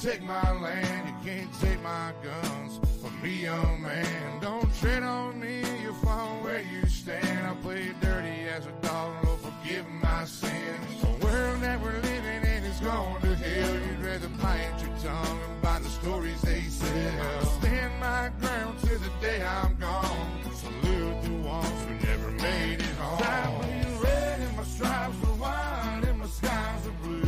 Take my land, you can't take my guns from me, young man. Don't tread on me, you'll fall where you stand. I played dirty as a dog, Lord, forgive my sins. The world that we're living in is going to hell. You'd rather bite your tongue and bite the stories they sell. Stand my ground till the day I'm gone. Salute the ones who never made it home. I'm bleeding red and my stripes are white and my skies are blue.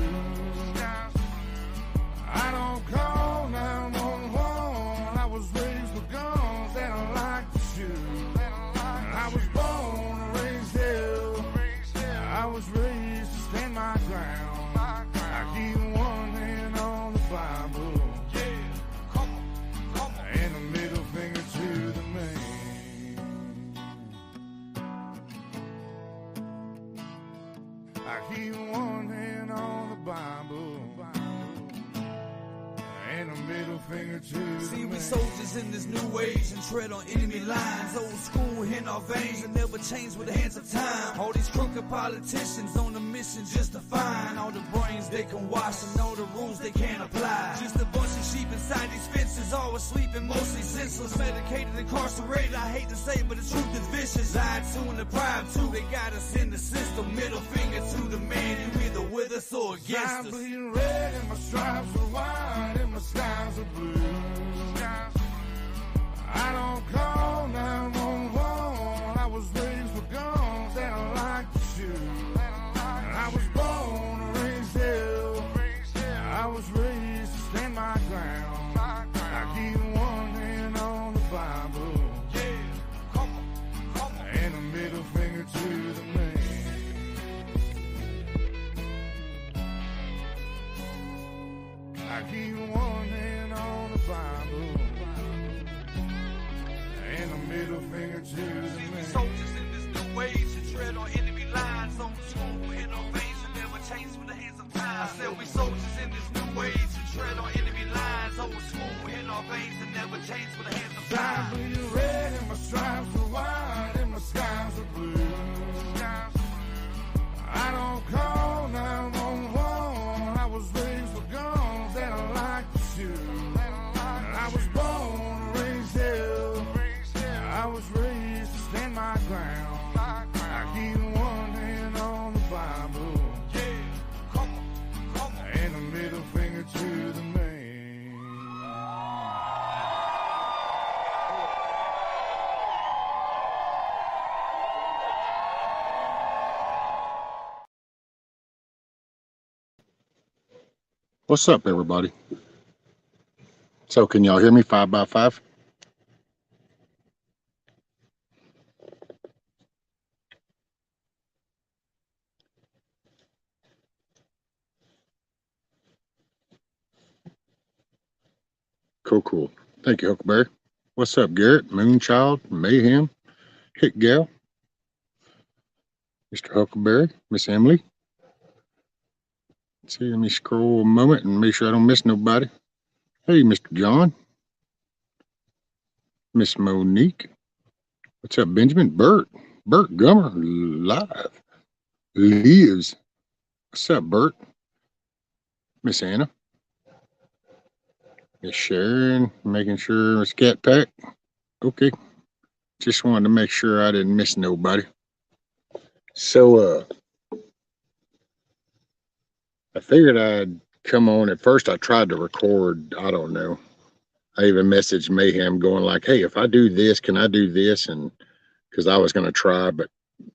I don't call 911. I was raised with guns and I like to shoot. I was born and raised hell. I was raised to stand my ground. I keep one hand on the Bible and a middle finger to the man. I keep one hand on the Bible and a middle finger to See, the we man. soldiers in this new age and tread on enemy lines. Old school in our veins and never change with the hands of time. All these crooked politicians on a mission just to find all the brains they can wash and all the rules they can't apply. Just a bunch of sheep inside these fences, always sleeping, mostly senseless, medicated, incarcerated. I hate to say it, but the truth is vicious. Lied to and deprived too. They got us in the system. Middle finger to the man. You either with us or against I'm us. bleeding red and my stripes are white and my skies are blue. I don't call 911. I was raised with guns and I like to shoot. I was born and raised hell. I was raised to stand my ground. I keep one hand on the Bible and a middle finger to the man. I keep one hand on the Bible and a middle finger to the man. Soldiers in this new age and tread on enemy lines. On school in our veins and never change with the hands of time. I said we soldiers in this new age and tread on enemy lines. On school in our veins and never change with the hands of I'm time. bleeding red and my stripes are white and my skies are blue. I don't call 911. I was raised with guns and I like to shoot. I was born and raised hell. I was raised to stand my ground. I keep one hand on the Bible and a middle finger to the man. What's up, everybody? So, can y'all hear me 5x5? Cool. Thank you, Huckleberry. What's up, Garrett, Moonchild, Mayhem, Hick Gal, Mr. Huckleberry, Miss Emily. Let's see, let me scroll a moment and make sure I don't miss nobody. Hey, Mr. John. Miss Monique. What's up, Benjamin? Bert Gummer, live. Lives. What's up, Bert? Miss Anna. Miss Sharon, making sure Miss Cat Pack. Okay. Just wanted to make sure I didn't miss nobody. So, I figured I'd come on. At first, I tried to record, I don't know. I even messaged Mayhem going like, hey, if I do this, can I do this? And because I was going to try, but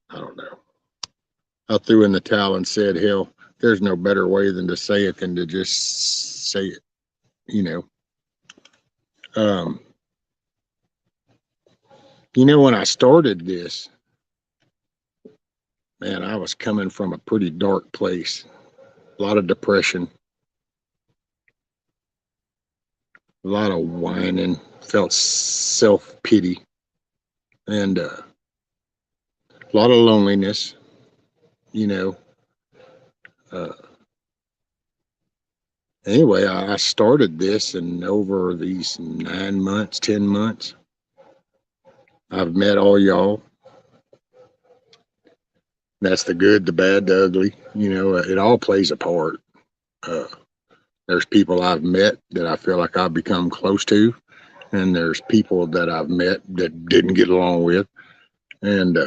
I don't know. I threw in the towel and said, hell, there's no better way than to say it than to just say it, you know. When I started this, man, I was coming from a pretty dark place. A lot of depression, a lot of whining, felt self-pity and a lot of loneliness, you know. Uh, anyway, I started this, and over these 9 months, 10 months, I've met all y'all. That's the good, the bad, the ugly. You know, it all plays a part. Uh, there's people I've met that I feel like I've become close to, and there's people that I've met that didn't get along with, and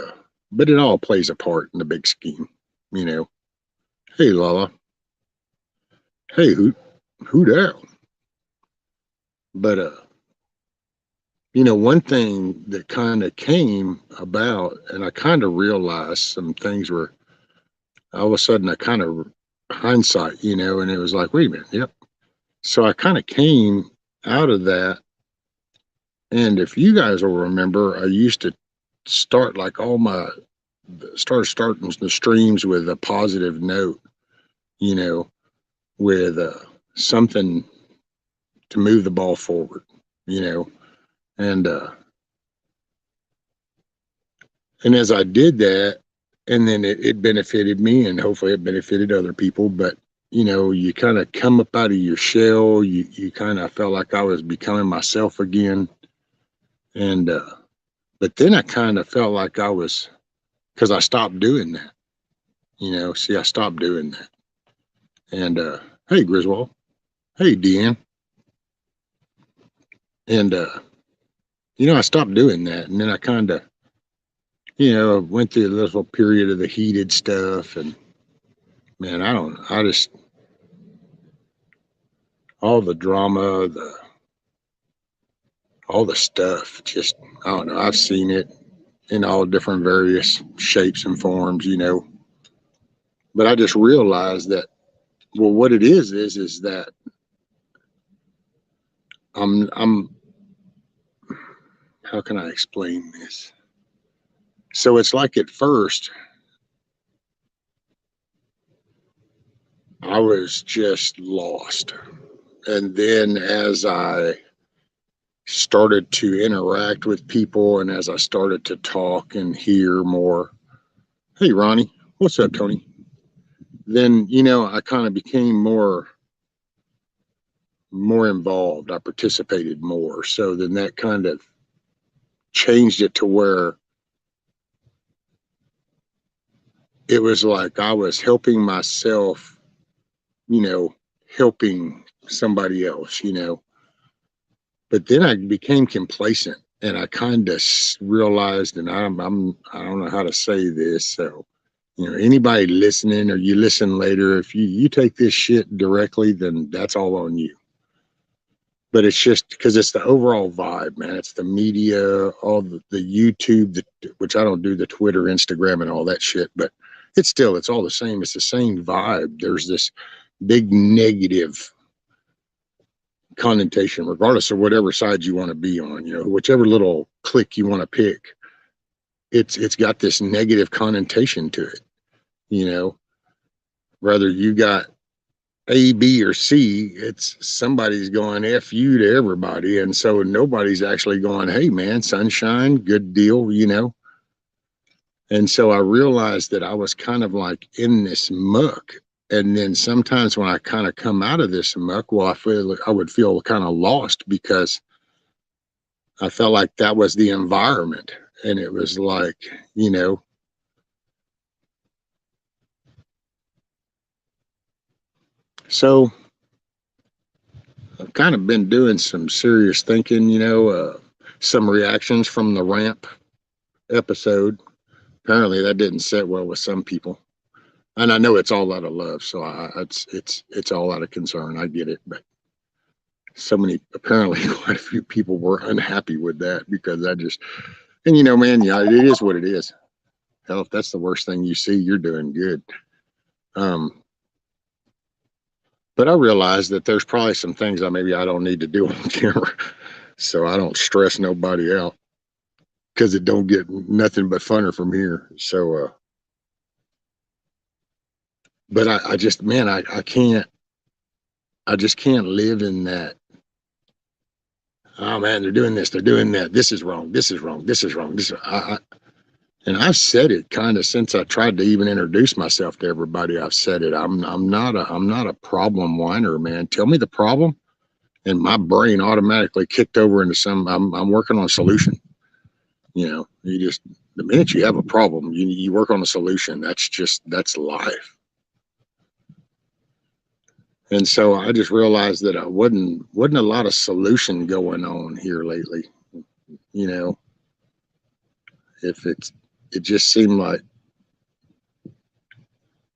but it all plays a part in the big scheme. You know, hey Lala, hey who down? But you know, one thing that kind of came about, and I kind of realized some things were all of a sudden I kind of hindsight, you know, and it was like, wait a minute, yep. So I kind of came out of that. And if you guys will remember, I used to start like all my starting the streams with a positive note, you know, with something to move the ball forward, you know, and as I did that, and then it benefited me, and hopefully it benefited other people. But you know, you kind of come up out of your shell. You kind of felt like I was becoming myself again, and but then I kind of felt like I was because I stopped doing that. You know, see, I stopped doing that. And hey, Griswold, hey, Deanne, and you know, I stopped doing that, and then I kind of, you know, went through a little period of the heated stuff, and man, I just all the drama, all the stuff, just I don't know. I've seen it in all different various shapes and forms, you know. But I just realized that well, what it is that I'm how can I explain this? So it's like at first I was just lost. And then as I started to interact with people and as I started to talk and hear more, hey, Ronnie, what's up, Tony? Then, you know, I kind of became more involved. I participated more. So then that kind of changed it to where it was like I was helping myself, you know, helping somebody else, you know. But then I became complacent and I kind of realized, and I don't know how to say this. So, you know, anybody listening or you listen later, if you take this shit directly, then that's all on you. But it's just because it's the overall vibe, man. It's the media, all the YouTube, which I don't do the Twitter, Instagram, and all that shit. But it's all the same. It's the same vibe. There's this big negative connotation, regardless of whatever side you want to be on. You know, whichever little click you want to pick, it's got this negative connotation to it. You know, whether you got A, B, or C, it's somebody's going F you to everybody. And so nobody's actually going, hey, man, sunshine, good deal, you know. And so I realized that I was kind of like in this muck. And then sometimes when I kind of come out of this muck, well, I would feel kind of lost because I felt like that was the environment. And it was like, you know, so I've kind of been doing some serious thinking, you know, some reactions from the ramp episode. Apparently that didn't sit well with some people. And I know it's all out of love, so it's all out of concern. I get it, but so many apparently quite a few people were unhappy with that because I just and you know, man, yeah, it is what it is. Hell, if that's the worst thing you see, you're doing good. Um, but I realize that there's probably some things I don't need to do on camera, so I don't stress nobody out because it don't get nothing but funner from here. So, but I just, man, I can't, I just can't live in that. oh man, they're doing this, they're doing that. This is wrong. This is wrong. This is wrong. And I've said it kind of since I tried to even introduce myself to everybody. I've said it. I'm not a problem whiner, man. Tell me the problem, and my brain automatically kicked over into some. I'm working on a solution. You know, you just the minute you have a problem, you work on a solution. That's life. And so I just realized that I wasn't a lot of solution going on here lately. You know, if it just seemed like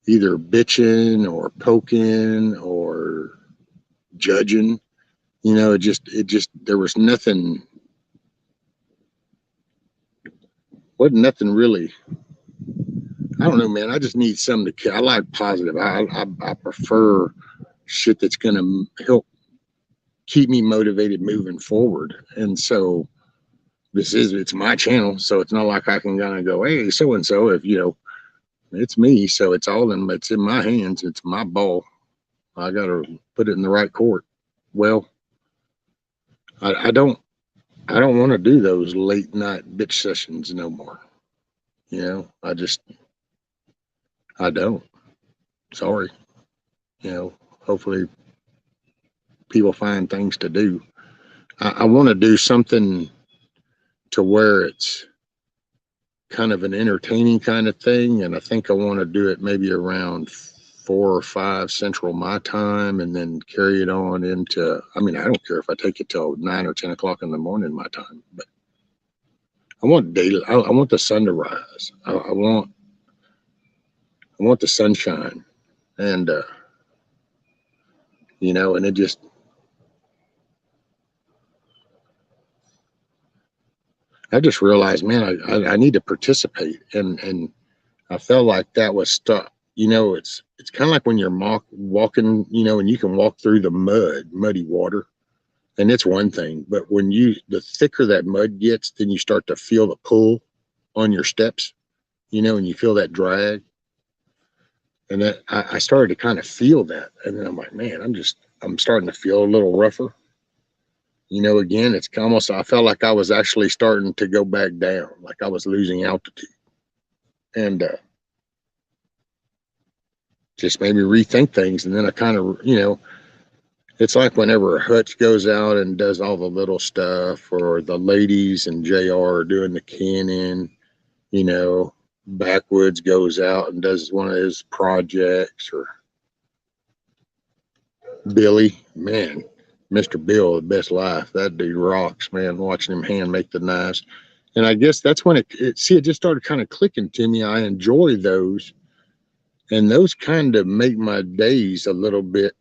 either bitching or poking or judging. You know, it just there was nothing, wasn't nothing really. I don't know, man. I just need something to. I like positive. I prefer shit that's gonna help keep me motivated moving forward. And so it's my channel, so it's not like I can kind of go, hey, so and so. If you know, it's me, so it's in my hands. It's my ball. I gotta put it in the right court. Well, I don't want to do those late night bitch sessions no more. You know, I don't. Sorry. You know, hopefully people find things to do. I want to do something to where it's kind of an entertaining kind of thing. And I think I want to do it maybe around 4 or 5 Central my time, and then carry it on into, I mean, I don't care if I take it till 9 or 10 o'clock in the morning my time, but I want daily, I want the sun to rise. I want the sunshine. And, you know, and it just, I just realized, man, I need to participate. And I felt like that was stuck. You know, it's kind of like when you're walking, you know, and you can walk through the muddy water, and it's one thing. But when the thicker that mud gets, then you start to feel the pull on your steps, you know, and you feel that drag. And that I started to kind of feel that. And then I'm like, man, I'm starting to feel a little rougher. You know, again, it's almost, I felt like I was actually starting to go back down, like I was losing altitude. And just made me rethink things. And then I kind of, you know, it's like whenever Hutch goes out and does all the little stuff, or the ladies and JR are doing the cannon, you know, Backwoods goes out and does one of his projects, or Billy, man, Mr. Bill, the best life. That dude rocks, man, watching him hand make the knives. And I guess that's when it just started kind of clicking to me. I enjoy those. And those kind of make my days a little bit,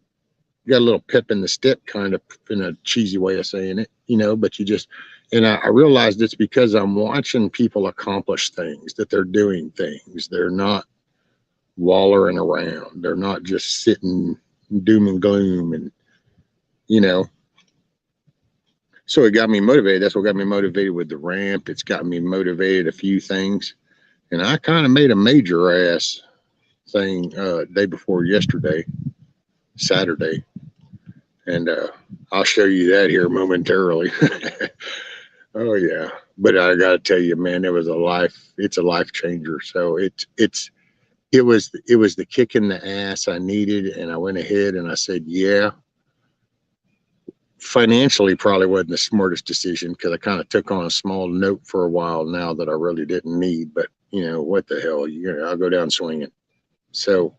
got a little pep in the step, kind of, in a cheesy way of saying it, you know, but I realized it's because I'm watching people accomplish things, that they're doing things. They're not wallowing around. They're not just sitting doom and gloom, and, you know, so it got me motivated. That's what got me motivated with the ramp. It's got me motivated a few things. And I kind of made a major ass thing day before yesterday, Saturday. And I'll show you that here momentarily. Oh yeah. But I gotta tell you, man, it's a life changer. So it was the kick in the ass I needed, and I went ahead and I said, yeah. Financially probably wasn't the smartest decision, because I kind of took on a small note for a while now that I really didn't need, but you know, what the hell, I'll go down swinging. So,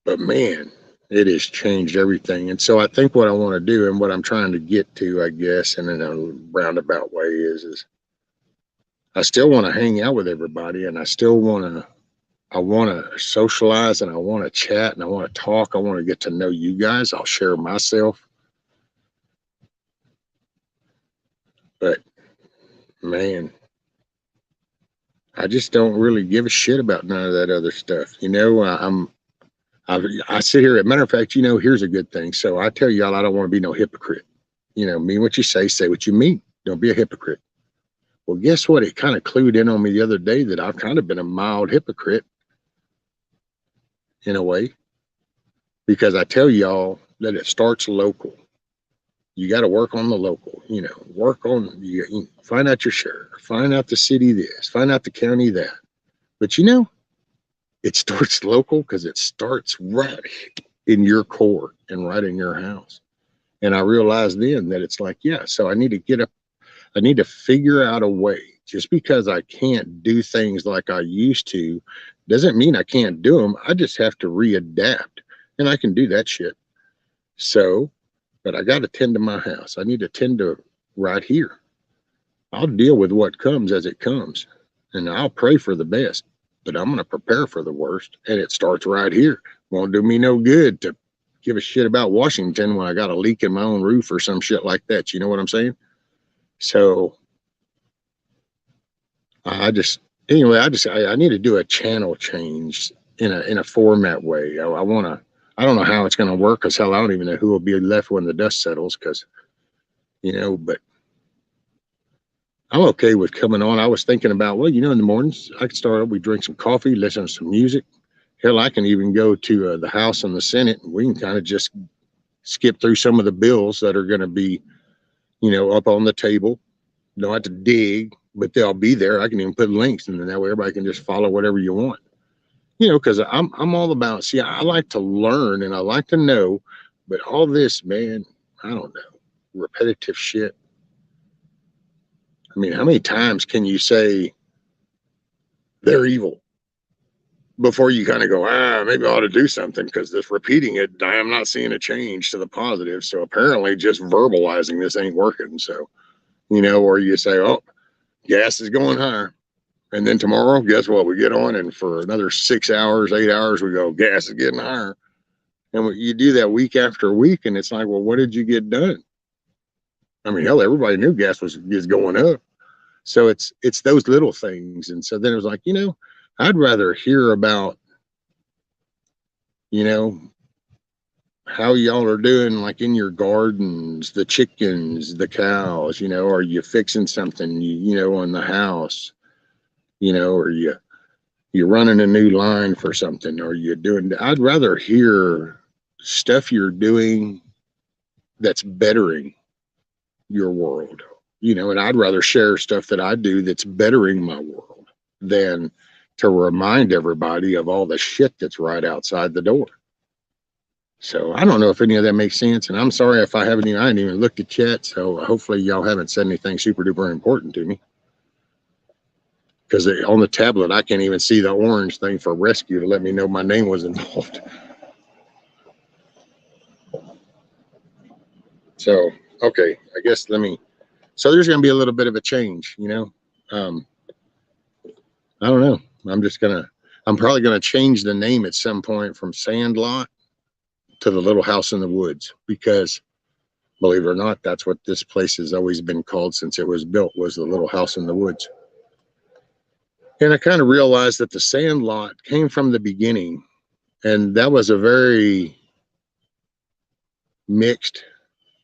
but man, it has changed everything. And so I think what I want to do, and what I'm trying to get to, I guess, and in a roundabout way, is I still want to hang out with everybody, and I want to socialize, and I want to chat, and I want to talk. I want to get to know you guys. I'll share myself. But man, I just don't really give a shit about none of that other stuff. You know, I sit here. As a matter of fact, you know, here's a good thing. So I tell y'all, I don't want to be no hypocrite. You know, mean what you say what you mean. Don't be a hypocrite. Well, guess what? It kind of clued in on me the other day that I've kind of been a mild hypocrite in a way, because I tell y'all that it starts local. You got to work on the local, work on, you find out your sheriff, find out the city this, find out the county that. But it starts local because it starts right in your core and right in your house. And I realized then that it's like, yeah, so I need to get up, I need to figure out a way. Just because I can't do things like I used to doesn't mean I can't do them. I just have to readapt, and I can do that shit. So, but I got to tend to my house. I need to tend to right here. I'll deal with what comes as it comes, and I'll pray for the best, but I'm going to prepare for the worst. And it starts right here. Won't do me no good to give a shit about Washington when I got a leak in my own roof or some shit like that. You know what I'm saying? So I just, anyway, I need to do a channel change in a format way. I want to, I don't know how it's going to work, because hell, I don't even know who will be left when the dust settles, because, but I'm okay with coming on. I was thinking about, well, in the mornings I could start up, we drink some coffee, listen to some music. Hell, I can even go to the House and the Senate, and we can kind of just skip through some of the bills that are going to be, up on the table. Don't have to dig, but they'll be there. I can even put links, and then that way everybody can just follow whatever you want. Because I'm all about, see, I like to learn and I like to know, but all this, man, I don't know, repetitive shit. I mean, how many times can you say they're evil before you kind of go, maybe I ought to do something, because this repeating it, I am not seeing a change to the positive. So apparently just verbalizing this ain't working. So, or you say, oh, gas is going higher. And then tomorrow, guess what? We get on, and for another 6 hours, 8 hours, we go, gas is getting higher. And you do that week after week, and it's like, well, what did you get done? I mean, hell, everybody knew gas is going up. So it's those little things. And so then it was like, I'd rather hear about, how y'all are doing, like in your gardens, the chickens, the cows, are you fixing something, in the house, or you're running a new line for something, or you're doing, I'd rather hear stuff you're doing that's bettering your world, and I'd rather share stuff that I do that's bettering my world than to remind everybody of all the shit that's right outside the door. So I don't know if any of that makes sense, and I'm sorry if I haven't even looked at chat, so hopefully y'all haven't said anything super duper important to me. Because on the tablet, I can't even see the orange thing for rescue to let me know my name was involved. So, okay, I guess so there's going to be a little bit of a change, I don't know. I'm probably going to change the name at some point from SandLot to the Little House in the Woods, because believe it or not, that's what this place has always been called since it was built, was the Little House in the Woods. And I kind of realized that the SandLot came from the beginning, and that was a very mixed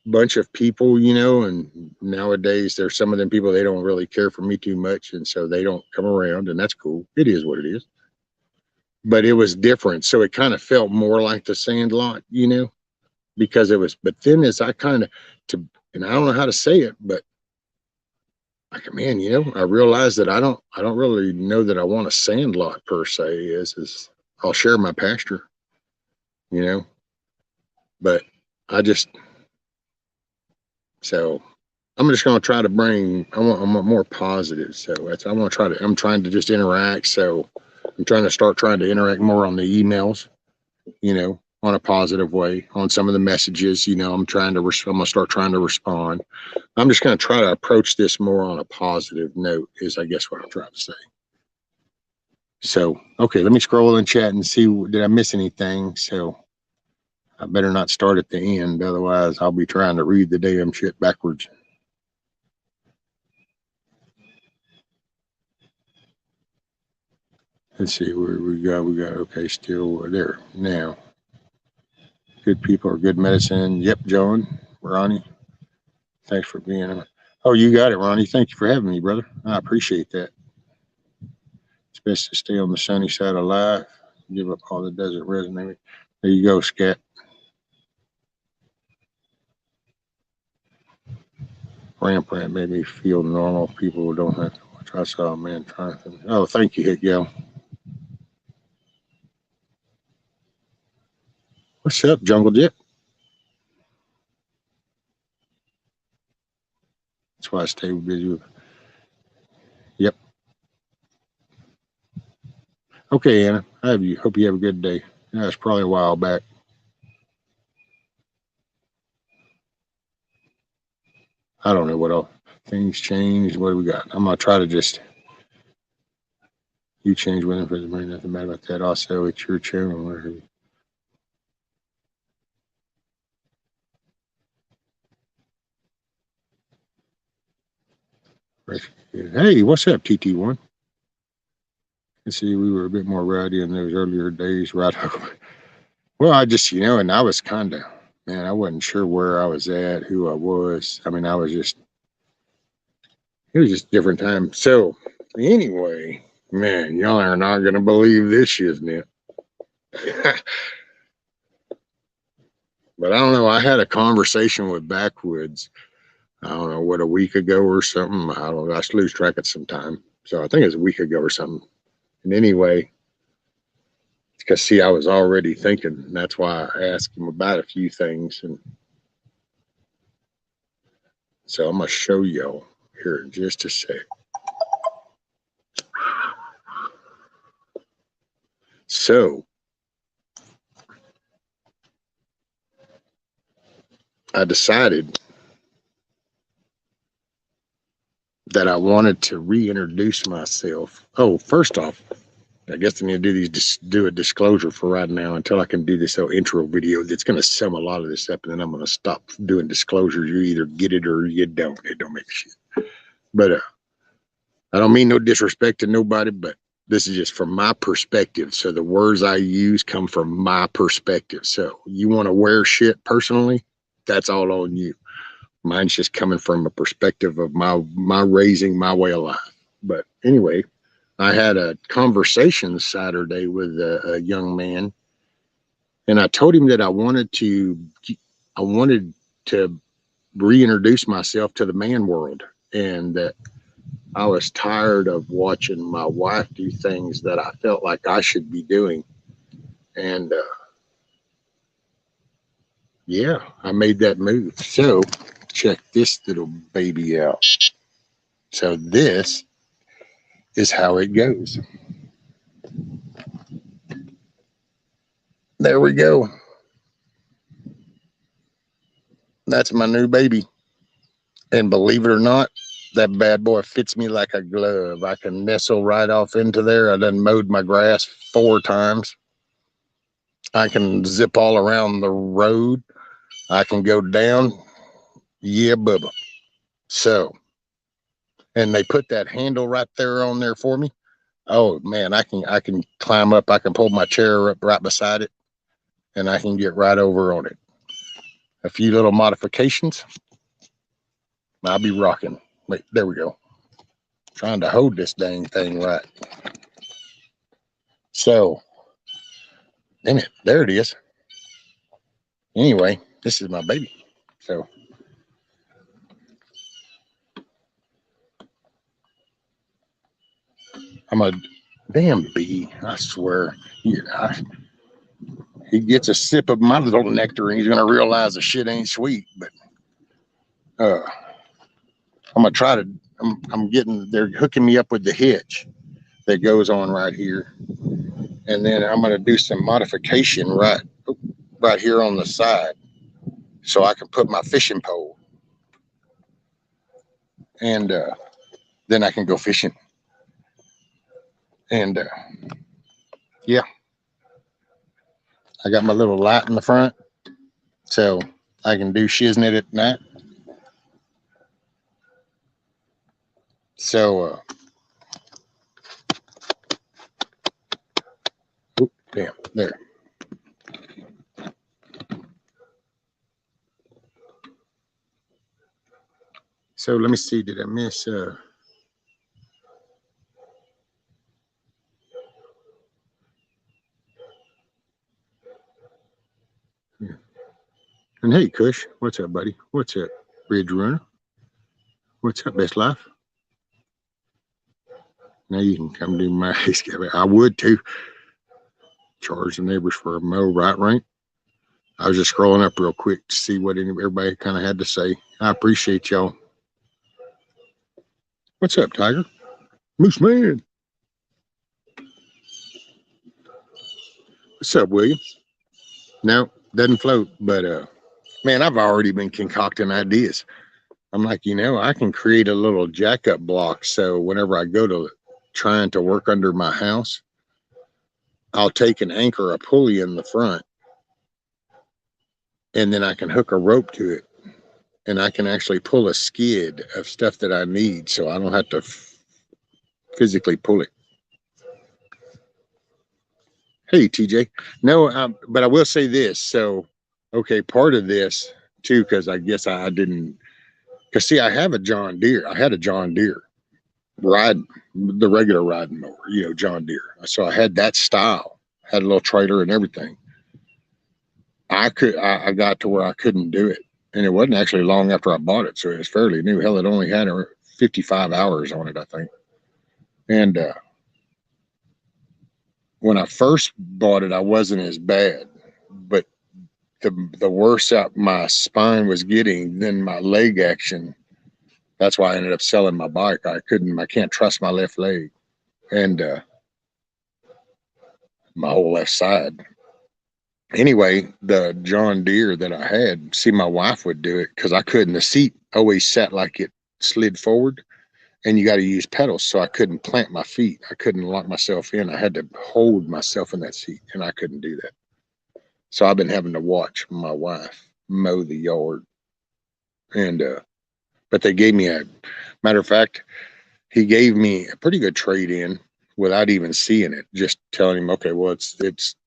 bunch of people, and nowadays there's some of them people, they don't really care for me too much, and so they don't come around, and that's cool. It is what it is. But it was different, so it kind of felt more like the SandLot, because it was, but then as I kind of, and I don't know how to say it, but like, man, I realized that I don't really know that I want a SandLot per se, is I'll share my pasture, but so I'm just going to try to bring, I want more positive. So I'm trying to just interact. So I'm trying to interact more on the emails, on a positive way, on some of the messages, I'm going to start trying to respond. I'm just going to try to approach this more on a positive note, is I guess what I'm trying to say. So, okay, let me scroll in chat and see, did I miss anything? So I better not start at the end. Otherwise I'll be trying to read the damn shit backwards. Let's see where we got, okay, still there now. Good people are good medicine. Yep, John, Ronnie. Thanks for being on. Oh, you got it, Ronnie. Thank you for having me, brother. I appreciate that. It's best to stay on the sunny side of life. Give up all the desert resume. There you go, Scat. Rampant made me feel normal. People don't have to watch. I saw a man trying to. Oh, thank you, Hit Gal. What's up, Jungle Jet? That's why I stay busy. Yep. Okay, Anna. I have you. Hope you have a good day. Yeah, it's probably a while back. I don't know what all things changed. What do we got? I'm gonna try to just you change with him for the money. Nothing bad about that. Also, it's your channel. Hey, what's up, TT1? You see, we were a bit more rowdy in those earlier days, right? Well, I just, and I was kind of, man, I wasn't sure where I was at, who I was. I mean, it was just a different time. So, anyway, man, y'all are not going to believe this shit, isn't it? But I don't know. I had a conversation with Backwoods, I don't know, what, a week ago or something. I don't know. I lose track of some time. So I think it was a week ago or something. And anyway, because see, I was already thinking. That's why I asked him about a few things. And so I'm going to show y'all here in just a sec. So I decided that I wanted to reintroduce myself. Oh, first off, I guess I need to do a disclosure for right now until I can do this whole intro video that's going to sum a lot of this up, and then I'm going to stop doing disclosures. You either get it or you don't. It don't make shit. But I don't mean no disrespect to nobody, but this is just from my perspective. So the words I use come from my perspective. So you want to wear shit personally, that's all on you. Mine's just coming from a perspective of my raising, my way of life. But anyway, I had a conversation Saturday with a young man, and I told him that I wanted to reintroduce myself to the man world, and that I was tired of watching my wife do things that I felt like I should be doing. And yeah, I made that move. So check this little baby out. So this is how it goes. There we go. That's my new baby. And believe it or not, that bad boy fits me like a glove. I can nestle right off into there. I done mowed my grass 4 times. I can zip all around the road. I can go down. Yeah, Bubba. So, and they put that handle right there on there for me. Oh man, I can climb up. I can pull my chair up right beside it, and I can get right over on it. A few little modifications. I'll be rocking. Wait, there we go. Trying to hold this dang thing right. So, damn it, there it is. Anyway, this is my baby. So, I'm a damn bee. I swear. He gets a sip of my little nectar, and he's gonna realize the shit ain't sweet. But I'm gonna try to. I'm getting. They're hooking me up with the hitch that goes on right here, and then I'm gonna do some modification right here on the side, so I can put my fishing pole, and then I can go fishing. And yeah, I got my little light in the front, so I can do shiznit at night. So, damn, there. So let me see. Did I miss? Yeah. And hey, Kush, what's up, buddy? What's up, Ridge Runner? What's up, best life? Now you can come do my excavator. I would too. Charge the neighbors for a mow, right, Rank? I was just scrolling up real quick to see what everybody kind of had to say. I appreciate y'all. What's up, Tiger? Moose Man. What's up, William? No, doesn't float, but man, I've already been concocting ideas. I'm like, I can create a little jack up block. So whenever I go to trying to work under my house, I'll take an anchor, a pulley in the front, and then I can hook a rope to it. And I can actually pull a skid of stuff that I need. So I don't have to physically pull it. Hey, TJ. No, but I will say this. So, okay, part of this too, because I guess I didn't, because see, I have a John Deere. I had a John Deere ride, the regular riding mower, John Deere. So I had that style, had a little trailer and everything. I got to where I couldn't do it. And it wasn't actually long after I bought it. So it was fairly new. Hell, it only had 55 hours on it, I think. And when I first bought it, I wasn't as bad, but the worse out my spine was getting, then my leg action. That's why I ended up selling my bike. I can't trust my left leg and my whole left side. Anyway, the John Deere that I had, see, my wife would do it because I couldn't. The seat always sat like it slid forward, and you got to use pedals, so I couldn't plant my feet. I couldn't lock myself in. I had to hold myself in that seat, and I couldn't do that. So I've been having to watch my wife mow the yard. And but they gave me matter of fact, he gave me a pretty good trade in without even seeing it, just telling him, okay, well, it's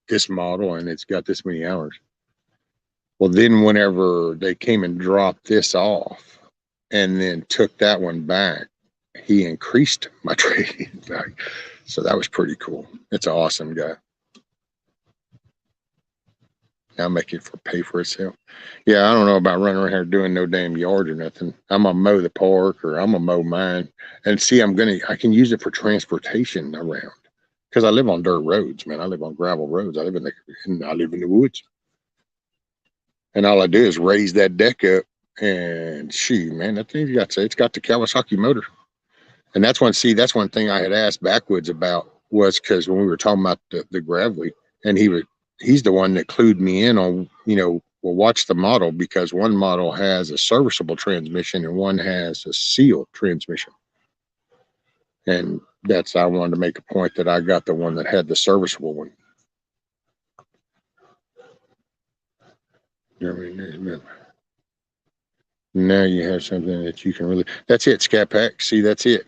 this model and it's got this many hours. Well, then whenever they came and dropped this off and then took that one back, he increased my trade back. So that was pretty cool. It's an awesome guy. I'll make it pay for itself. Yeah, I don't know about running around here doing no damn yard or nothing. I'm gonna mow the park or I'm gonna mow mine. And see, I can use it for transportation around because I live on dirt roads, man. I live on gravel roads. I live in the woods. And all I do is raise that deck up and shoot, man, that thing's it's got the Kawasaki motor. And that's one thing I had asked Backwoods about was because when we were talking about the gravelly, and he's the one that clued me in on, well, watch the model because one model has a serviceable transmission and one has a sealed transmission. And I wanted to make a point that I got the one that had the serviceable one. Now you have something that you can really, that's it, Scat Pack. See, that's it.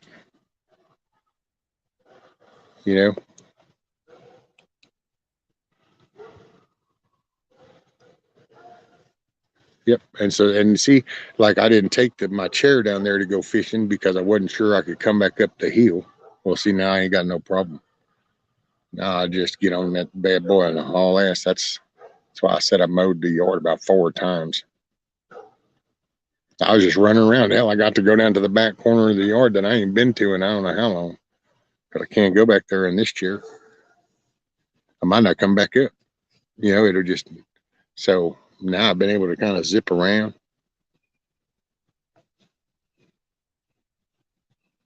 Yep. And see, like I didn't take my chair down there to go fishing because I wasn't sure I could come back up the hill. Well, see, now I ain't got no problem. Now I just get on that bad boy and haul ass. That's why I said I mowed the yard about 4 times. I was just running around. Hell, I got to go down to the back corner of the yard that I ain't been to in I don't know how long. But I can't go back there in this chair. I might not come back up. It'll just, so now I've been able to kind of zip around.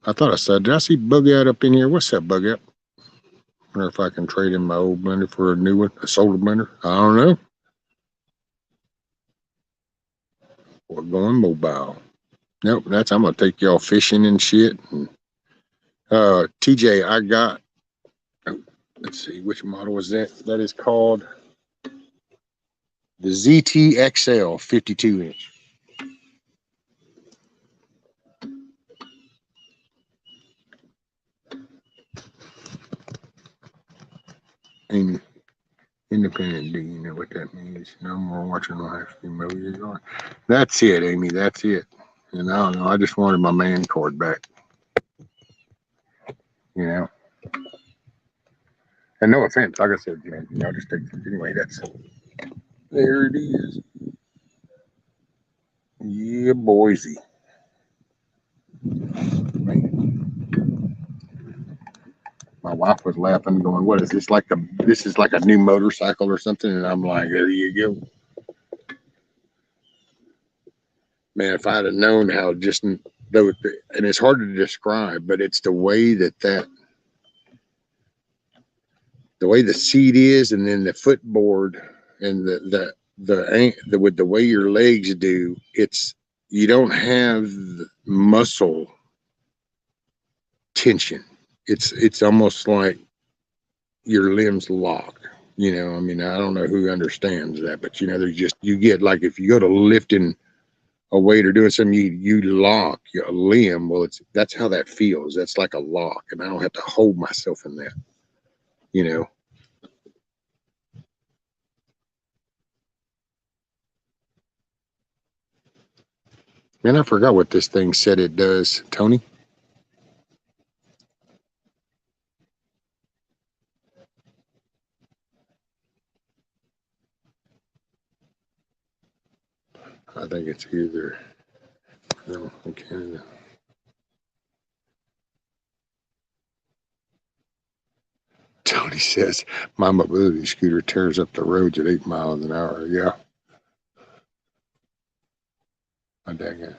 I thought I said, did I see Bug Out up in here? What's that, Bug Out? I wonder if I can trade in my old blender for a new one, a solar blender. I don't know. We're going mobile. Nope, I'm gonna take y'all fishing and shit. And TJ, I got, let's see, which model was that? That is called the ZTXL 52-inch. Independent, do you know what that means? No more watching live stream movies. That's it, Amy. That's it. And I don't know. I just wanted my man cord back. And no offense, like I said, man, just take it anyway. There it is. Yeah, Boise. My wife was laughing, going, "What is this like this is like a new motorcycle or something?" And I'm like, "There you go, man." If I'd have known how just though, and it's hard to describe, but it's the way the way the seat is, and then the footboard, and the with the way your legs do, it's you don't have muscle tension. It's almost like your limbs lock. I mean, I don't know who understands that, but there's just you get like if you go to lifting a weight or doing something, you lock your limb. Well, that's how that feels. That's like a lock, and I don't have to hold myself in that. You know. Man, I forgot what this thing said it does, Tony. I think it's either no, okay. Tony says my mobility scooter tears up the roads at 8 miles an hour. Yeah, I dang it.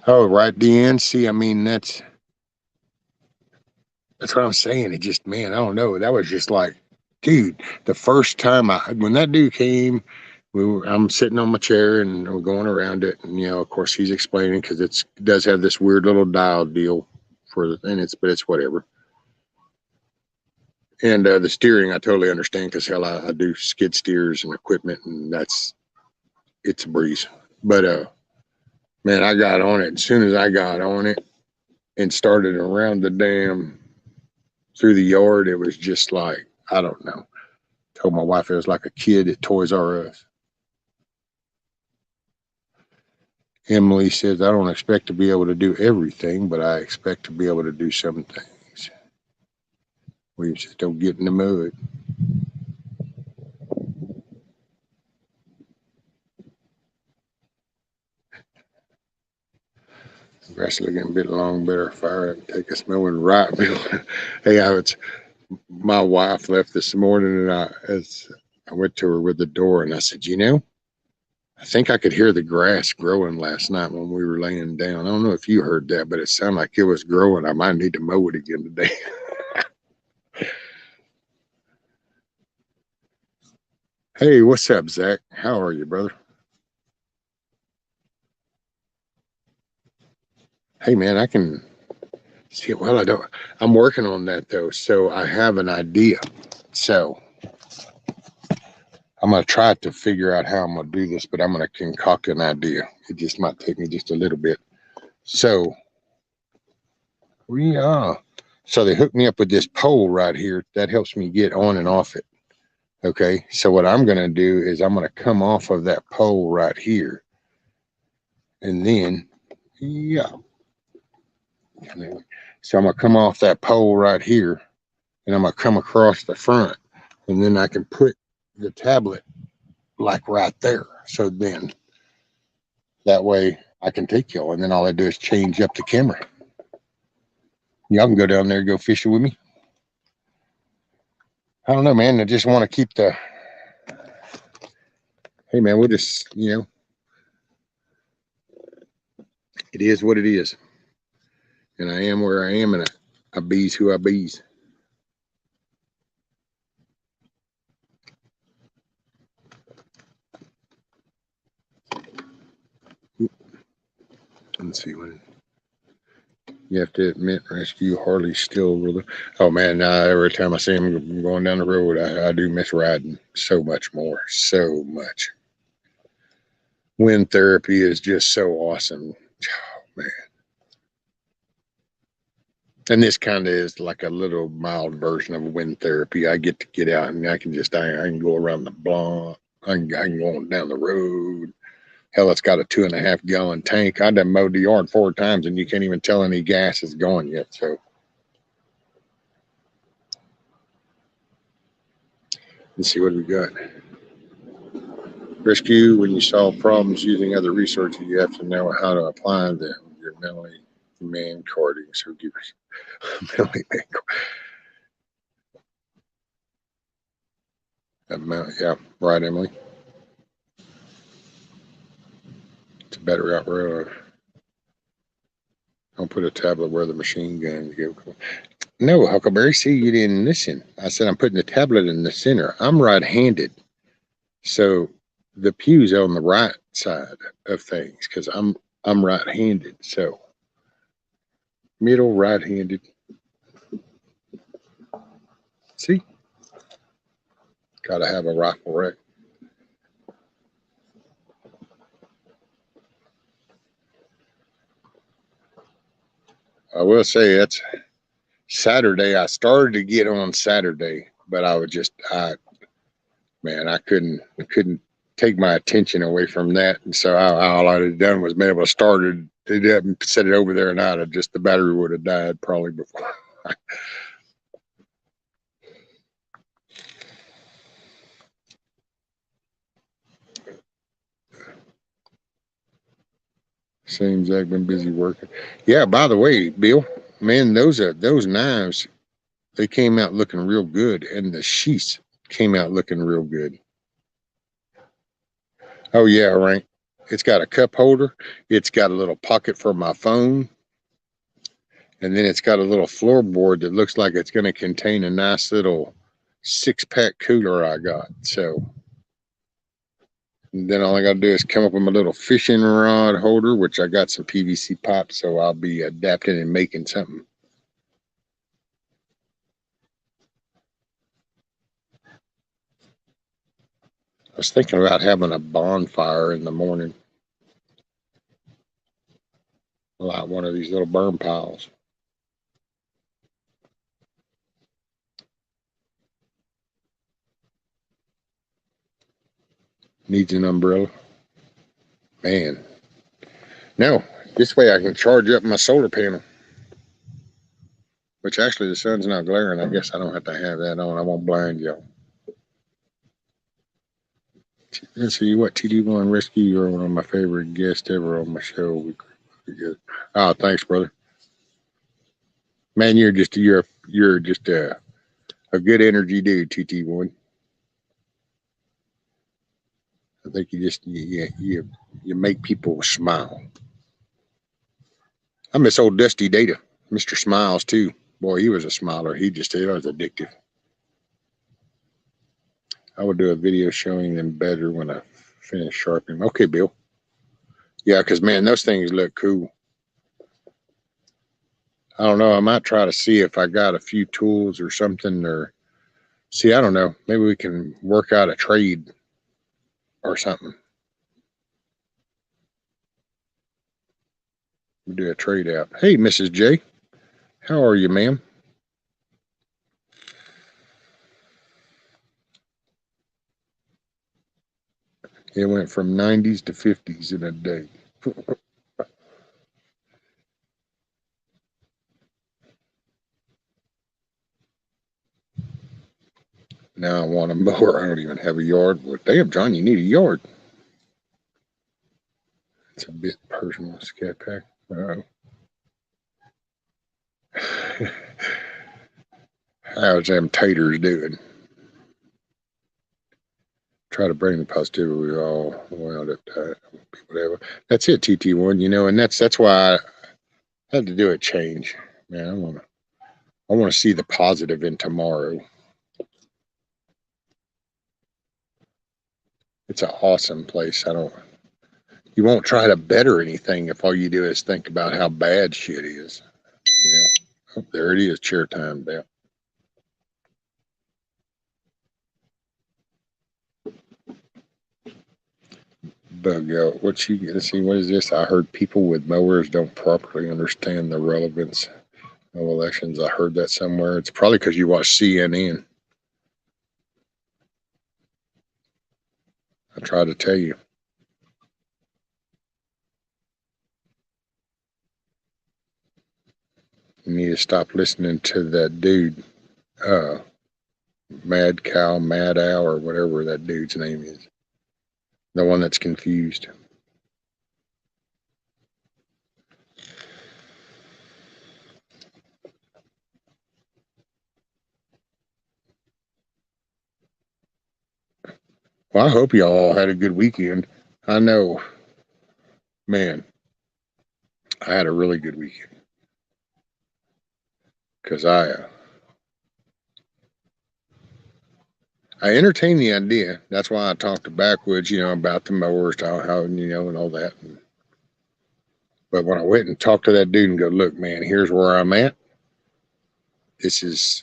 Oh, right, the end. See, I mean that's what I'm saying. It just, man, I don't know. That was just like, dude, the first time when that dude came, I'm sitting on my chair and we're going around it, and of course he's explaining because it does have this weird little dial deal but it's whatever. And the steering, I totally understand because hell, I do skid steers and equipment, and it's a breeze. But man, I got on it. As soon as I got on it and started around the damn through the yard, it was just like, I don't know. Told my wife it was like a kid at Toys R Us. Emily says, I don't expect to be able to do everything, but I expect to be able to do some things. We just don't get in the mud. The grass looking a bit long, better fire and take a smelling right, Bill. Hey, my wife left this morning, and I went to her with the door, and I said, I think I could hear the grass growing last night when we were laying down. I don't know if you heard that, but it sounded like it was growing. I might need to mow it again today. Hey, what's up, Zach? How are you, brother? Hey, man, I can see. Well, I don't. I'm working on that though, so I have an idea. So I'm gonna try to figure out how I'm gonna do this, but I'm gonna concoct an idea. It just might take me just a little bit. So we are. So they hooked me up with this pole right here that helps me get on and off it. Okay. So what I'm gonna do is I'm gonna come off of that pole right here, and then yeah. So I'm gonna come off that pole right here, and I'm gonna come across the front, and then I can put the tablet like right there. So then that way I can take y'all, and then all I do is change up the camera. Y'all can go down there and go fishing with me. I don't know, man. I just want to keep the. Hey, man, we'll just it is what it is, and I am where I am, and I bees who I bees. Let's see what. You have to admit, rescue Harley still really. Oh man, every time I see him going down the road, I do miss riding so much more, so much. Wind therapy is just so awesome, oh, man. And this kind of is like a little mild version of wind therapy. I get to get out and I can go around the block. I can go on down the road. Hell, it's got a 2.5 gallon tank. I done mowed the yard 4 times and you can't even tell any gas is going yet. So let's see what we got. Rescue, when you solve problems using other resources, you have to know how to apply them. Your mentally man carding. So give us mentally man carding. Yeah, right, Emily. It's a battery operator. Don't put a tablet where the machine gun go. No, Huckleberry, see, you didn't listen. I said I'm putting the tablet in the center. I'm right-handed. So the pew's on the right side of things because I'm right-handed. So middle right-handed. See? Gotta have a rifle rack. I will say that's Saturday. I started to get on Saturday, but I couldn't take my attention away from that. And so all I'd have done was been able to start it up and set it over there, and the battery would have died probably before. Same Zach, been busy working. Yeah, by the way, Bill, man, those knives, they came out looking real good, and the sheaths came out looking real good. Oh yeah, right. It's got a cup holder. It's got a little pocket for my phone. And then it's got a little floorboard that looks like it's going to contain a nice little 6-pack cooler I got. So then all I got to do is come up with my little fishing rod holder, which I got some PVC pipe, so I'll be adapting and making something. I was thinking about having a bonfire in the morning, like one of these little burn piles. Needs an umbrella. Man. No, this way I can charge up my solar panel. Which actually the sun's not glaring. I guess I don't have to have that on. I won't blind y'all. Let's see what TD1 Rescue. You're one of my favorite guests ever on my show. Oh, thanks, brother. Man, you're just a good energy dude, TT1. I think you make people smile. I miss old Dusty Data, Mr. Smiles too. Boy, he was a smiler. He was addictive. I would do a video showing them better when I finish sharpening. Okay, Bill. Yeah, because man, those things look cool. I don't know. I might try to see if I got a few tools or something, or see, I don't know. Maybe we can work out a trade or something. We'll do a trade out. Hey, Mrs. J. How are you, ma'am? It went from 90s to 50s in a day. Now I want a mower. I don't even have a yard. Well, damn, John, you need a yard. It's a bit personal. Scat pack. How's them taters doing? Try to bring the positivity we all wound up whatever. That's it, TT1. And that's why I had to do a change. Man, I want to see the positive in tomorrow. It's an awesome place. You won't try to better anything if all you do is think about how bad shit is. Oh, there it is, chair time down. Bug out. Let's see, what is this? I heard people with mowers don't properly understand the relevance of elections. I heard that somewhere. It's probably because you watch CNN. I try to tell you. You need to stop listening to that dude, Mad Cow, Mad Owl, or whatever that dude's name is. The one that's confused. Well, I hope y'all all had a good weekend. I know, man, I had a really good weekend because I entertained the idea. That's why I talked to Backwoods, about the mowers, how and all that. But when I went and talked to that dude and go, look, man, here's where I'm at. This is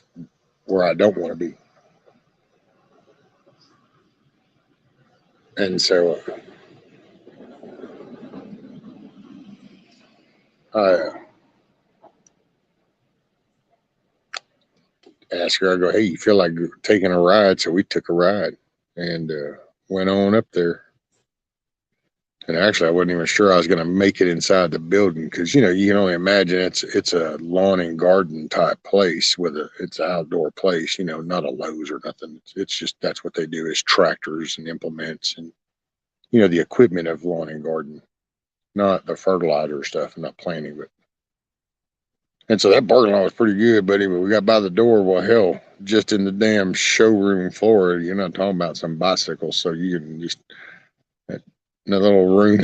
where I don't want to be. And so I asked her, I go, hey, you feel like taking a ride? So we took a ride and went on up there. And actually, I wasn't even sure I was going to make it inside the building because, you can only imagine it's a lawn and garden type place it's an outdoor place, not a Lowe's or nothing. It's just that's what they do is tractors and implements and, the equipment of lawn and garden, not the fertilizer stuff and not planting. And so that parking lot was pretty good. But anyway, we got by the door. Well, hell, just in the damn showroom floor, you're not talking about some bicycles. So you can just, in a little room,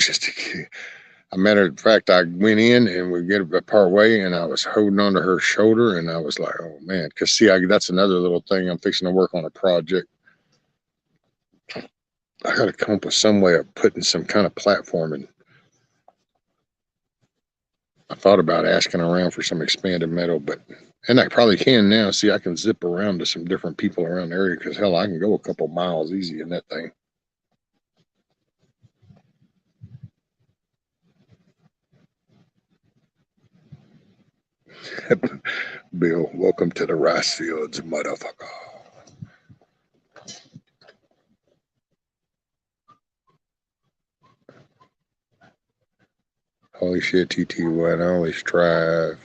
I met her. In fact, I went in and we get a part way and I was holding onto her shoulder and I was like, oh man, because see, that's another little thing. I'm fixing to work on a project. I got to come up with some way of putting some kind of platform in. I thought about asking around for some expanded metal, and I probably can now. See, I can zip around to some different people around the area because hell, I can go a couple miles easy in that thing. Bill, welcome to the rice fields, motherfucker. Holy shit, TT1, I always strive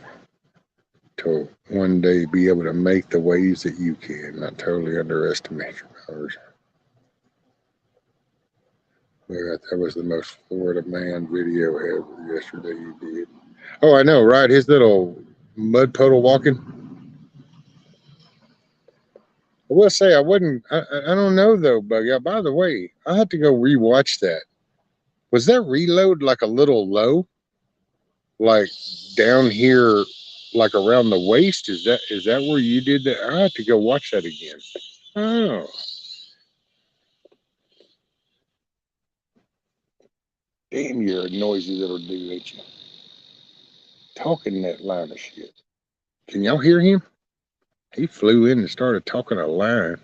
to one day be able to make the waves that you can, not totally underestimate your powers. That was the most Florida man video ever yesterday you did. Oh, I know, right? His little mud puddle walking. I will say I don't know though, Bug. Yeah, by the way, I had to go rewatch that. Was that reload like a little low? Like down here, like around the waist? Is that where you did that? I have to go watch that again. Oh. Damn, you're a noisy little dude, ain't you? Talking that line of shit. Can y'all hear him? He flew in and started talking a line.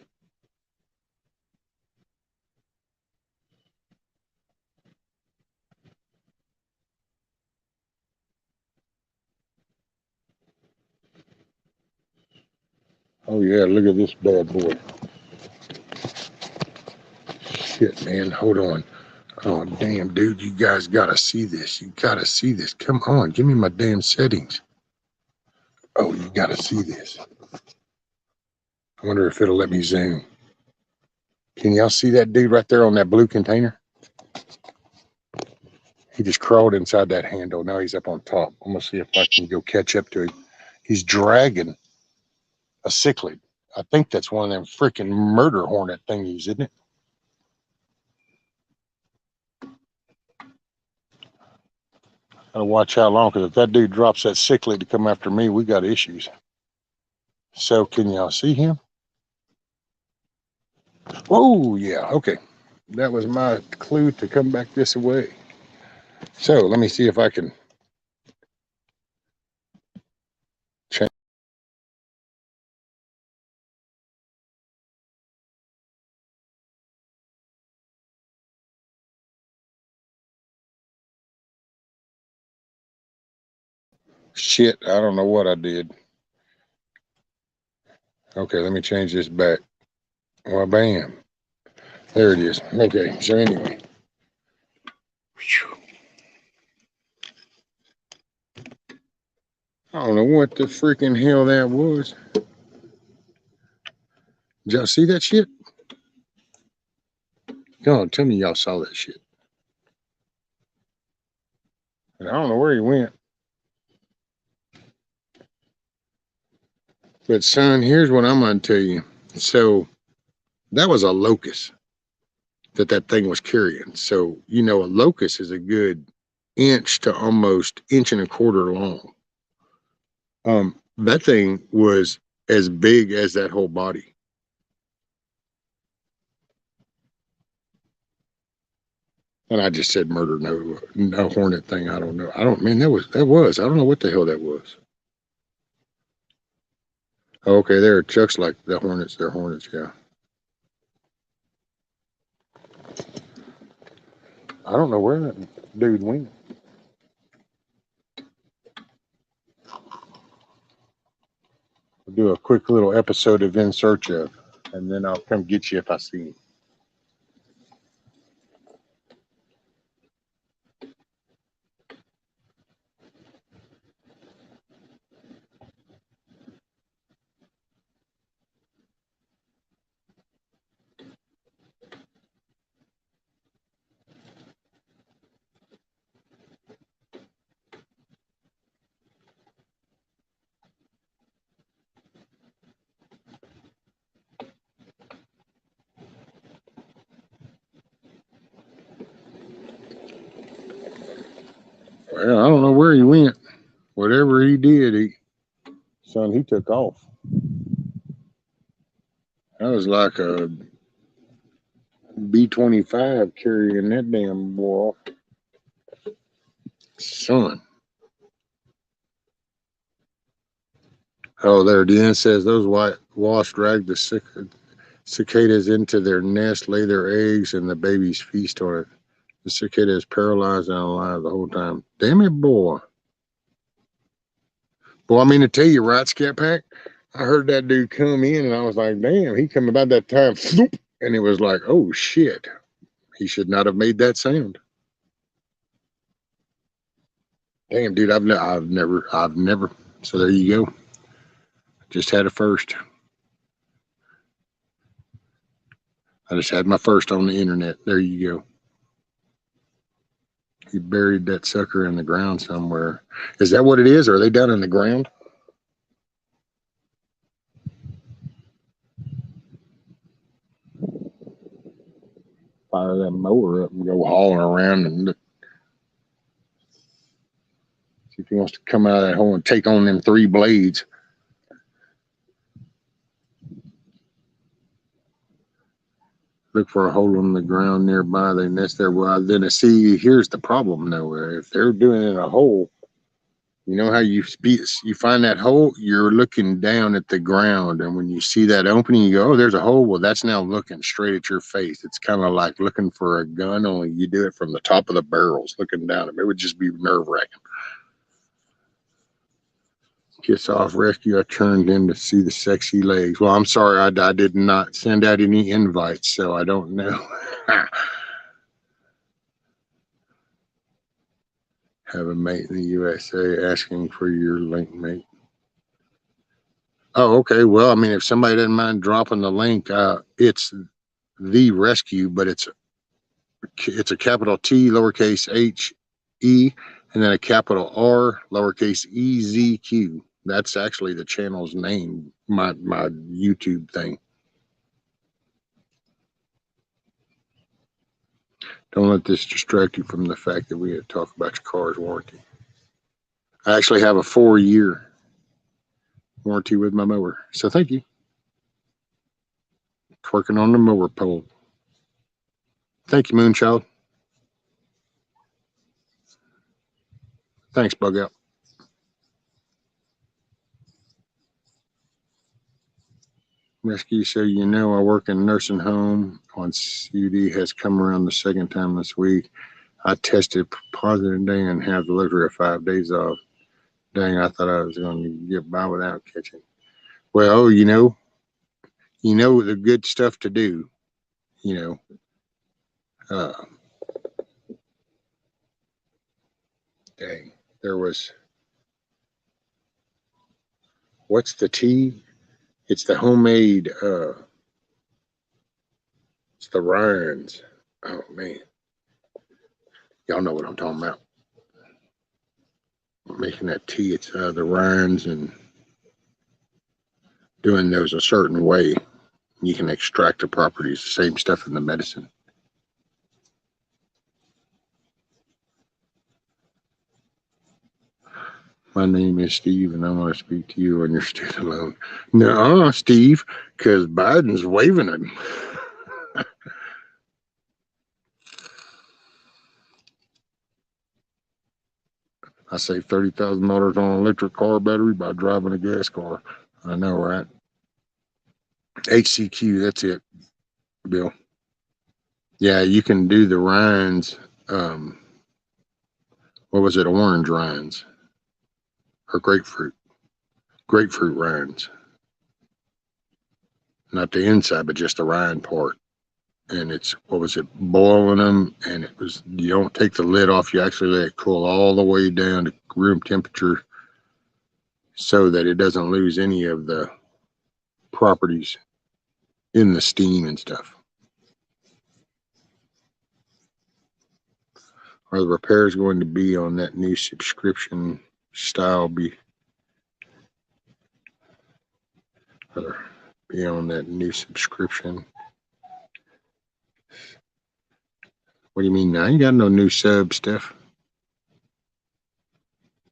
Oh yeah, look at this bad boy. Shit, man, hold on. Oh damn, dude, you guys gotta see this. You gotta see this. Come on, give me my damn settings. Oh, you gotta see this. I wonder if it'll let me zoom. Can y'all see that dude right there on that blue container? He just crawled inside that handle. Now he's up on top. I'm gonna see if I can go catch up to him. He's dragging a cichlid. I think that's one of them freaking murder hornet thingies, isn't it? Gotta watch how long, because if that dude drops that cichlid to come after me, we got issues. So can y'all see him? Oh yeah, okay. That was my clue to come back this way. So let me see if I can change. Shit, I don't know what I did. Okay, let me change this back. Well, bam. There it is. Okay, so anyway. I don't know what the freaking hell that was. Did y'all see that shit? Come on, tell me y'all saw that shit. And I don't know where he went. But son, here's what I'm gonna tell you. So that was a locust that thing was carrying. So a locust is a good inch to almost inch and a quarter long. That thing was as big as that whole body. And I just said murder, no hornet thing. I don't know. Man, that was. I don't know what the hell that was. Okay, there are Chuck's like the hornets. They're hornets, yeah. I don't know where that dude went. I'll do a quick little episode of In Search Of, and then I'll come get you if I see him. Well, I don't know where he went. Whatever he did, he took off. That was like a B-25 carrying that damn boy off. Son. Oh, there the end says those white wasps drag the cicadas into their nest, lay their eggs, and the babies feast on it. The cicada is paralyzed and alive the whole time. Damn it, boy. Well, I mean to tell you, right, Scat Pack? I heard that dude come in and I was like, damn, he come about that time. Floop, and it was like, oh shit. He should not have made that sound. Damn, dude, I've never. So there you go. Just had a first. I just had my first on the internet. There you go. He buried that sucker in the ground somewhere. Is that what it is? Or are they down in the ground? Fire that mower up and go hauling around and see if he wants to come out of that hole and take on them 3 blades. Look for a hole in the ground nearby. They nest there. Well, then see, here's the problem though. If they're doing it in a hole, you know how you find that hole, you're looking down at the ground, and when you see that opening, you go, oh, there's a hole. Well, that's now looking straight at your face. It's kind of like looking for a gun, only you do it from the top of the barrels, looking down. It would just be nerve-wracking. Kiss off rescue. I turned in to see the sexy legs. Well, I'm sorry, I did not send out any invites, so I don't know. Have a mate in the USA asking for your link, mate. Oh, okay. Well, I mean, if somebody doesn't mind dropping the link, it's the rescue, but it's a capital T, lowercase h, e, and then a capital R, lowercase e, z, q. That's actually the channel's name, my YouTube thing. Don't let this distract you from the fact that we had talked about your car's warranty. I actually have a 4-year warranty with my mower, so thank you. Working on the mower pole. Thank you, Moonchild. Thanks, Bug Out. Rescue, so you know, I work in a nursing home on CUD, has come around the second time this week. I tested positive today and have the luxury of 5 days off. Dang, I thought I was going to get by without catching. Well, you know the good stuff to do, dang, there was, what's the tea? It's the homemade, it's the rinds. Oh man, y'all know what I'm talking about. Making that tea, it's the rinds and doing those a certain way. You can extract the properties, the same stuff in the medicine. My name is Steve, and I want to speak to you on your student loan. No, Steve, because Biden's waving him. I saved $30,000 on an electric car battery by driving a gas car. I know, right? HCQ, that's it, Bill. Yeah, you can do the rinds. What was it? Orange rinds or grapefruit? Grapefruit rinds. Not the inside, but just the rind part. And it's, what was it? Boiling them, and it was, you don't take the lid off. You actually let it cool all the way down to room temperature so that it doesn't lose any of the properties in the steam and stuff. Are the repairs going to be on that new subscription style? Be on that new subscription? What do you mean now? You got no new sub stuff.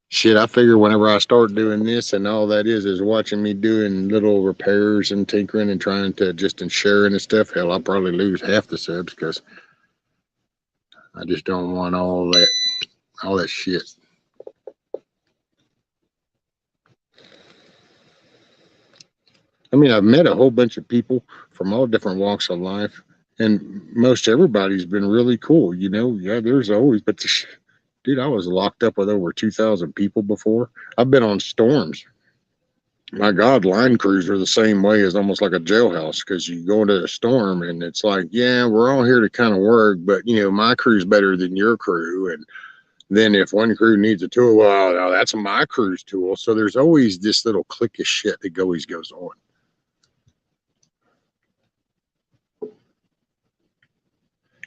Shit, I figure whenever I start doing this and all that is watching me doing little repairs and tinkering and trying to just sharing and stuff, hell, I'll probably lose half the subs because I just don't want all that shit. I mean, I've met a whole bunch of people from all different walks of life, and most everybody's been really cool, you know. Yeah, there's always, but dude, I was locked up with over 2,000 people before. I've been on storms. My God, line crews are the same way, as almost like a jailhouse, because you go into a storm and it's like, yeah, we're all here to kind of work, but you know, my crew's better than your crew. And then if one crew needs a tool, well, that's my crew's tool. So there's always this little clique of shit that always goes on.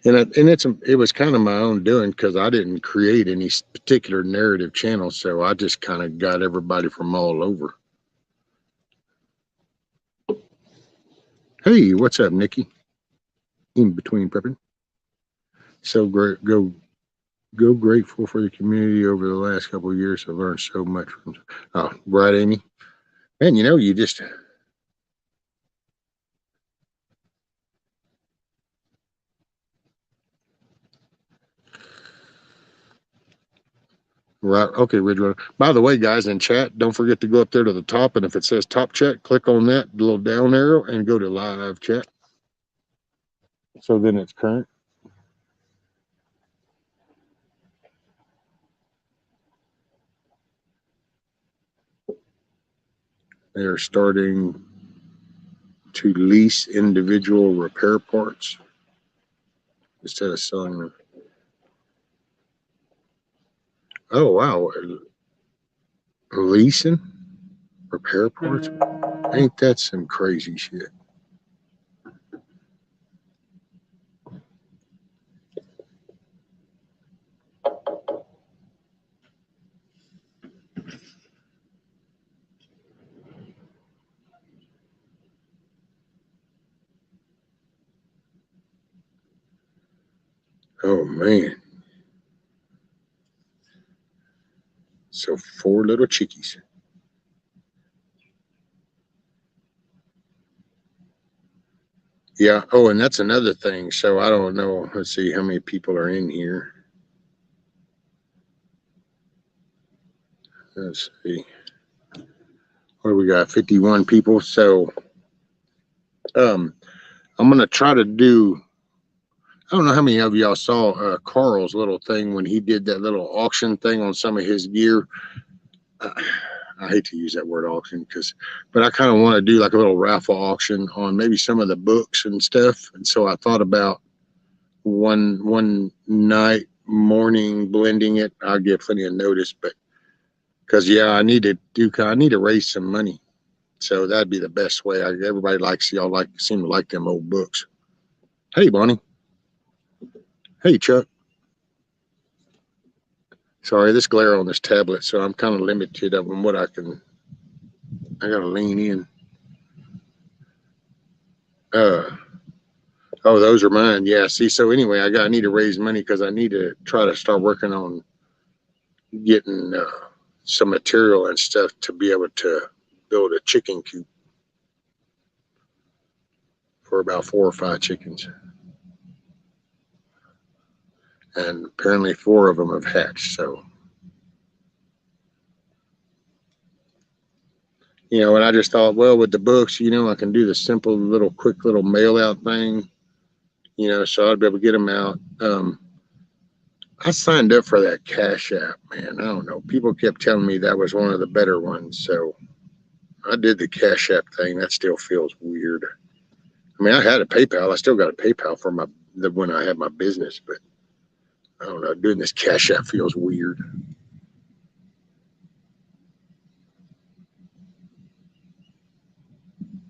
And it was kind of my own doing, because I didn't create any particular narrative channel, so I just kind of got everybody from all over. Hey, what's up, Nikki? In between prepping. So great, go grateful for the community over the last couple of years. I've learned so much from. Oh, right, Amy. Man, you know, you just. Right. Okay, Ridgewater. By the way, guys, in chat, don't forget to go up there to the top, and if it says top chat, click on that little down arrow and go to live chat. So then it's current. They are starting to lease individual repair parts instead of selling them. Oh, wow. Leasing repair parts? Ain't that some crazy shit? Oh, man. So 4 little chickies. Yeah. Oh, and that's another thing. So I don't know. Let's see how many people are in here. Let's see. What do we got? 51 people. So I'm gonna try to do. I don't know how many of y'all saw Carl's little thing when he did that little auction thing on some of his gear. I hate to use that word auction, but I kind of want to do like a little raffle auction on maybe some of the books and stuff. And so I thought about one night morning blending it. I'll get plenty of notice, but because I need to raise some money. So that'd be the best way. Everybody seem to like them old books. Hey, Bonnie. Hey, Chuck. Sorry, this glare on this tablet, so I'm kind of limited on what I can. I gotta lean in. Uh, oh, those are mine. Yeah. See, so anyway, I need to raise money because I need to try to start working on getting some material and stuff to be able to build a chicken coop for about 4 or 5 chickens. And apparently 4 of them have hatched. So, and I just thought, well, with the books, I can do the simple little quick little mail out thing, so I'd be able to get them out. I signed up for that Cash App, man. I don't know. People kept telling me that was one of the better ones. So I did the Cash App thing. That still feels weird. I mean, I had a PayPal. I still got a PayPal for when I had my business, but I don't know. Doing this Cash App feels weird.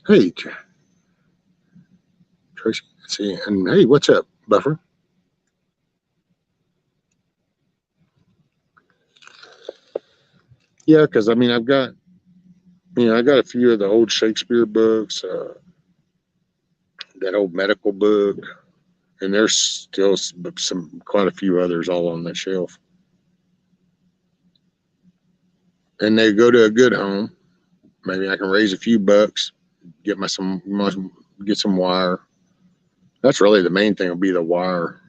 Hey, Tracy. Let's see. And hey, what's up, Buffer? Yeah, because I mean, I got a few of the old Shakespeare books, that old medical book, and there's still quite a few others all on that shelf. And they go to a good home. Maybe I can raise a few bucks, get some wire. That's really the main thing. Will be the wire.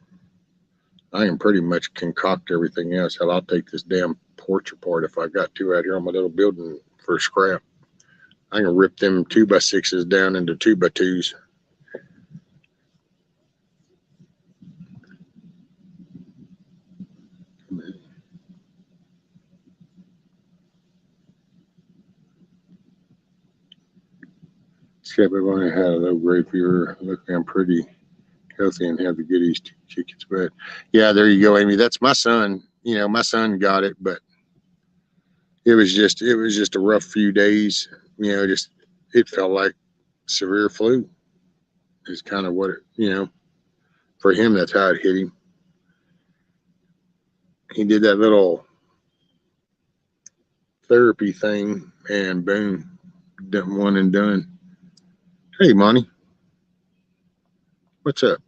I can pretty much concoct everything else. Hell, I'll take this damn porch apart if I got to out here on my little building for scrap. I can rip them 2x6s down into 2x2s. Except I've only had a low grade fever. Look, I'm pretty healthy and have the goodies to chickens. But yeah, there you go, Amy. That's my son. My son got it, but it was just a rough few days. It felt like severe flu is kind of what for him, that's how it hit him. He did that little therapy thing and boom, done one and done. Hey, Monty, what's up?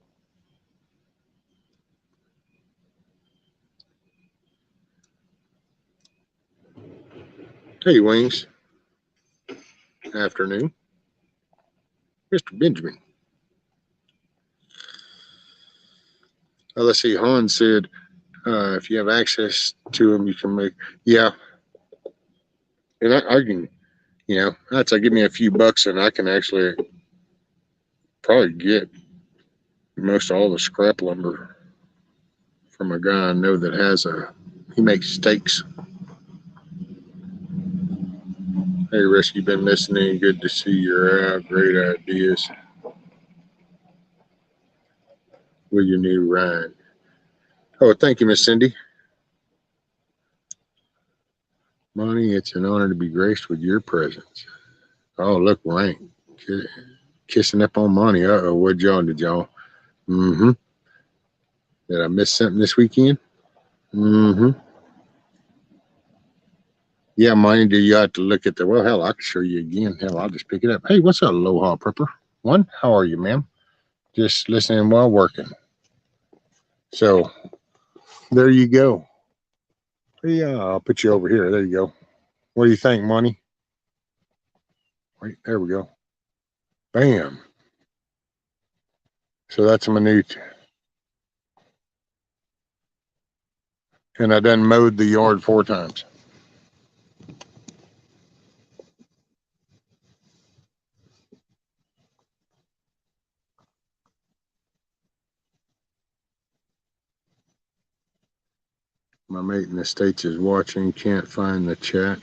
Hey, Wings. Afternoon. Mr. Benjamin. Let's see. Hans said, if you have access to them, you can make, yeah. And I can, that's like, give me a few bucks and I can actually probably get most all the scrap lumber from a guy I know that he makes steaks. Hey, Risk, you've been listening. Good to see you're out. Great ideas with your new Ryan. Oh, thank you, Miss Cindy. Monty, it's an honor to be graced with your presence. Oh, look, Rank kissing up on Monty. Uh-oh, what did y'all? Mm-hmm. Did I miss something this weekend? Mm-hmm. Yeah, Monty, do you have to look at well, hell, I can show you again. Hell, I'll just pick it up. Hey, what's up, Aloha Prepper? One, how are you, ma'am? Just listening while working. So, there you go. Yeah, I'll put you over here. There you go. What do you think, Monty? Wait, there we go. Bam. So that's a minute. And I done mowed the yard 4 times. My mate in the States is watching, can't find the chat.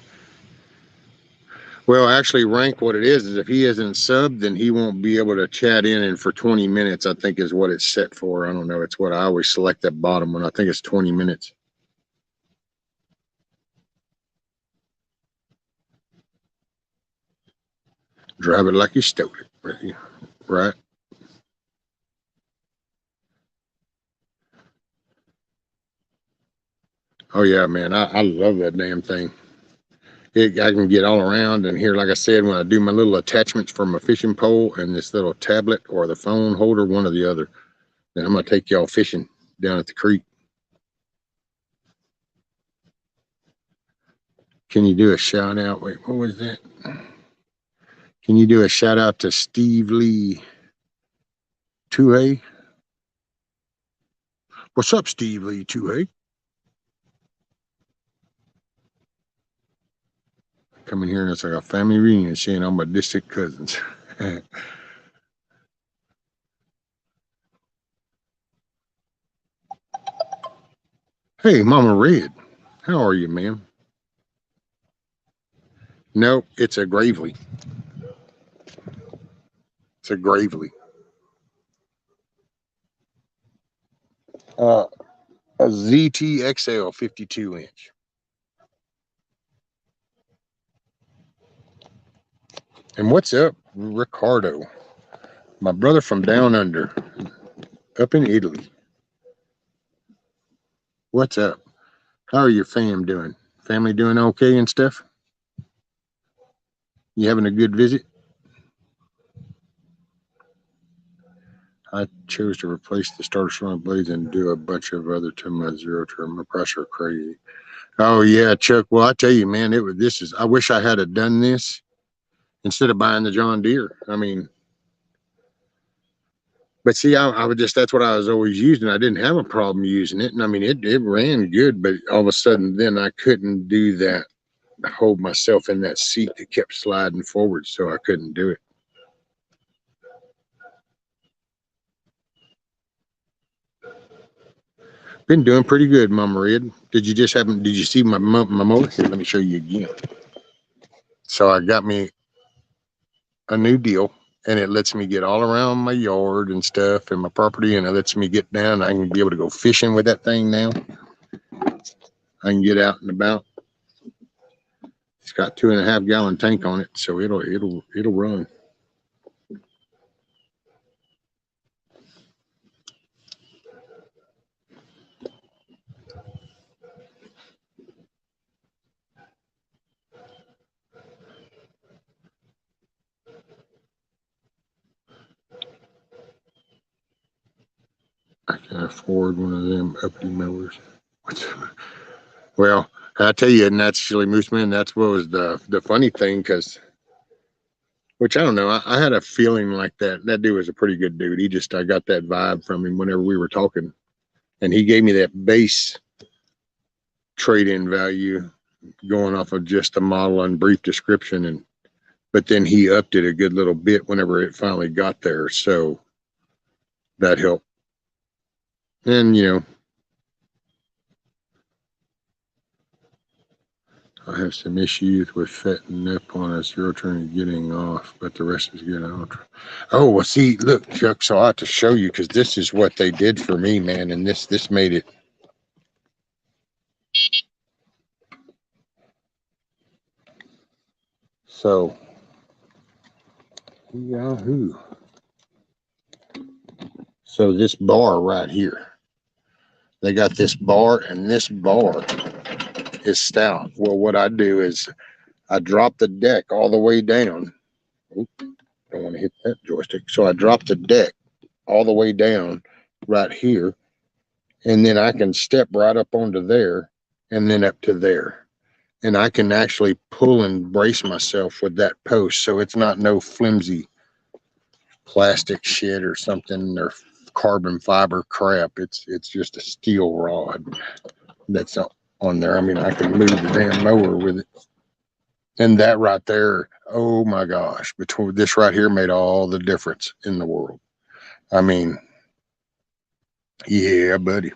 Well, actually, Rank, what it is if he isn't subbed, then he won't be able to chat in. And for 20 minutes, I think is what it's set for. I don't know. It's what I always select that bottom one. I think it's 20 minutes. Drive it like you stole it. Right? Oh yeah, man, I love that damn thing. I can get all around, and here, like I said, when I do my little attachments for my fishing pole and this little tablet or the phone holder, one or the other, then I'm gonna take y'all fishing down at the creek. Can you do a shout out? Wait, what was that? Can you do a shout out to Steve Lee Tuhey? What's up, Steve Lee Tuhey? Coming here and it's like a family reunion, seeing all my distant cousins. Hey, Mama Red, how are you, ma'am? Nope, it's a Gravely. It's a Gravely. Uh, a ZTXL 52 inch. And what's up, Ricardo? My brother from down under, up in Italy. What's up? How are your fam doing? Family doing okay and stuff? You having a good visit? I chose to replace the starter cylinder blades and do a bunch of other to my zero turn. My price are crazy. Oh yeah, Chuck. Well, I tell you, man, it was. This is. I wish I had done this instead of buying the John Deere. I mean, but see, I would just. That's what I was always using. I didn't have a problem using it, and I mean, it ran good. But all of a sudden, then I couldn't do that. Hold myself in that seat that kept sliding forward, so I couldn't do it. Been doing pretty good, Mama Red. Did you just happen? Did you see my motor? Here, let me show you again. So I got me a new deal, and it lets me get all around my yard and stuff and my property, and it lets me get down. I can be able to go fishing with that thing now. I can get out and about. It's got 2.5 gallon tank on it, so it'll run. I can afford one of them uppity mowers. Well, I tell you, and that's Chili Moose Man. That's what was the funny thing, because which I don't know. I had a feeling like that dude was a pretty good dude. I got that vibe from him whenever we were talking, and he gave me that base trade-in value going off of just the model and brief description, and but then he upped it a good little bit whenever it finally got there, so that helped. And I have some issues with fattening up on a zero turn and getting off, but the rest is good. Oh, well, see, look, Chuck, so I have to show you, because this is what they did for me, man, and this made it. So, yahoo. So this bar right here, they got this bar, and this bar is stout. Well, what I do is I drop the deck all the way down. Oop, don't want to hit that joystick. So I drop the deck all the way down right here, and then I can step right up onto there and then up to there. And I can actually pull and brace myself with that post, so it's not no flimsy plastic shit or something or carbon fiber crap. It's just a steel rod that's on there. I mean, I can move the damn mower with it. And that right there, oh my gosh, between this right here made all the difference in the world. I mean, yeah, buddy.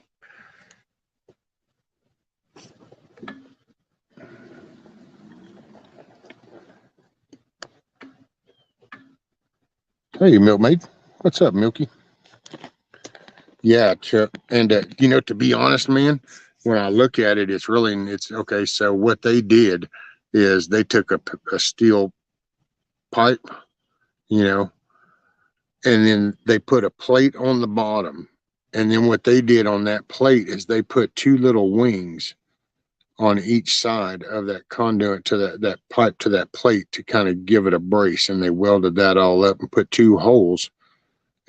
Hey, Milkmaid. What's up, Milky? Yeah, Chuck. And, to be honest, man, when I look at it, it's okay. So what they did is they took a steel pipe, and then they put a plate on the bottom. And then what they did on that plate is they put two little wings on each side of that conduit to that pipe to that plate to kind of give it a brace, and they welded that all up and put 2 holes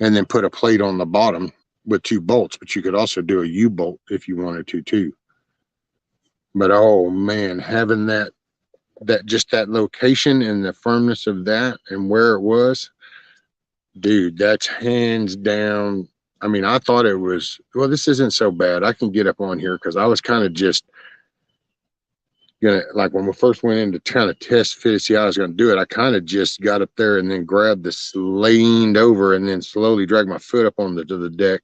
and then put a plate on the bottom with 2 bolts. But you could also do a U-bolt if you wanted to too. But oh man, having that just that location and the firmness of that and where it was, dude, that's hands down. I mean, I thought it was, well, this isn't so bad. I can get up on here because I was kind of just gonna, like when we first went in to kind of test fit, see how I was gonna do it. I kind of just got up there and then grabbed this, leaned over, and then slowly dragged my foot up on to the deck,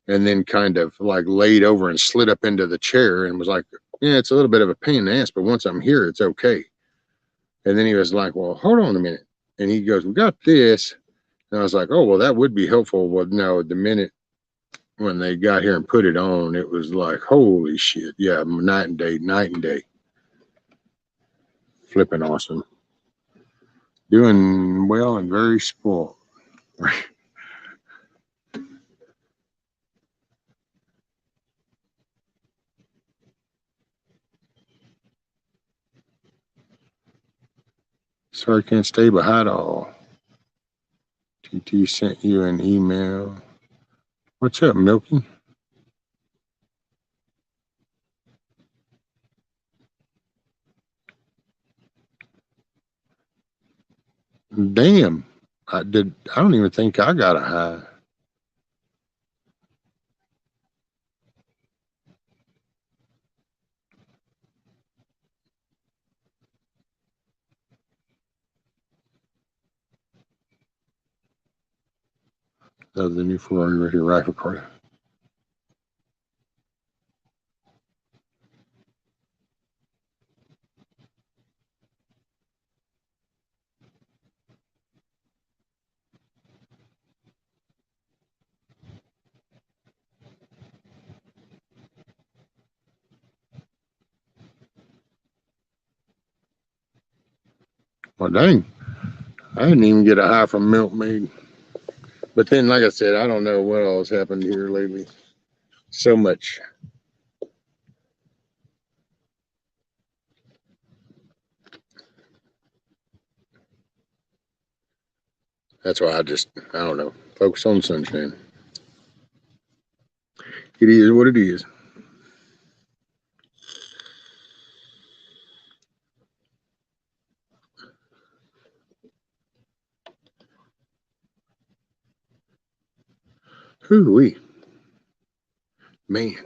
and then kind of like laid over and slid up into the chair and was like, yeah, it's a little bit of a pain in the ass, but once I'm here, it's okay. And then he was like, well, hold on a minute. And he goes, we got this. And I was like, oh, well, that would be helpful. Well, no, the minute when they got here and put it on, it was like, holy shit. Yeah, night and day, night and day. Flipping awesome. Doing well and very spoiled. Sorry, can't stay behind all. TT sent you an email. What's up, Milky? Damn. I don't even think I got a high. Of the new Ferrari right here, rifle card. Well, dang. I didn't even get a high from Milkmaid. But then, like I said, I don't know what else happened here lately. So much. That's why I don't know, focus on the sunshine. It is what it is. Hoo-wee. Man,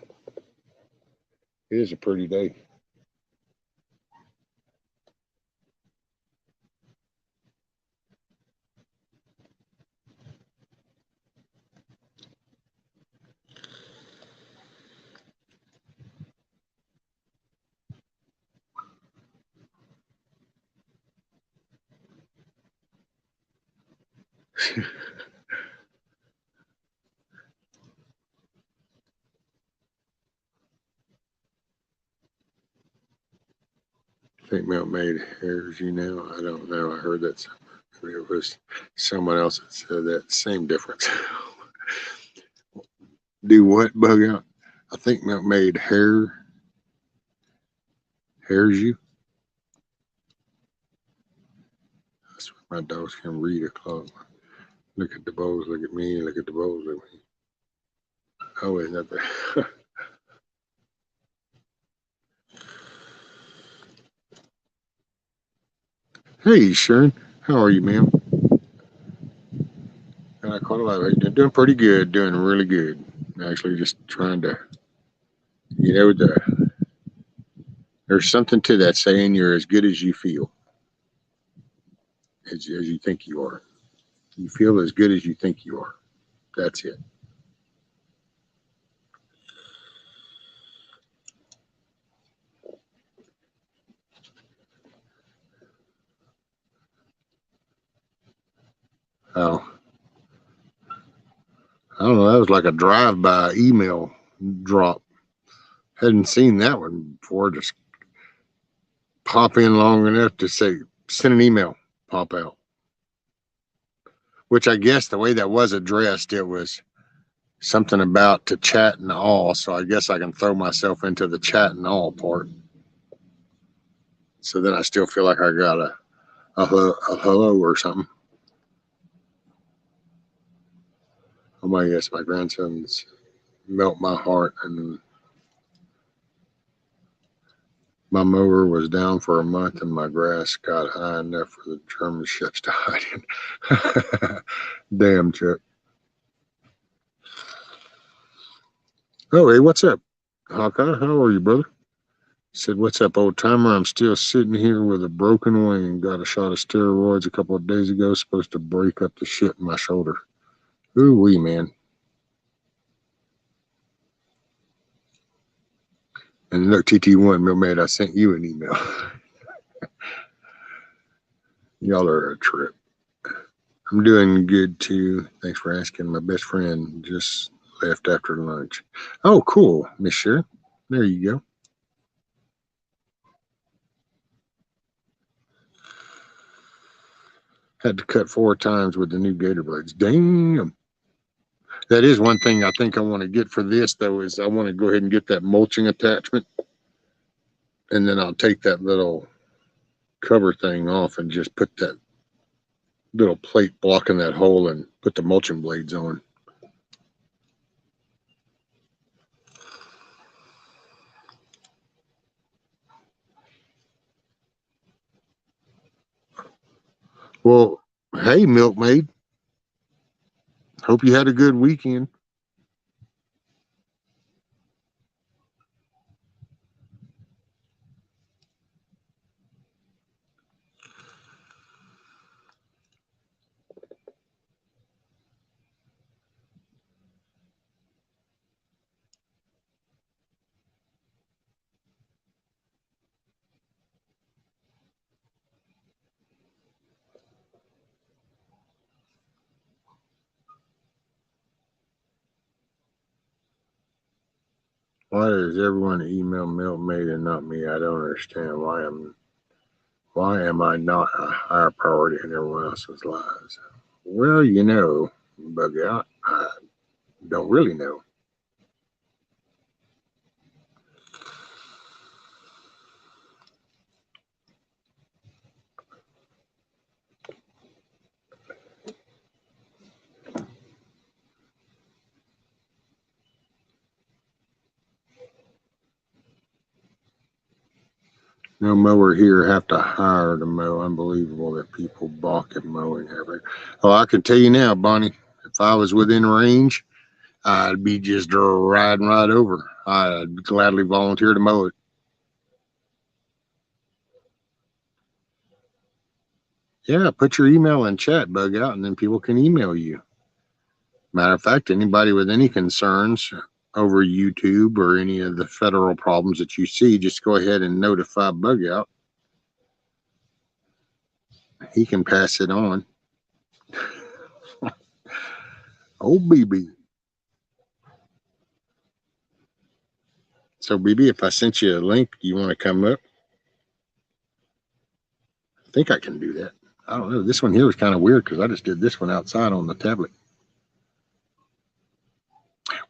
it is a pretty day. I think Milkmaid hears you now. I don't know. I heard that it was someone else that said that. Same difference. Do what, bug out? I think Milkmaid hears you. That's what my dogs can read a clock. Look at the bows, look at me, look at the bows, look at me. Oh, wait, not that. Hey, Sharon, how are you, ma'am? I caught a lot. You're doing pretty good, doing really good. Actually, just trying to, there's something to that saying, you're as good as you feel, as you think you are. You feel as good as you think you are. That's it. Oh, I don't know. That was like a drive-by email drop. Hadn't seen that one before. Just pop in long enough to say, send an email, pop out. Which I guess the way that was addressed, it was something about to chat and all. So I guess I can throw myself into the chat and all part. So then I still feel like I got a hello or something. Oh my gosh, my grandsons melt my heart. And my mower was down for a month and my grass got high enough for the German ships to hide in. Damn, Chuck. Oh, hey, what's up? Hawkeye, how are you, brother? Said, what's up, old timer? I'm still sitting here with a broken wing. Got a shot of steroids a couple of days ago. Supposed to break up the shit in my shoulder. Ooh wee, man. And look, TT1, Milkmaid, I sent you an email. Y'all are a trip. I'm doing good too. Thanks for asking. My best friend just left after lunch. Oh, cool, Miss Sharon. There you go. Had to cut 4 times with the new gator blades. Damn. That is one thing I think I want to get for this, though, is I want to go ahead and get that mulching attachment. And then I'll take that little cover thing off and just put that little plate blocking that hole and put the mulching blades on. Well, hey, Milkmaid. Hope you had a good weekend. Why does everyone email Milkmaid and not me? I don't understand. Why am I not a higher priority in everyone else's lives? Well, bug out. I don't really know. No mower here, have to hire to mow. Unbelievable that people balk at mowing every. Oh, I can tell you now, Bonnie, if I was within range, I'd be just riding right over. I'd gladly volunteer to mow it. Yeah, put your email in chat, bug out, and then people can email you. Matter of fact, anybody with any concerns over YouTube or any of the federal problems that you see, just go ahead and notify Bug Out. He can pass it on. Oh, BB. So, BB, if I sent you a link, do you want to come up? I think I can do that. I don't know. This one here was kind of weird because I just did this one outside on the tablet.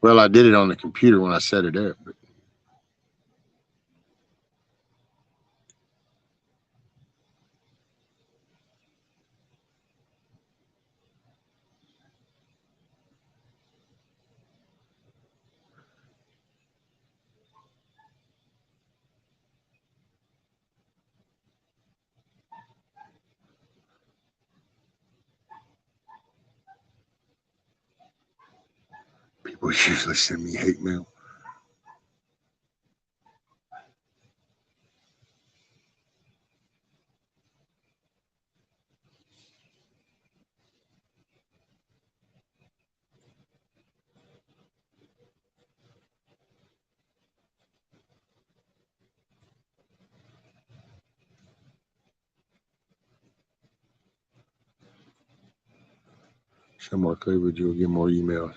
Well, I did it on the computer when I set it up. But people usually send me hate mail. Show more cleavage, you'll get more emails.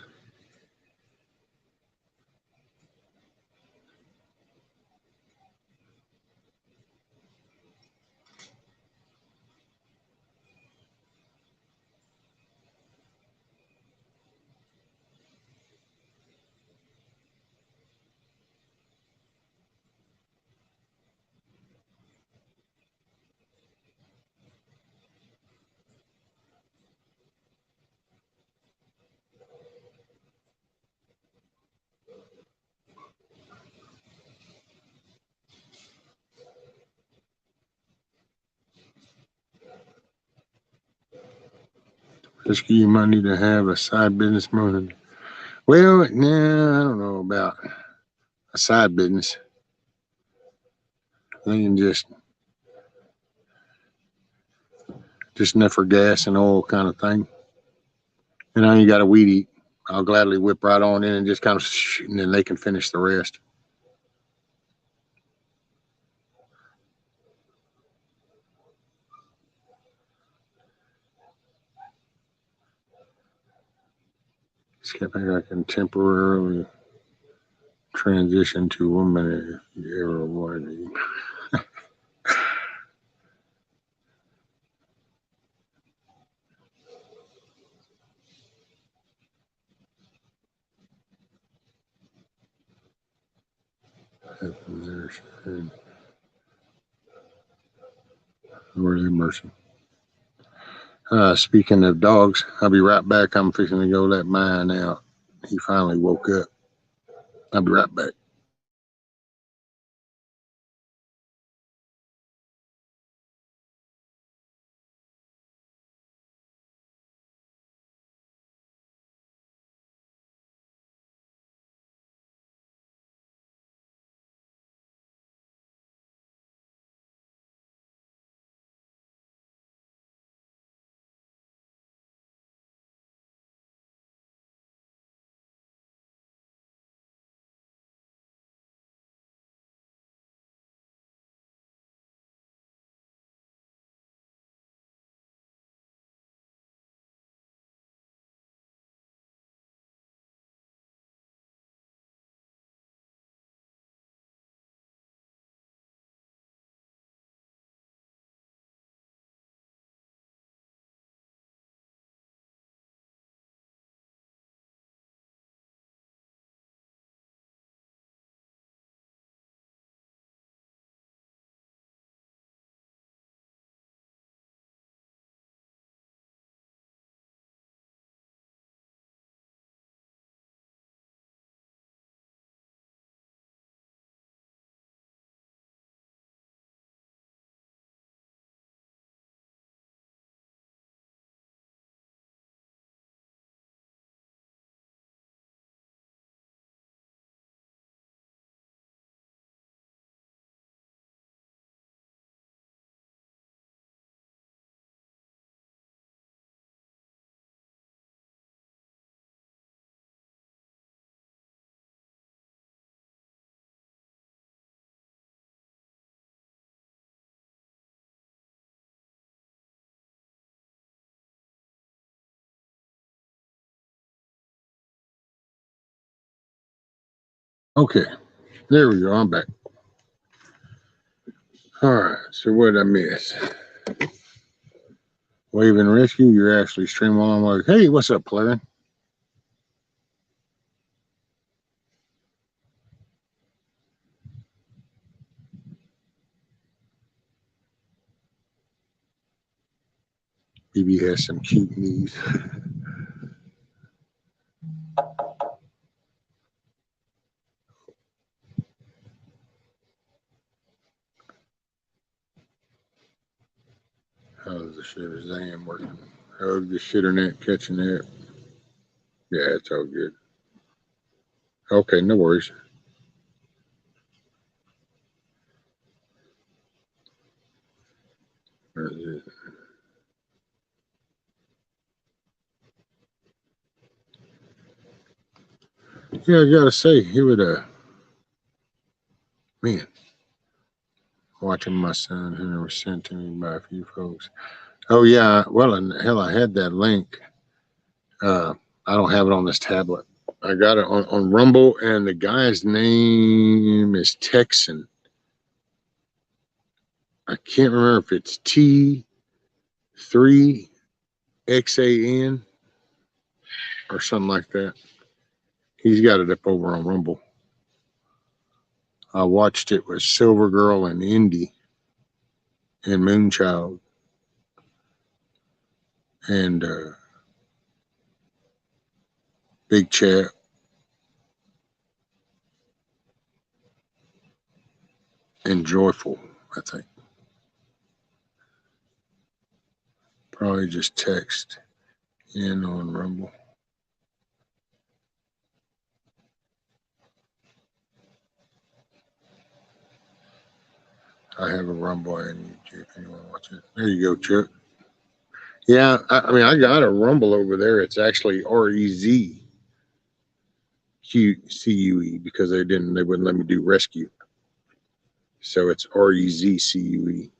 Just give you money to have a side business money. Well, nah, I don't know about a side business. They can just enough for gas and oil kind of thing. And now you got a weed eat. I'll gladly whip right on in and just kind of, and then they can finish the rest. Skipping, I can temporarily transition to woman if you ever wanted. Lord have mercy. Speaking of dogs, I'll be right back. I'm fixing to go let mine out. He finally woke up. I'll be right back. Okay, there we go. I'm back. All right, so what did I miss? Wave and Rescue, you're actually streaming while I'm like, hey, what's up, player? BB has some cute knees. How's the shitter Zan working? How's the shitter net catching that? Yeah, it's all good. Okay, no worries. Yeah, I gotta say, he would man, watching my son who was sent to me by a few folks. Oh yeah, well and hell I had that link. I don't have it on this tablet. I got it on Rumble and the guy's name is Texan. I can't remember if it's T3XAN or something like that. He's got it up over on Rumble. I watched it with Silver Girl and Indy and Moonchild and Big Chat. And Joyful, I think. Probably just text in on Rumble. I have a Rumble on YouTube if you want to watch it. There you go, Chuck. Yeah, I mean, I got a Rumble over there. It's actually REZCUE because they wouldn't let me do rescue. So it's REZCUE.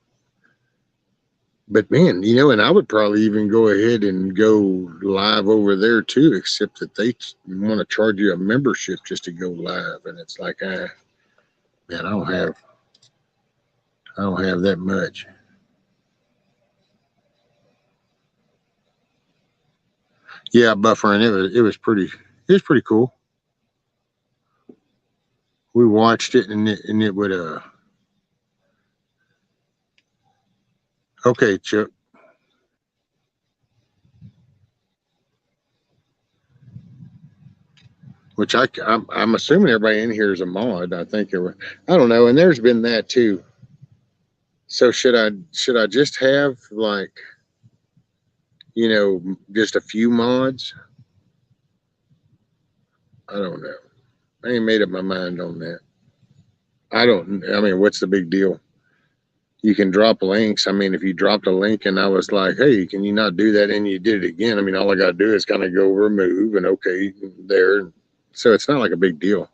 But man, and I would probably even go ahead and go live over there too, except that they want to charge you a membership just to go live. And it's like, man, I don't have that much. Yeah, buffering. It was pretty cool. We watched it and it would okay, Chuck. Which I'm assuming everybody in here is a mod. I think I don't know, and there's been that too. So should I just have like just a few mods? I don't know. I ain't made up my mind on that. I mean, what's the big deal? You can drop links. I mean, if you dropped a link and I was like, hey, can you not do that? And you did it again. I mean, all I got to do is kind of go remove and okay there. So it's not like a big deal.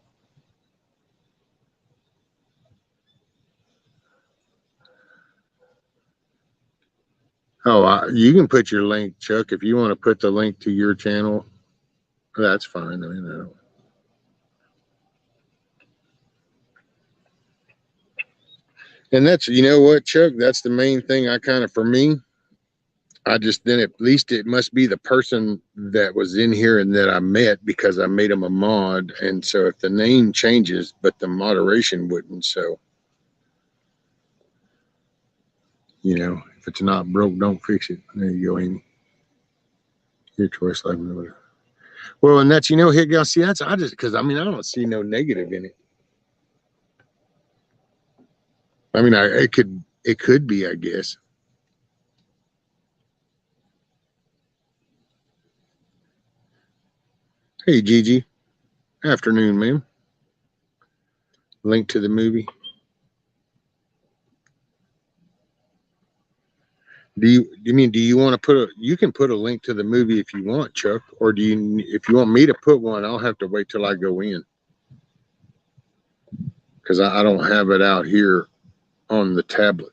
Oh, you can put your link, Chuck, if you want to put the link to your channel. That's fine. I mean, I don't. And that's, what, Chuck, that's the main thing for me, I just, then at least it must be the person that was in here and that I met because I made them a mod. And so if the name changes, but the moderation wouldn't, so, if it's not broke, don't fix it. There you go, Amy. Your choice, like whatever. Well, and that's, hit go. See, that's, because I don't see no negative in it. I mean, it could be, I guess. Hey, Gigi. Afternoon, ma'am. Link to the movie. Do you want to you can put a link to the movie if you want, Chuck, or if you want me to put one, I'll have to wait till I go in. Because I don't have it out here on the tablet.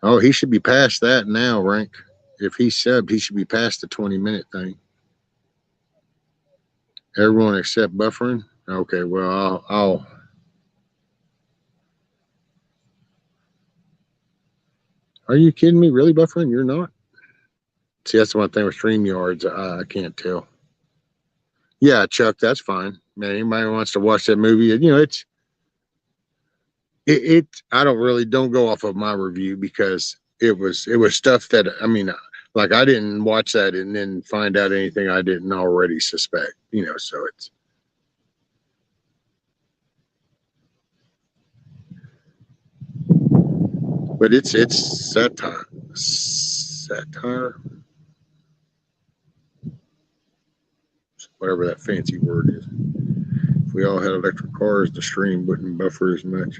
Oh, he should be past that now, Rank. If he subbed, he should be past the 20-minute thing. Everyone except buffering? Okay, well, I'll Are you kidding me? Really, buffering? You're not? See, that's the one thing with StreamYards. I can't tell. Yeah, Chuck, that's fine. Man, anybody wants to watch that movie, I don't go off of my review because it was stuff that, like I didn't watch that and then find out anything I didn't already suspect, so but it's satire, whatever that fancy word is. If we all had electric cars, the stream wouldn't buffer as much.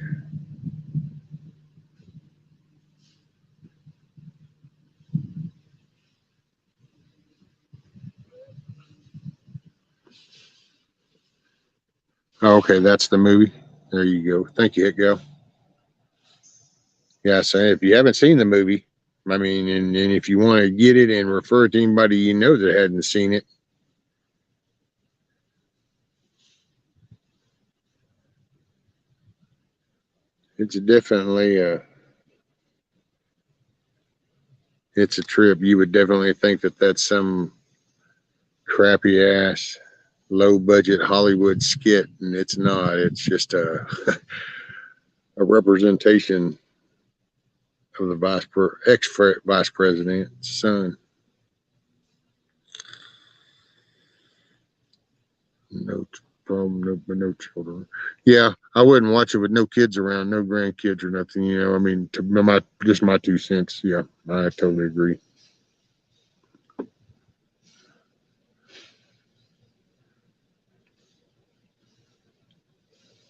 Oh, okay, that's the movie. There you go. Thank you, Hit-Go. Yeah, so if you haven't seen the movie, and if you want to get it and refer it to anybody that hadn't seen it, it's definitely it's a trip. You would definitely think that that's some crappy ass, low budget Hollywood skit, and it's not. It's just a representation of the ex-vice president's son. Note. From no children. Yeah, I wouldn't watch it with no kids around, no grandkids or nothing. I mean, just my 2 cents. Yeah, I totally agree.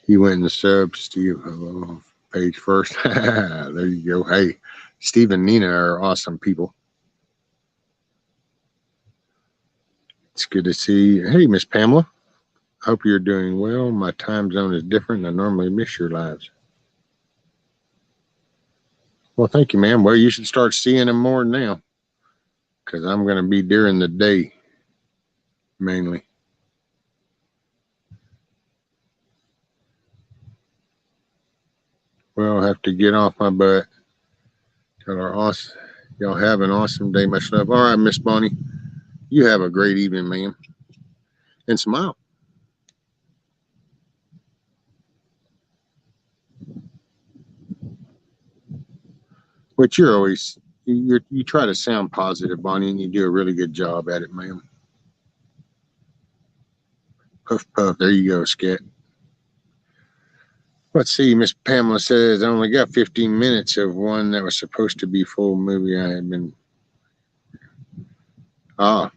He went in the sub, Steve. Hello, page first. There you go. Hey, Steve and Nina are awesome people. It's good to see you. Hey, Miss Pamela. Hope you're doing well. My time zone is different. I normally miss your lives. Well, thank you, ma'am. Well, you should start seeing them more now because I'm going to be during the day mainly. Well, I'll have to get off my butt. Y'all have an awesome day. Much love. All right, Miss Bonnie. You have a great evening, ma'am. And smile. But you try to sound positive, Bonnie, and you do a really good job at it, ma'am. Puff puff. There you go, Scat. Let's see. Miss Pamela says I only got 15 minutes of one that was supposed to be full movie. I had been. Ah.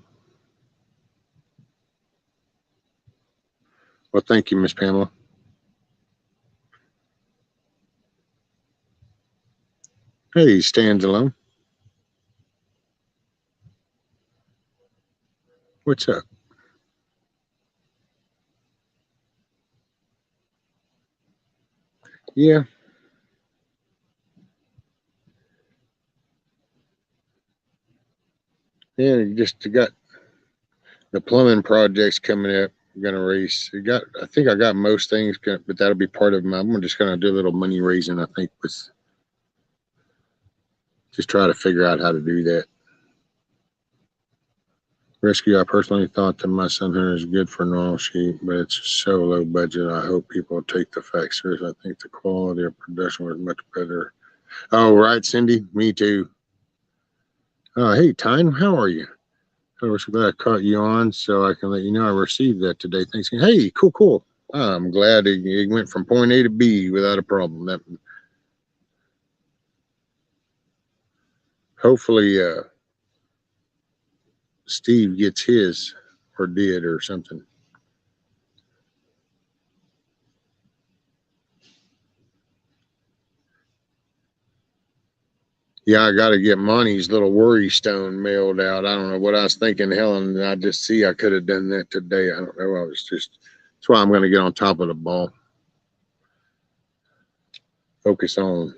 Well, thank you, Miss Pamela. Hey, stands alone. What's up? Yeah. Yeah, just got the plumbing projects coming up. I'm gonna raise. I think I got most things, but that'll be part of my. I'm just gonna do a little money raising. I think with just try to figure out how to do that. Rescue. I personally thought the My Son Hunter is good for normal sheep, but it's so low budget. I hope people take the facts seriously. I think the quality of production was much better. Oh, right, Cindy. Me too. Hey, Tyne, how are you? I was glad I caught you on so I can let you know I received that today. Thanks. Hey, cool. I'm glad it went from point A to B without a problem. Hopefully, Steve gets his or did or something. Yeah, I got to get Monty's little worry stone mailed out. I don't know what I was thinking, Helen. I just see I could have done that today. I don't know. That's why I'm going to get on top of the ball. Focus on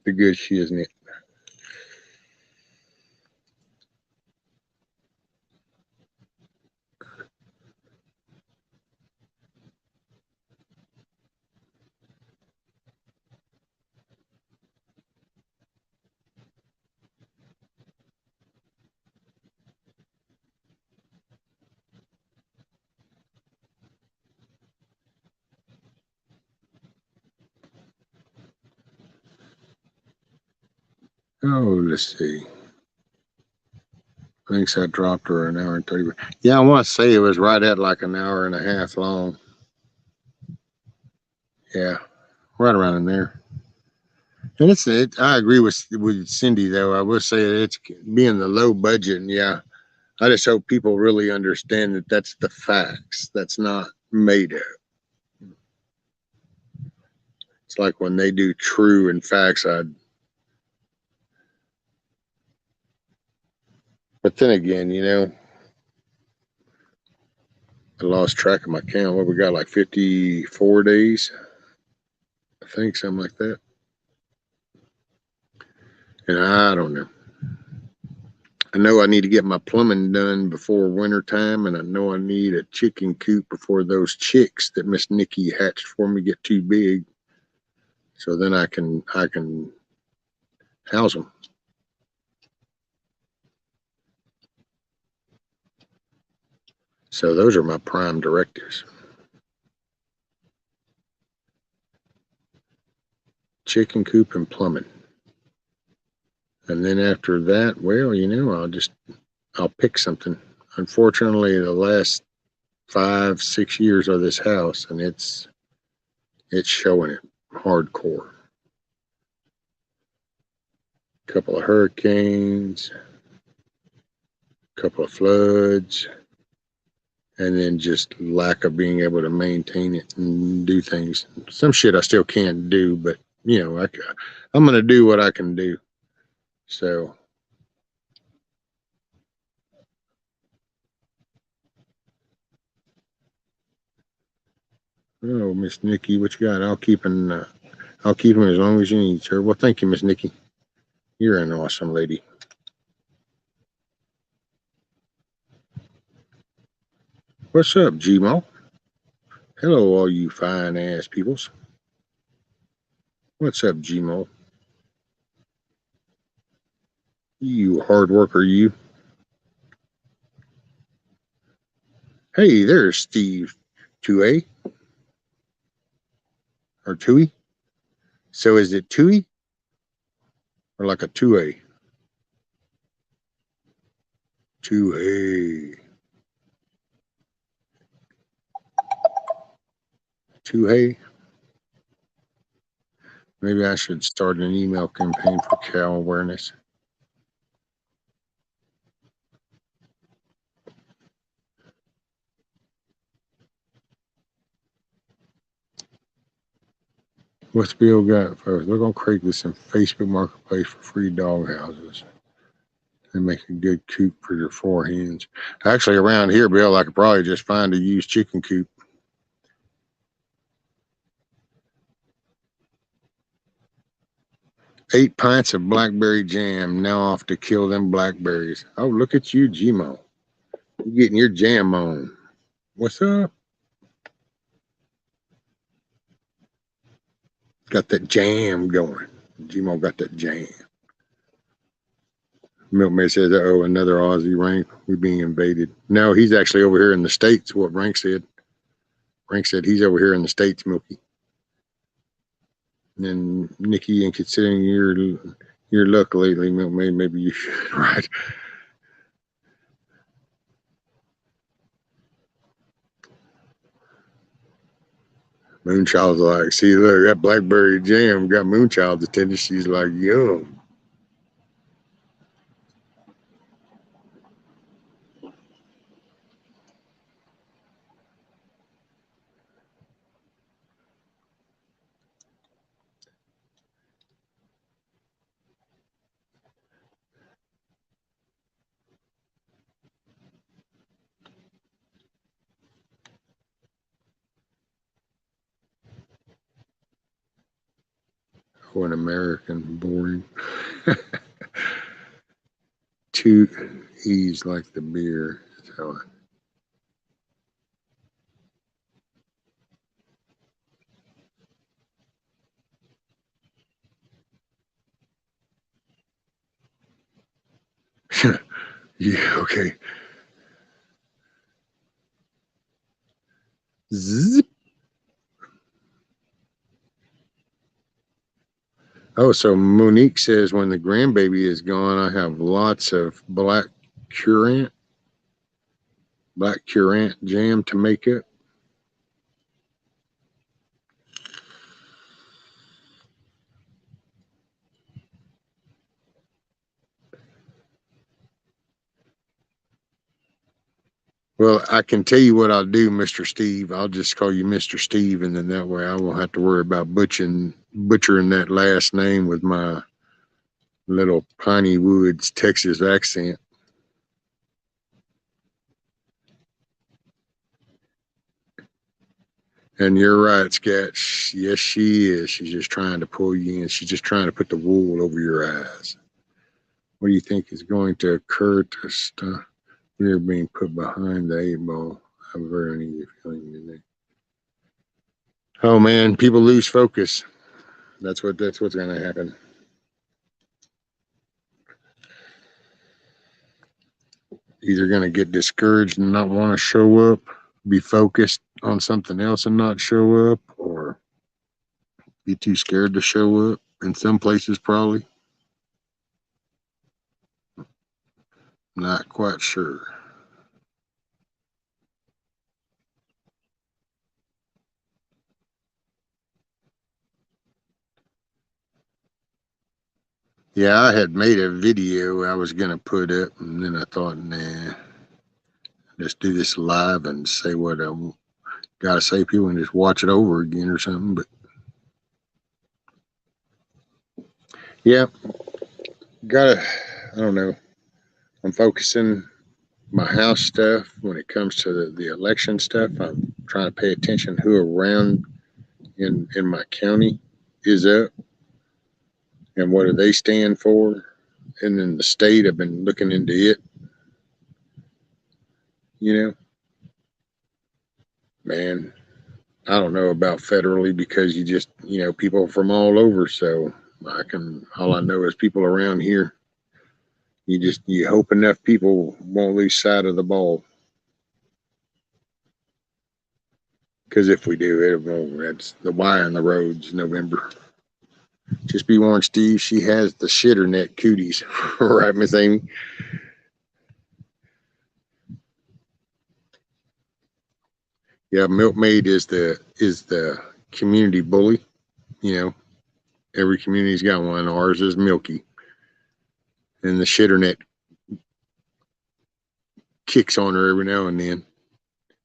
the good shit, isn't it? Oh, let's see. Thinks I dropped her an hour and 30. Yeah, I want to say it was right at like an hour and a half long. Yeah, right around in there. And I agree with Cindy though. I will say it's being the low budget, and yeah, I just hope people really understand that that's the facts. That's not made up. It's like when they do true and facts. But then again, I lost track of my count. What we got, like 54 days, I think, something like that. And I don't know. I know I need to get my plumbing done before winter time, and I know I need a chicken coop before those chicks that Miss Nikki hatched for me get too big. So then I can house them. So those are my prime directives. Chicken coop and plumbing. And then after that, well, I'll pick something. Unfortunately, the last 5, 6 years of this house, and it's showing it hardcore. Couple of hurricanes, couple of floods, and then just lack of being able to maintain it and do things. Some shit I still can't do, but you know, I'm gonna do what I can do. So. Oh, Miss Nikki, what you got? I'll keep him as long as you need, sir. Well, thank you, Miss Nikki. You're an awesome lady. What's up, Gmo? Hello, all you fine ass peoples. What's up, Gmo? You hard worker, you. Hey, there's Steve 2A or 2E. So is it 2E or like a 2A? 2A. 2A. Maybe I should start an email campaign for cow awareness. What's Bill got first? They're going to create this in Facebook Marketplace for free dog houses. They make a good coop for your 4 hens. Actually, around here, Bill, I could probably just find a used chicken coop. Eight pints of blackberry jam. Now off to kill them blackberries. Oh, look at you, Gmo. You getting your jam on. What's up? Got that jam going. Gmo got that jam. Milkmaid says, oh, another Aussie Rank. We're being invaded. No, he's actually over here in the States, what Rank said. Rank said he's over here in the States, Milky. And Nikki, and considering your luck lately, Milkmaid, maybe you should, right? Moonchild's like, see, look, that blackberry jam got Moonchild's attention. She's like, yum. Oh, an American, boring. 2 E's like the beer. So, yeah, okay. Zip. Oh, so Monique says when the grandbaby is gone, I have lots of currant jam to make up. Well, I can tell you what I'll do, Mr. Steve. I'll just call you Mr. Steve, and then that way I won't have to worry about butchering that last name with my little Piney Woods, Texas accent. And you're right, Scat. Yes, she is. She's just trying to pull you in. She's just trying to put the wool over your eyes. What do you think is going to occur to stop? We're being put behind the 8 ball. I have a very uneasy feeling today. Oh man, people lose focus. That's what's going to happen. Either going to get discouraged and not want to show up, be focused on something else and not show up, or be too scared to show up. In some places, probably. Not quite sure. Yeah, I had made a video I was gonna put up, and then I thought, nah, let's do this live and say what I gotta say. People can just watch it over again or something. But yeah, gotta. I don't know. I'm focusing my house stuff when it comes to the election stuff. I'm trying to pay attention who around in my county is up and what do they stand for. And then the state, I've been looking into it. You know, man, I don't know about federally because you just, people from all over. So all I know is people around here. You hope enough people won't lose sight of the ball. Because if we do, that's the Y on the roads November. Just be warned, Steve, she has the shitter neck cooties. Right, Miss Amy? Yeah, Milkmaid is the community bully. You know, every community's got one. Ours is Milky. And the shitter neck kicks on her every now and then.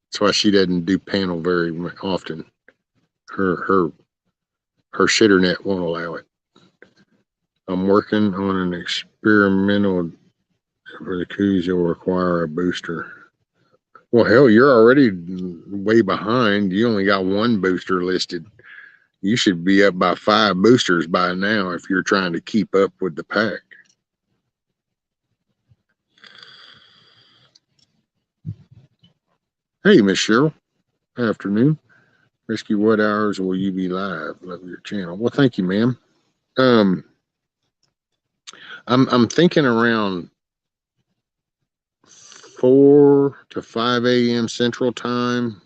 That's why she doesn't do panel very often. Her shitter net won't allow it. I'm working on an experimental for the cooties. You'll require a booster. Well, hell, you're already way behind. You only got one booster listed. You should be up by 5 boosters by now if you're trying to keep up with the pack. Hey, Miss Cheryl. Afternoon. Rescue, what hours will you be live? Love your channel. Well, thank you, ma'am. I'm thinking around 4 to 5 a.m. Central Time,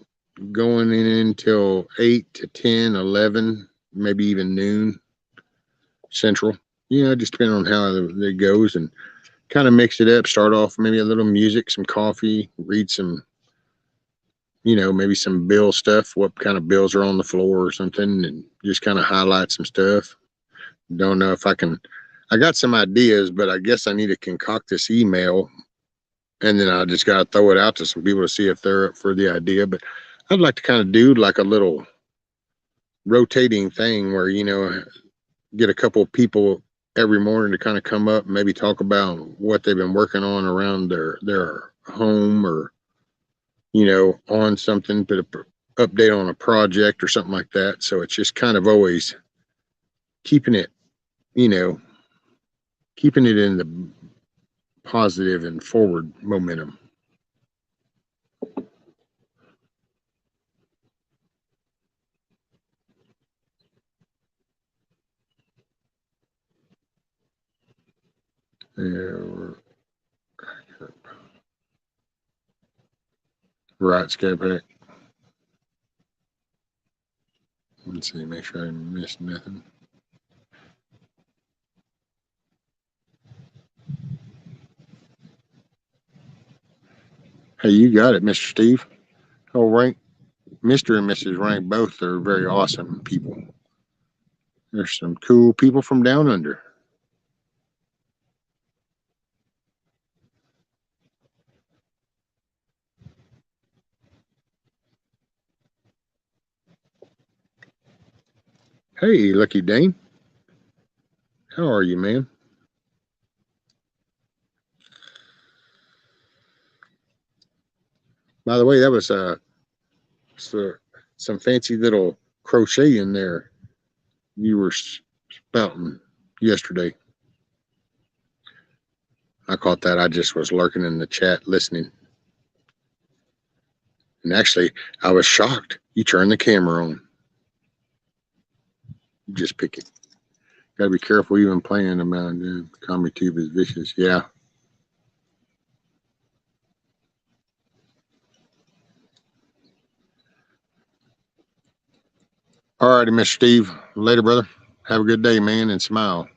going in until 8 to 10, 11, maybe even noon Central. Just depending on how it goes, and kind of mix it up. Start off maybe a little music, some coffee, read some, maybe some bill stuff, what kind of bills are on the floor or something, and just kind of highlight some stuff. Don't know if I got some ideas, but I guess I need to concoct this email, and then I just got to throw it out to some people to see if they're up for the idea. But I'd like to kind of do like a little rotating thing where, get a couple of people every morning to kind of come up and maybe talk about what they've been working on around their home, or, on something, put an update on a project or something like that. So it's just kind of always keeping it, keeping it in the positive and forward momentum. Right, Scapehack. Let's see, make sure I missed nothing. Hey, you got it, Mr. Steve. Oh, Rank, Mr. and Mrs. Rank both are very awesome people. There's some cool people from down under. Hey, Lucky Dane. How are you, man? By the way, that was some fancy little crochet in there you were spouting yesterday. I caught that. I just was lurking in the chat listening. And actually, I was shocked. You turned the camera on. Just pick it. Gotta be careful even playing about it. Comedy Tube is vicious. Yeah. All righty, Mr. Steve. Later, brother. Have a good day, man, and smile.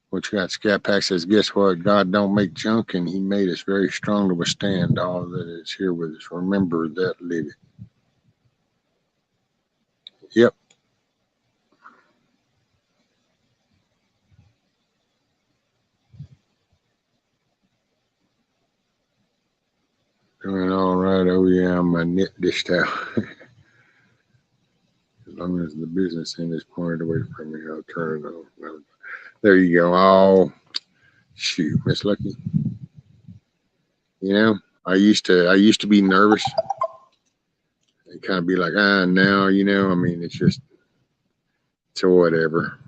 What you got? Scat Pack says, guess what? God don't make junk, and he made us very strong to withstand all that is here with us. Remember that, live it. Yep. Doing all right. Oh yeah, my knit dished out. As long as the business end is pointed away from me, I'll turn it on. No. There you go. Oh shoot, Miss Lucky. You know, I used to be nervous and kind of be like, now, I mean, it's just so whatever.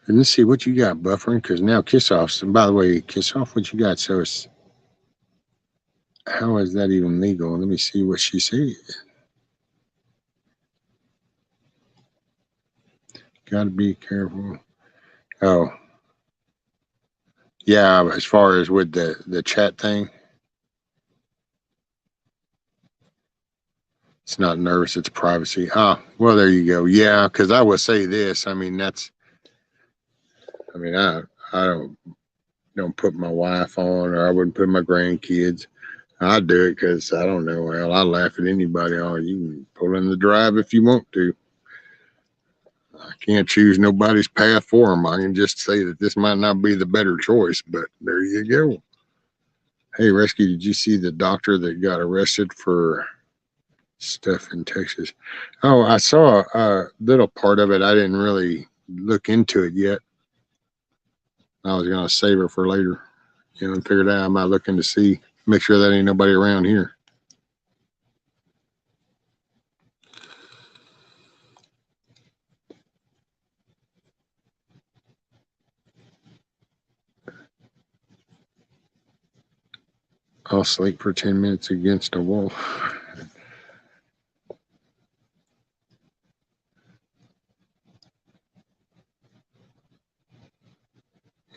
And let's see what you got buffering, because now kiss offs. And by the way, kiss off what you got. So it's how is that even legal? Let me see what she said. Got to be careful. Oh, yeah. As far as with the chat thing, it's not nervous. It's privacy. Ah, well, there you go. Yeah, because I would say this. I mean, that's. I mean, I don't put my wife on, or I wouldn't put my grandkids. I do it because I don't know. Well, I laugh at anybody. Oh, you can pull in the drive if you want to. I can't choose nobody's path for them. I can just say that this might not be the better choice, but there you go. Hey, Rescue, did you see the doctor that got arrested for stuff in Texas? Oh, I saw a little part of it. I didn't really look into it yet. I was going to save it for later, and figured out I might look in to see, make sure that ain't nobody around here. I'll sleep for 10 minutes against a wall.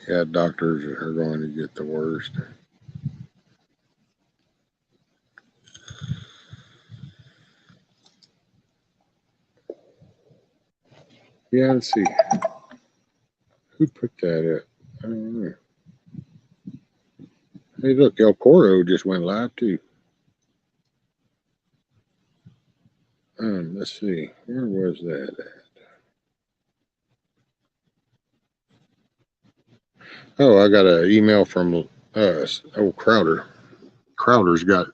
Yeah, doctors are going to get the worst. Yeah, let's see. Who put that up? I don't know. Hey, look, El Coro just went live too. Let's see. Where was that at? Oh, I got an email from Crowder. Crowder's got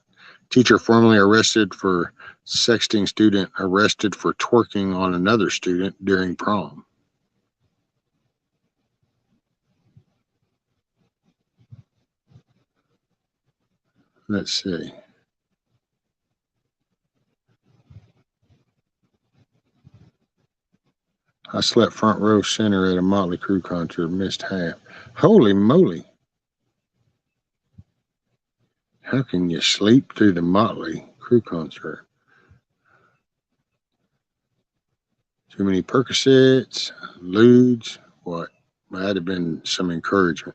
teacher formally arrested for sexting student arrested for twerking on another student during prom. Let's see. I slept front row center at a Motley Crue concert, missed half. Holy moly. How can you sleep through the Motley Crue concert? Too many Percocets, ludes, what? Might have been some encouragement.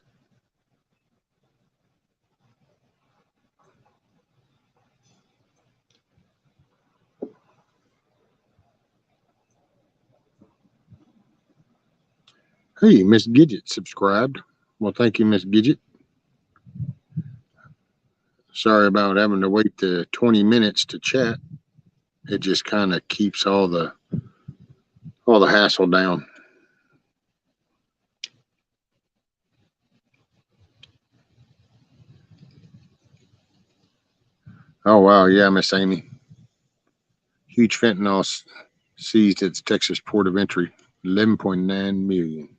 Hey, Miss Gidget subscribed. Well, thank you, Miss Gidget. Sorry about having to wait the 20 minutes to chat. It just kind of keeps all the hassle down. Oh wow, yeah, Miss Amy. Huge fentanyl seized at Texas port of entry, 11.9 million.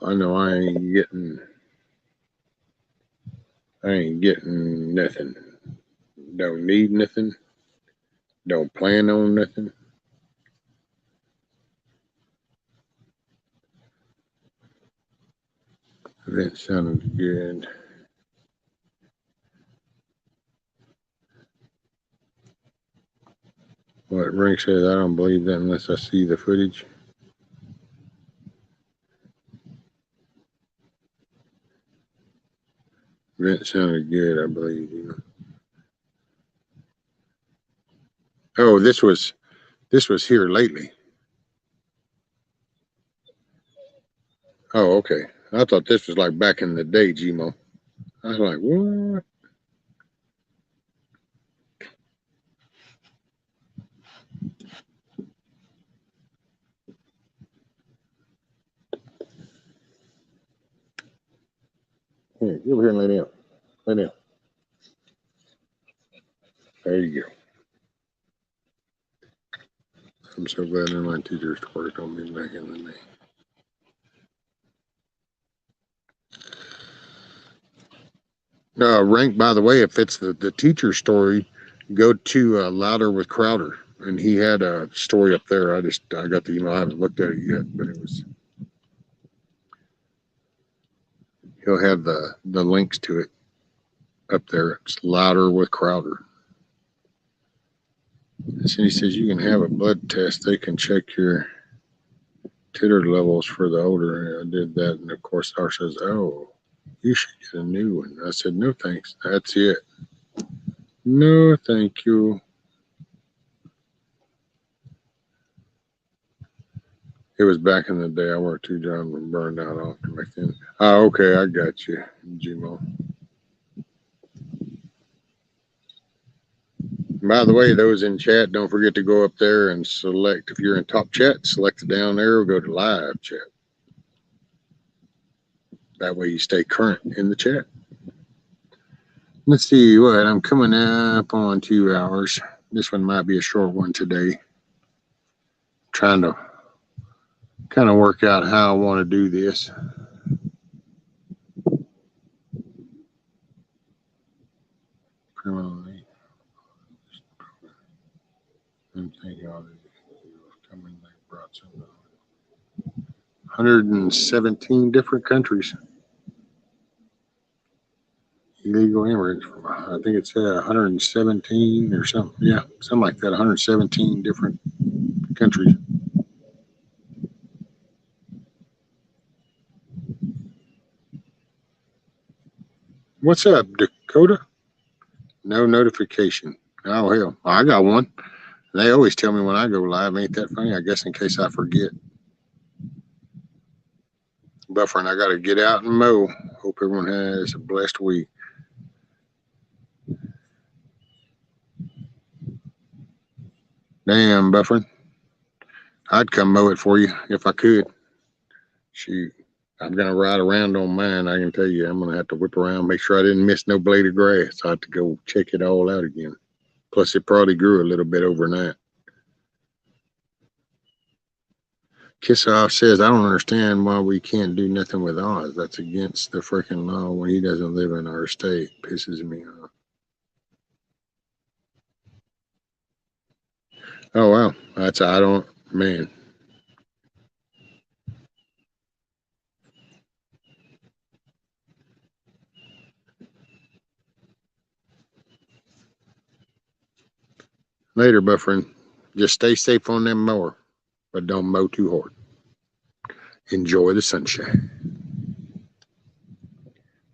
I know I ain't getting nothing. Don't need nothing. Don't plan on nothing. That sounded good. What Ring says, I don't believe that unless I see the footage. event sounded good, I believe. You know. Oh, this was here lately. Oh, okay. I thought this was like back in the day, Gmo. I was like, what? Here, get over here and lay down. Lay down. There you go. I'm so glad none of my teachers worked on me back in the day. Rank, by the way, if it's the teacher story, go to Louder with Crowder. And he had a story up there. I got the email. I haven't looked at it yet, but he'll have the links to it up there. It's Louder with Crowder. And he says you can have a blood test. They can check your titter levels for the older. I did that, and of course, R says, "Oh, you should get a new one." I said, "No, thanks. That's it. No, thank you." It was back in the day. I worked 2 jobs and burned out often back then. Oh, okay, I got you, Gmo. By the way, those in chat, don't forget to go up there and select, if you're in top chat, select the down arrow, go to live chat. That way you stay current in the chat. Let's see what, I'm coming up on 2 hours. This one might be a short one today. Trying to kind of work out how I want to do this. Criminally. I'm thinking all this coming, they brought some 117 different countries. Illegal immigrants from, I think it's 117 or something. Yeah, something like that. 117 different countries. What's up, Dakota? No notification. Oh, hell. I got one. They always tell me when I go live. Ain't that funny? I guess in case I forget. Buffering, I got to get out and mow. Hope everyone has a blessed week. Damn, Buffering. I'd come mow it for you if I could. Shoot. I'm going to ride around on mine. I can tell you, I'm going to have to whip around, make sure I didn't miss no blade of grass. I have to go check it all out again. Plus, it probably grew a little bit overnight. Kissoff says, I don't understand why we can't do nothing with Oz. That's against the freaking law when he doesn't live in our state. Pisses me off. Oh, wow. Man. Later, Buffering. Just stay safe on them mower, but don't mow too hard. Enjoy the sunshine.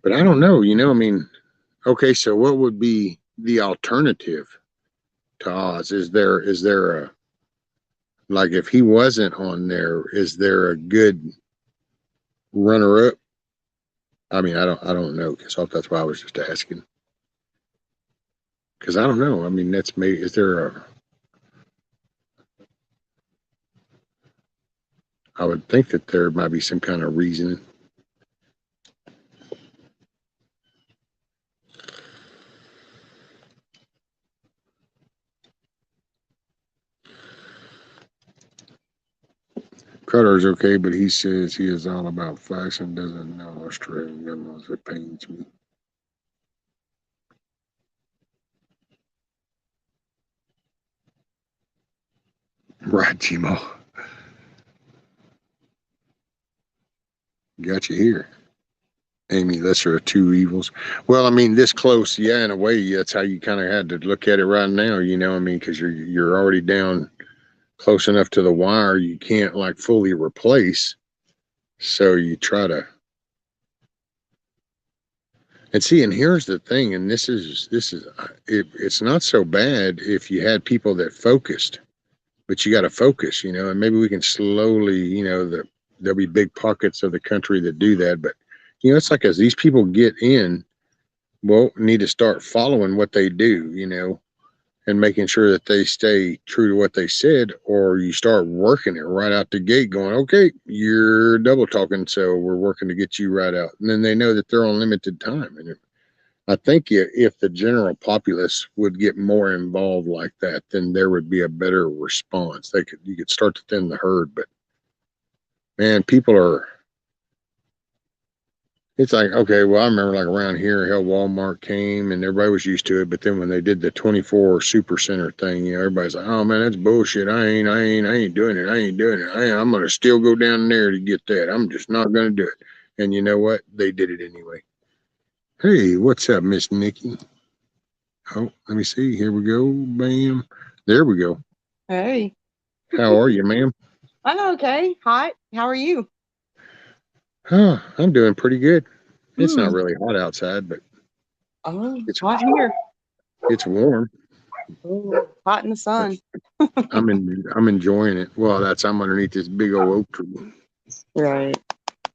But I don't know, I mean, okay, so what would be the alternative to Oz? Is there a, like, if he wasn't on there, is there a good runner up? I mean, I don't know, because that's why I was just asking. Because I don't know. I mean, that's maybe, is there a, I would think that there might be some kind of reason. Crowder's okay, but he says he is all about facts and doesn't know Australian gun laws. It pains me. Right, Gmo. Got you here. Amy, lesser of two evils. Well, I mean, this close, yeah, in a way, that's how you kind of had to look at it right now, I mean, because you're already down close enough to the wire, you can't like fully replace. So you try to, And see, and here's the thing, and it's not so bad if you had people that focused, but you got to focus, and maybe we can slowly, there'll be big pockets of the country that do that, but it's like as these people get in, well, need to start following what they do, and making sure that they stay true to what they said, or you start working it right out the gate going, okay, you're double talking, so we're working to get you right out. And then they know that they're on limited time. And I think if the general populace would get more involved like that, then there would be a better response. You could start to thin the herd, but man, it's like, okay, well, I remember like around here, hell, Walmart came and everybody was used to it. But then when they did the 24 super center thing, everybody's like, oh man, that's bullshit. I ain't doing it. I'm going to still go down there to get that. I'm just not going to do it. And you know what? They did it anyway. Hey, what's up, Miss Nikki? Oh, let me see. Here we go. Bam. There we go. Hey. How are you, ma'am? I'm okay. Hot. How are you? Oh, I'm doing pretty good. It's not really hot outside, but it's hot here. It's warm. Oh, hot in the sun. I'm enjoying it. Well, I'm underneath this big old oak tree. Right.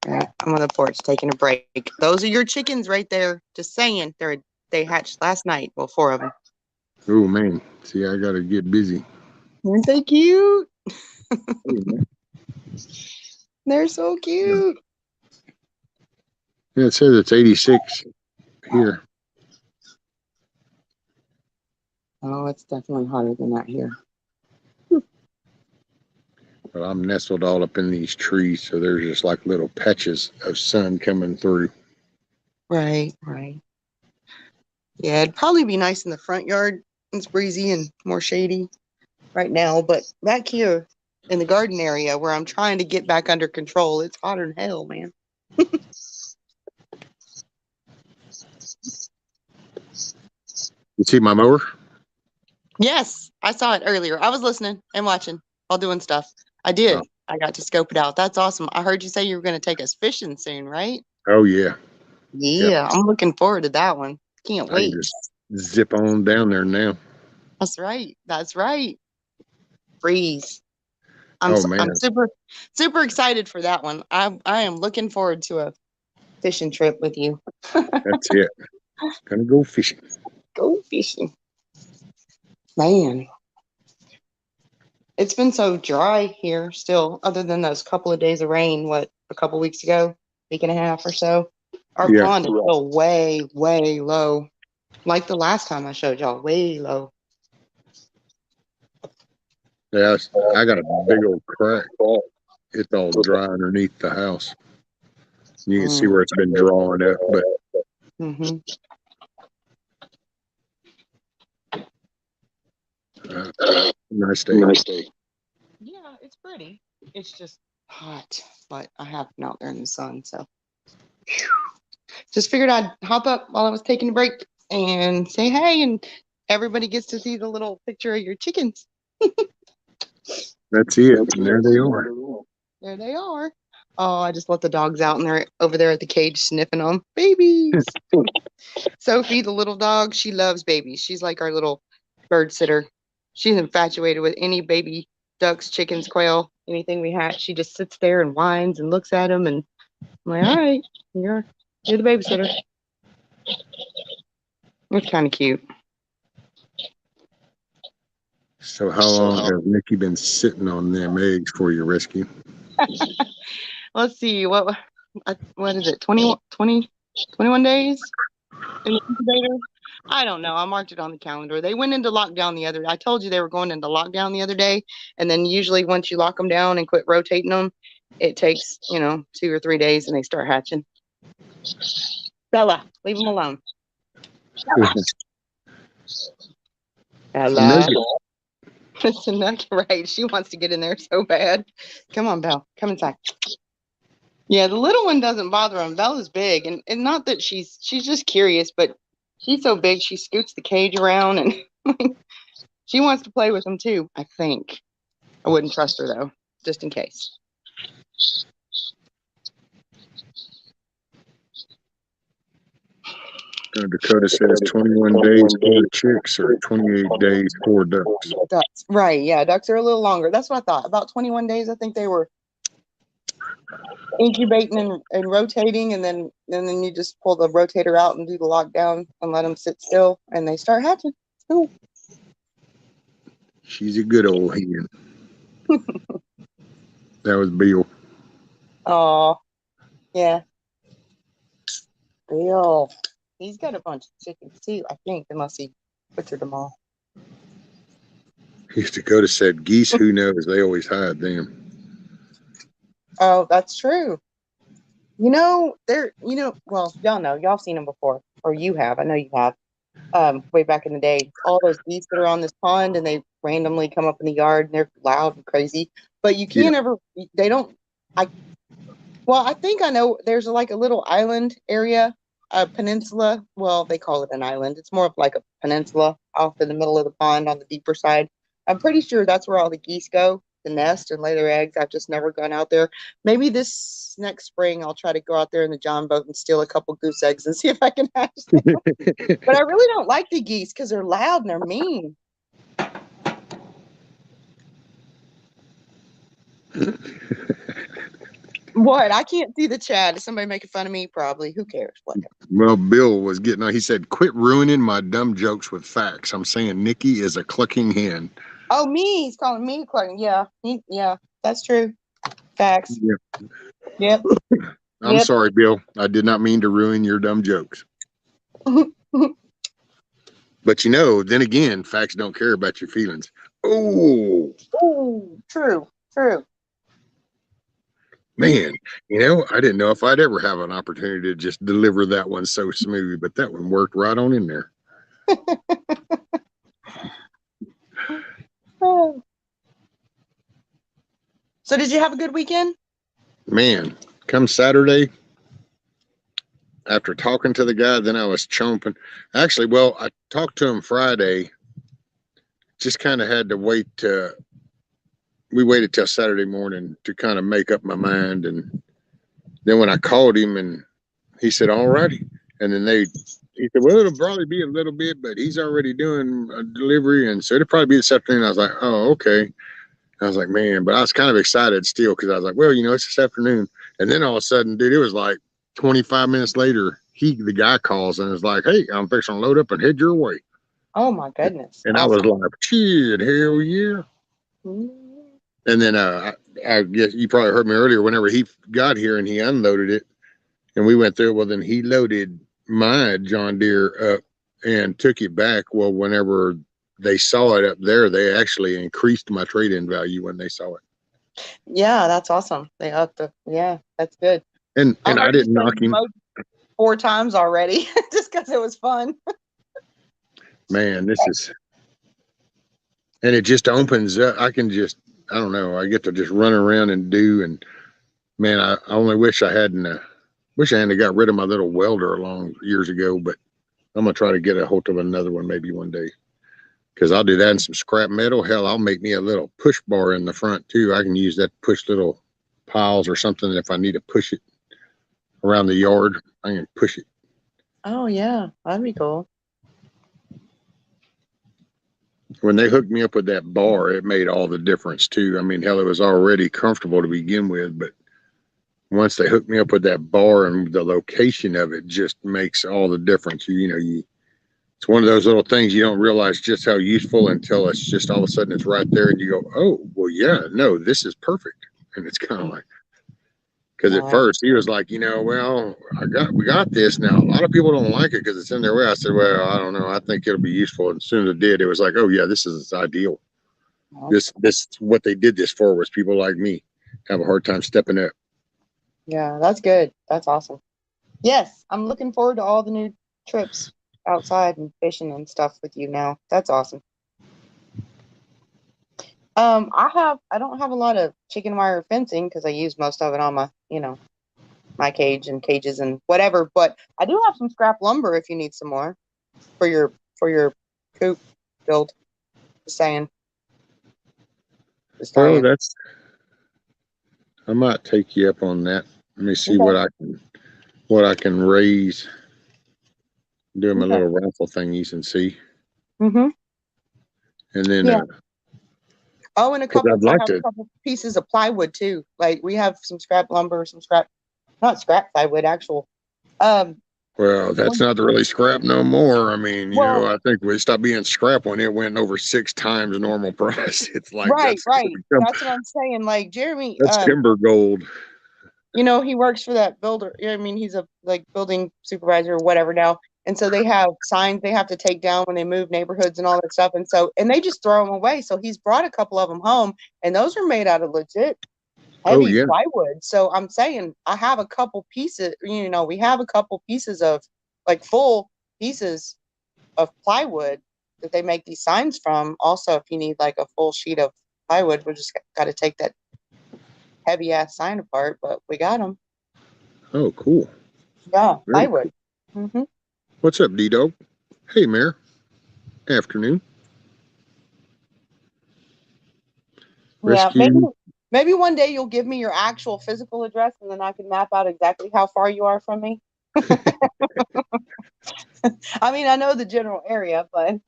I'm on the porch taking a break. Those are your chickens right there. Just saying. They hatched last night. Well, 4 of them. Oh man. See, I gotta get busy. Aren't they cute? They're so cute. Yeah, it says it's 86 here. Oh, it's definitely hotter than that here. But I'm nestled all up in these trees, so there's just like little patches of sun coming through. Right. Yeah, it'd probably be nice in the front yard. It's breezy and more shady right now, but back here in the garden area where I'm trying to get back under control, it's hotter than hell, man. You see my mower? Yes, I saw it earlier. I was listening and watching while doing stuff. I did. Oh. I got to scope it out. That's awesome. I heard you say you were going to take us fishing soon, right? Oh, yeah. Yeah, yep. I'm looking forward to that one. Can't wait. Just zip on down there now. That's right. Freeze. I'm super excited for that one. I am looking forward to a fishing trip with you. That's it. Gonna go fishing. Go fishing. Man. It's been so dry here still, other than those couple of days of rain, a couple weeks ago, week and a half or so. Our pond is still way, way low. Like the last time I showed y'all, way low. Yeah, I got a big old crack. It's all dry underneath the house. You can see where it's been drawing up, but nice day. Yeah, it's pretty. It's just hot, but I have been out there in the sun, so just figured I'd hop up while I was taking a break and say hey, and everybody gets to see the little picture of your chickens. That's it. And there they are. There they are. Oh, I just let the dogs out and they're over there at the cage sniffing them. Babies. Sophie, the little dog, she loves babies. She's like our little bird sitter. She's infatuated with any baby ducks, chickens, quail, anything we hatch. She just sits there and whines and looks at them, and I'm like, all right, you're the babysitter. It's kind of cute. So how long has Nikki been sitting on them eggs for your rescue? Let's see, what is it, 21 days in the incubator? I don't know. I marked it on the calendar. They went into lockdown I told you they were going into lockdown the other day, and then usually once you lock them down and quit rotating them, it takes, 2 or 3 days and they start hatching. Bella, leave them alone. Bella. It's a nugget, right? She wants to get in there so bad. Come on, Belle. Come inside. Yeah, the little one doesn't bother him. Bella's big, and not that she's just curious, but she's so big she scoots the cage around, and she wants to play with them too, I think. I wouldn't trust her, though, just in case. Dakota says 21 days, 4 chicks, or 28 days, 4 ducks. Ducks. Right. Yeah. Ducks are a little longer. That's what I thought. About 21 days, I think they were incubating and rotating, and then you just pull the rotator out and do the lockdown and let them sit still, and they start hatching. Cool. She's a good old hen. That was Bill. Oh, yeah. Bill. He's got a bunch of chickens too, I think, unless he butchered them all. Dakota said geese, who knows? They always hide them. Oh, that's true. Well, y'all know. Y'all seen them before. Or you have. I know you have. Way back in the day. All those geese that are on this pond and they randomly come up in the yard and they're loud and crazy. But you can't I think I know there's like a little island area, a peninsula. Well, they call it an island. It's more of like a peninsula off in the middle of the pond on the deeper side. I'm pretty sure that's where all the geese go to nest and lay their eggs. I've just never gone out there. Maybe this next spring I'll try to go out there in the John boat and steal a couple goose eggs and see if I can hatch them. But I really don't like the geese because they're loud and they're mean. What? I can't see the chat. Is somebody making fun of me? Probably. Who cares? Whatever. Well, Bill was getting on. He said, quit ruining my dumb jokes with facts. I'm saying Nikki is a clucking hen. Oh, me. He's calling me clucking. Yeah. Yeah. That's true. Facts. Yeah. Yep. I'm sorry, Bill. I did not mean to ruin your dumb jokes. But then again, facts don't care about your feelings. Oh, true. Man, I didn't know if I'd ever have an opportunity to just deliver that one so smooth, but that one worked right on in there. So did you have a good weekend? Man, come Saturday, after talking to the guy, then I was chomping. Actually, well, I talked to him Friday, just kind of had to wait we waited till Saturday morning to kind of make up my mind. And then when I called him and he said, all righty. And then he said, well, it'll probably be a little bit, but he's already doing a delivery. And so it'll probably be this afternoon. I was like, oh, okay. I was like, man, but I was kind of excited still because I was like, well, it's this afternoon. And then all of a sudden, dude, it was like 25 minutes later, the guy calls and is like, hey, I'm fixing to load up and head your way. Oh, my goodness. And awesome. I was like, shit, hell yeah. Mm-hmm. And then I guess you probably heard me earlier, whenever he got here and he unloaded it and we went through, well, then he loaded my John Deere up and took it back. Well, whenever they saw it up there, they actually increased my trade-in value when they saw it. Yeah, that's awesome. They upped that's good. And I didn't knock him 4 times already just because it was fun. Man, and it just opens up. I don't know. I get to just run around and do. And man, I only wish I hadn't got rid of my little welder years ago, but I'm going to try to get a hold of another one maybe one day. Because I'll do that in some scrap metal. Hell, I'll make me a little push bar in the front too. I can use that to push little piles or something. If I need to push it around the yard, I can push it. Oh yeah, that'd be cool. When they hooked me up with that bar, it made all the difference too. I mean, hell, it was already comfortable to begin with, but once they hooked me up with that bar and the location of it just makes all the difference. It's one of those little things you don't realize just how useful until it's just all of a sudden it's right there and you go, oh, well, yeah, no, this is perfect. And it's kind of like, because at first he was like, well, we got this now. A lot of people don't like it because it's in their way. I said, well, I don't know. I think it'll be useful. And as soon as it did, it was like, oh yeah, this is ideal. This what they did this for was people like me have a hard time stepping up. Yeah, that's good. That's awesome. Yes, I'm looking forward to all the new trips outside and fishing and stuff with you now. That's awesome. I don't have a lot of chicken wire fencing because I use most of it on my, my cage and cages and whatever, but I do have some scrap lumber if you need some more for your coop build. Just saying. Well, I might take you up on that. Let me see what I can raise. doing my Okay. little raffle thing you can see. Mm-hmm. And then, Yeah. Oh, and because I'd I like have a to, couple pieces of plywood too. Like we have some scrap lumber, not scrap plywood, actual. Um, well, that's when- not really scrap no more. I mean, well, I think we stopped being scrap when it went over 6 times the normal price. It's like, right. That's what I'm saying. Like Jeremy, that's timber gold. he works for that builder. I mean, he's a like building supervisor or whatever now. And so they have signs they have to take down when they move neighborhoods and all that stuff. And they just throw them away. So he's brought a couple of them home, and those are made out of legit Oh, heavy yeah. plywood. So I'm saying I have a couple pieces, we have a couple pieces of like full pieces of plywood that they make these signs from. Also, if you need like a full sheet of plywood, we just got to take that heavy ass sign apart, but we got them. Oh, cool. Yeah, Very plywood. cool. Mm-hmm. What's up, D-Dog? Hey, Mayor. Afternoon. Yeah, Rescue. maybe one day you'll give me your actual physical address, and then I can map out exactly how far you are from me. I mean, I know the general area, but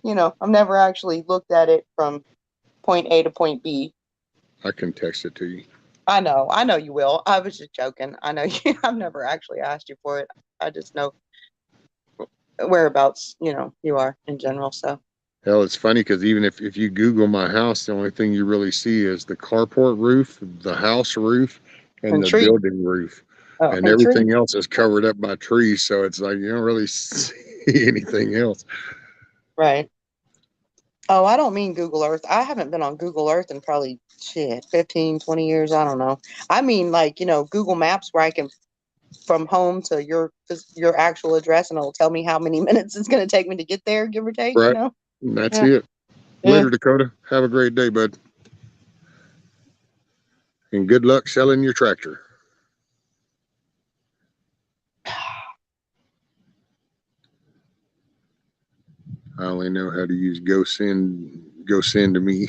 I've never actually looked at it from point A to point B. I can text it to you. I know you will. I was just joking. I know you. I've never actually asked you for it. I just know whereabouts, you are in general. So. Hell, it's funny because even if you Google my house, the only thing you really see is the carport roof, the house roof, and And the tree. building roof. Oh, And and tree. everything else is covered up by trees. So it's like you don't really see anything else. Right. Oh, I don't mean Google Earth. I haven't been on Google Earth in probably 15, 20 years. I don't know. I mean like, Google Maps where I can from home to your actual address and it'll tell me how many minutes it's going to take me to get there, give or take, Right. And that's Yeah. it. Yeah. Later, Dakota. Have a great day, bud. And good luck selling your tractor. I only know how to use go send to me.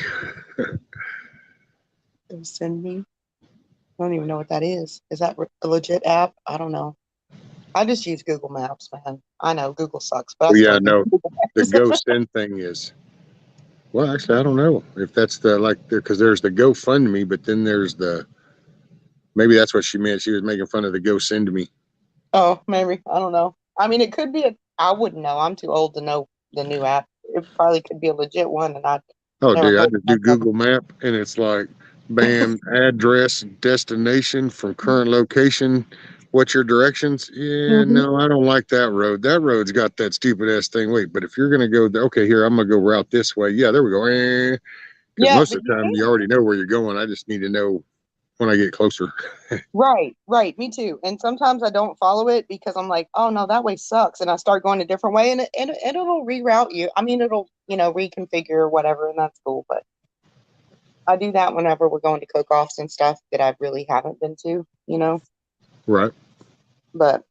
Go send me. I don't even know what that is. Is that a legit app? I don't know. I just use Google Maps, man. I know Google sucks, but I Well, still yeah, use no. Google The Maps. go send thing is, well, actually, I don't know if that's because there's the GoFundMe, but then there's maybe that's what she meant. She was making fun of the go send me. Oh, maybe. I don't know. I mean, it could be I wouldn't know. I'm too old to know the new app. It probably could be a legit one, and I Oh, never dude, I heard just do of them. Google Map, and it's like, bam, address, destination from current location. What's your directions? Yeah, Mm-hmm. no, I don't like that road. That road's got that stupid ass thing. Wait, but if you're gonna go, okay, here, I'm gonna go route this way. Yeah, there we go. Because Yeah, most but of the you time you can. already know where you're going. I just need to know when I get closer. Right. Me too. And sometimes I don't follow it because I'm like, oh no, that way sucks, and I start going a different way, and it'll reroute you. I mean, it'll reconfigure or whatever, and that's cool. But I do that whenever we're going to cook-offs and stuff that I really haven't been to. Right. But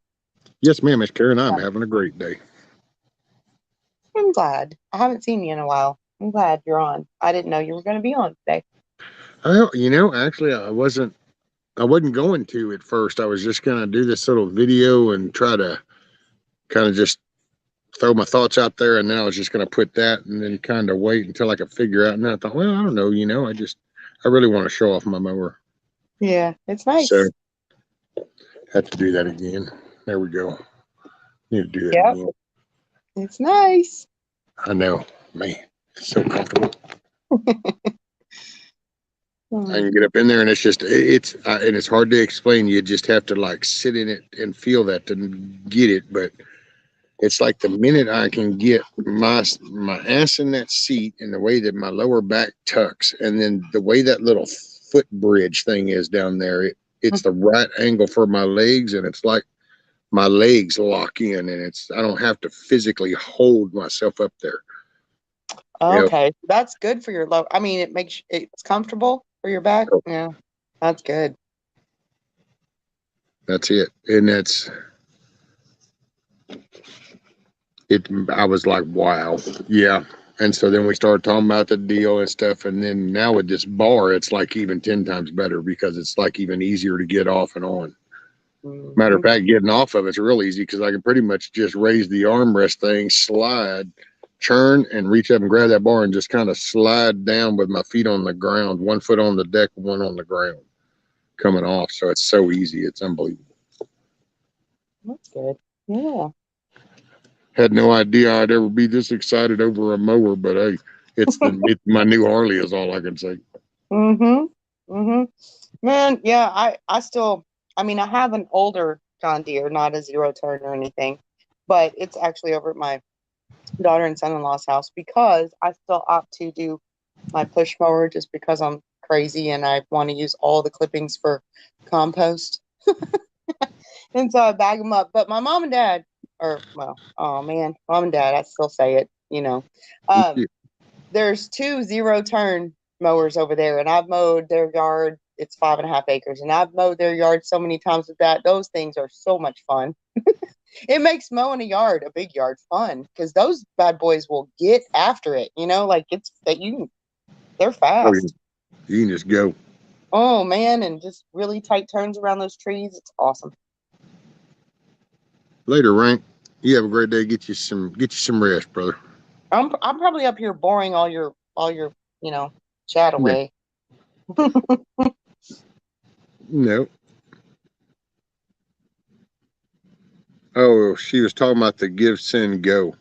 Yes, ma'am, Miss Karen. I'm having a great day. I'm glad. I haven't seen you in a while. I'm glad you're on. I didn't know you were going to be on today. Well, actually, I wasn't going to at first. I was just gonna do this little video and try to kind of just throw my thoughts out there, and then I was just gonna put that and then kind of wait until I could figure out. And then I thought, well, I don't know, I really want to show off my mower. Yeah, it's nice. So have to do that again. There we go. Need to do that Yep. again. It's nice. I know, man. It's so comfortable. I can get up in there, and it's hard to explain. You just have to like sit in it and feel that to get it. But it's like the minute I can get my ass in that seat, and the way that my lower back tucks, and then the way that little foot bridge thing is down there, it's the right angle for my legs, and it's like my legs lock in, and I don't have to physically hold myself up there. Okay, that's good for your low. I mean, it's comfortable for your back. Oh. Yeah, that's good. That's it, and that's it. I was like, wow, yeah. And so then we started talking about the deal and stuff, and then now with this bar, it's like even 10 times better because it's like even easier to get off and on. Matter of Mhm. fact, getting off of it's real easy because I can pretty much just raise the armrest thing, slide, churn, and reach up and grab that bar and just kind of slide down with my feet on the ground, 1 foot on the deck, one on the ground, coming off. So it's so easy. It's unbelievable. That's good. Yeah. Had no idea I'd ever be this excited over a mower, but hey, it's my new Harley is all I can say. Mm-hmm. Mm-hmm. Man, yeah, I mean, I have an older John Deere, not a zero turn or anything, but it's actually over at my daughter and son-in-law's house because I still opt to do my push mower just because I'm crazy and I want to use all the clippings for compost. And so I bag them up. But my mom and dad, or well, oh man, mom and dad, I still say it, Um, there's 2 zero turn mowers over there, and I've mowed their yard. It's 5.5 acres, and I've mowed their yard so many times with that. Those things are so much fun. It makes mowing a big yard, fun because those bad boys will get after it. Like it's that they're Oh, yeah. fast. You can just go. Oh man, and just really tight turns around those trees. It's awesome. Later, Rank. You have a great day. Get you some rest, brother. I'm probably up here boring all your chat Yeah. away. No. Oh, she was talking about the give, send, go.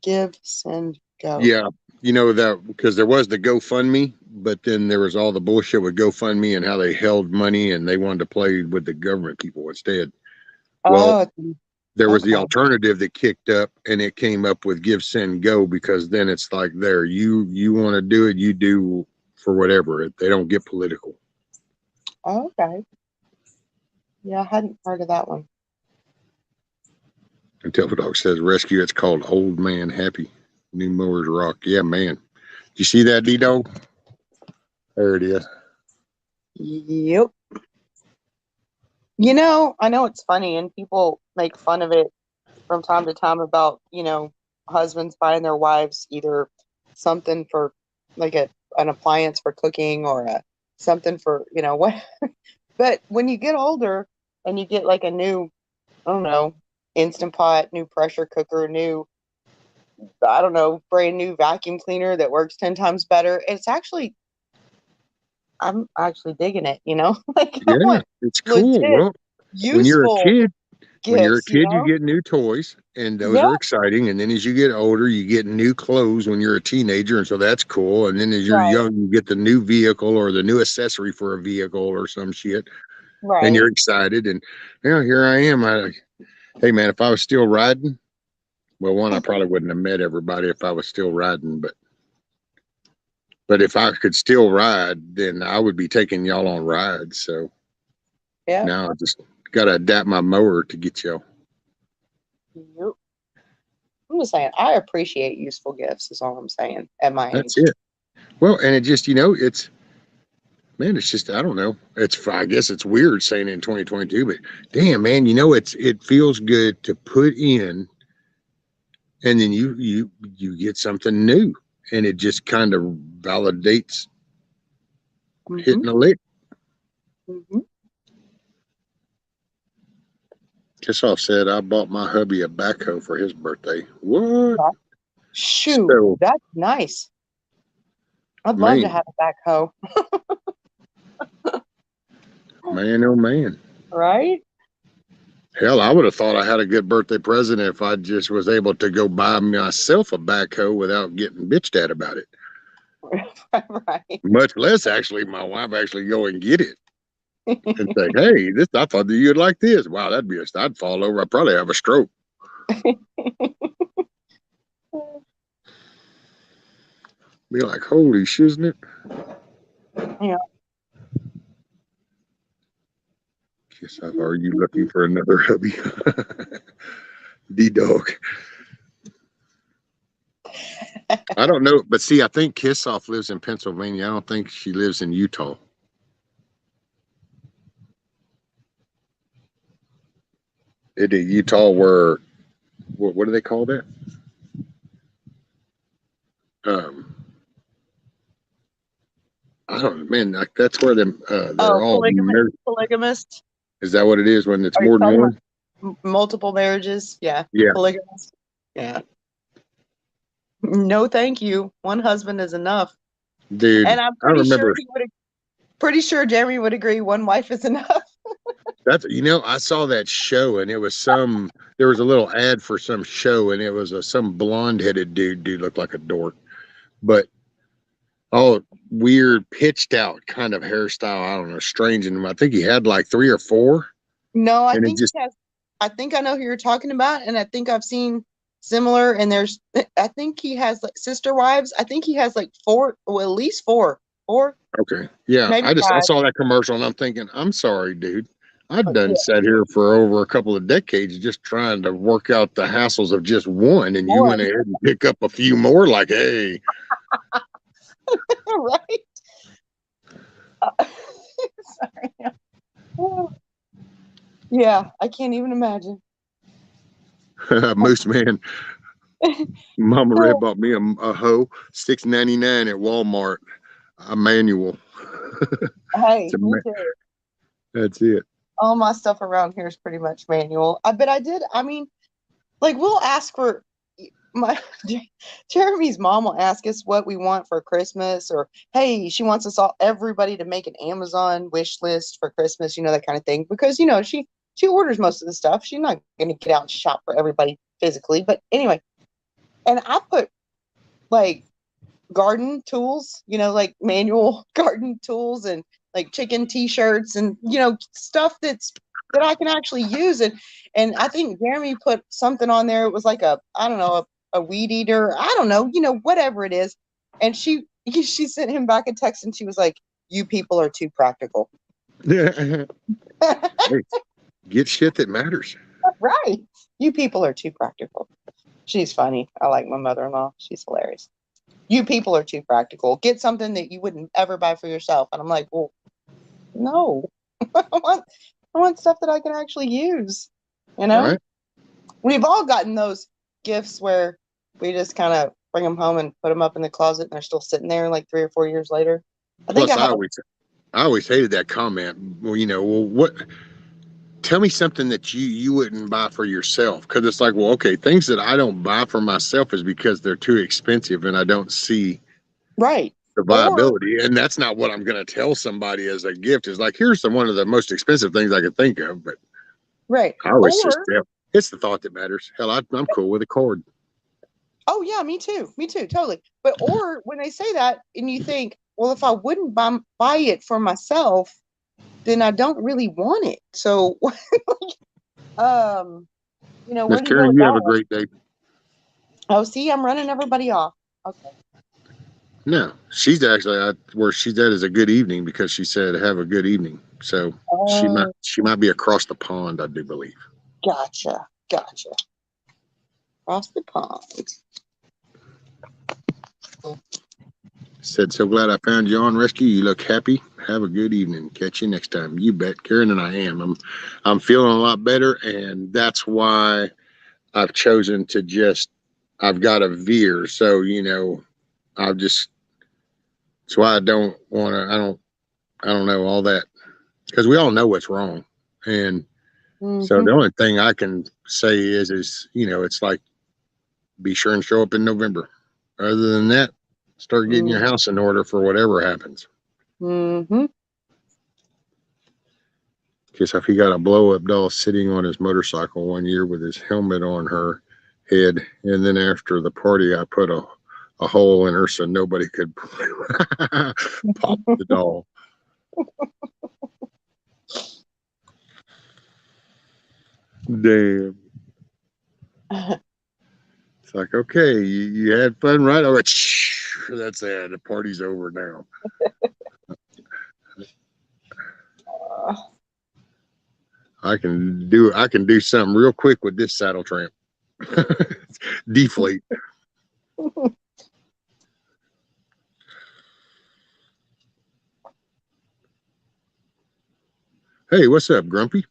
Give, send, go. Yeah. You know that because there was the GoFundMe, but then there was all the bullshit with GoFundMe and how they held money and they wanted to play with the government people instead. Well, Oh, there was the okay. alternative that kicked up and it came up with give, send, go because then it's like there, you want to do it, you do for whatever. They don't get political. Oh, okay. Yeah, I hadn't heard of that one. And Dog says rescue. It's called Old Man Happy. New mowers rock. Yeah, man. Did you see that, D-Dog? There it is. Yep. I know it's funny and people make fun of it from time to time about, husbands buying their wives either something for like an appliance for cooking or something for, what. But when you get older and you get like a new, I don't know, Instant Pot, new pressure cooker, new, I don't know, brand new vacuum cleaner that works 10 times better, I'm actually digging it, like I Yeah, want it's cool. legit Well, when you're a useful kid, gifts, you get new toys, and those Yeah, are exciting. And then as you get older, you get new clothes when you're a teenager, and so that's cool. And then as you're right, young, you get the new vehicle or the new accessory for a vehicle or some shit, and right. you're excited. And here I am. Hey man, if I was still riding, well, one, I probably wouldn't have met everybody if I was still riding, but if I could still ride, then I would be taking y'all on rides. So Yeah. now I just got to adapt my mower to get y'all. Yep. I'm just saying, I appreciate useful gifts, is all I'm saying at my That's age. it. Well, and it just, it's just, I don't know. I guess it's weird saying it in 2022, but damn, man, it feels good to put in and then you get something new and it just kind of validates hitting a lick. Mm-hmm. Kissoff said, I bought my hubby a backhoe for his birthday. What? Shoot, So, that's nice. I'd love to man, have a backhoe, man, oh man. right? Hell, I would have thought I had a good birthday present if I just was able to go buy myself a backhoe without getting bitched at about it. Right. Much less, actually, my wife actually go and get it and say, "Hey, I thought that you'd like this." Wow, I'd fall over. I'd probably have a stroke. Be like, "Holy shiznit!" Yeah. Guess are you looking for another hubby? D-Dog. I don't know, but see, I think Kissoff lives in Pennsylvania. I don't think she lives in Utah. In Utah, where what do they call that? Um, I don't know, man. Like that's where they're Oh, all married. polygamist. Is that what it is when it's Are you more than talking one? about multiple marriages? Yeah. Yeah. Polygamous. Yeah. No, thank you. One husband is enough. Dude, And I'm I pretty sure remember pretty sure Jeremy would agree one wife is enough. that's, I saw that show and it was there was a little ad for some show and it was some blonde headed dude looked like a dork, but all weird pitched out kind of hairstyle. I don't know, strange. And I think he had like 3 or 4 No, and it just, I think I know who you're talking about, and I think I've seen similar, and I think he has like sister wives. I think he has like four, well, at least four. Four, okay. Yeah. maybe I five. saw that commercial and I'm thinking, I'm sorry, dude. I've done Yeah. sat here for over a couple of decades just trying to work out the hassles of just one. And you One. went ahead and pick up a few more like, hey, Right? Sorry. Yeah, I can't even imagine. Moose man, Mama Red bought me a hoe, $6.99 at Walmart, a manual. Hey, me Ma- too. That's it. All my stuff around here is pretty much manual. But I mean, like we'll ask for my Jeremy's mom will ask us what we want for Christmas, or hey, she wants us everybody to make an Amazon wish list for Christmas, that kind of thing. Because she orders most of the stuff. She's not gonna get out and shop for everybody physically. But anyway, and I put like garden tools, like manual garden tools and like chicken t-shirts and stuff that I can actually use. And I think Jeremy put something on there. It was like I don't know, a weed eater. I don't know, whatever it is. And she sent him back a text and she was like, "You people are too practical." Hey, get shit that matters. Right. You people are too practical. She's funny. I like my mother-in-law. She's hilarious. You people are too practical. Get something that you wouldn't ever buy for yourself. And I'm like, well, no. I want stuff that I can actually use. Right. We've all gotten those gifts where we just kind of bring them home and put them up in the closet and they're still sitting there like 3 or 4 years later. Plus, I always hated that comment. Well, what? Tell me something that you wouldn't buy for yourself, because it's like, well, okay, things that I don't buy for myself is because they're too expensive and I don't see right the viability, and that's not what I'm going to tell somebody as a gift. Is like, here's one of the most expensive things I could think of, but right. I always it's the thought that matters. Hell, I'm cool with a cord. Oh yeah, me too, totally. But or when they say that and you think, well, if I wouldn't buy it for myself, then I don't really want it. So, where Miss do you go Karen, with you have that a one? great day. Oh, see, I'm running everybody off. Okay. No, she's actually where she's at is a good evening, because she said have a good evening. So she might be across the pond, I do believe. Gotcha. Across the pond. Said, so glad I found you on rescue. You look happy. Have a good evening. Catch you next time. You bet, Karen. And I am. I'm feeling a lot better, and that's why I've chosen to I've got a veer. So I've just that's why I don't want to. I don't know all that, because we all know what's wrong, and so the only thing I can say is it's like, be sure and show up in November. Other than that, start getting your house in order for whatever happens. Guess if he got a blow-up doll sitting on his motorcycle one year with his helmet on her head, and then after the party, I put a hole in her so nobody could pop the doll. Damn. It's like, okay, you had fun, right? I went, shh, that's it. The party's over now. I can do something real quick with this saddle tramp. Deflate. Hey, what's up, Grumpy?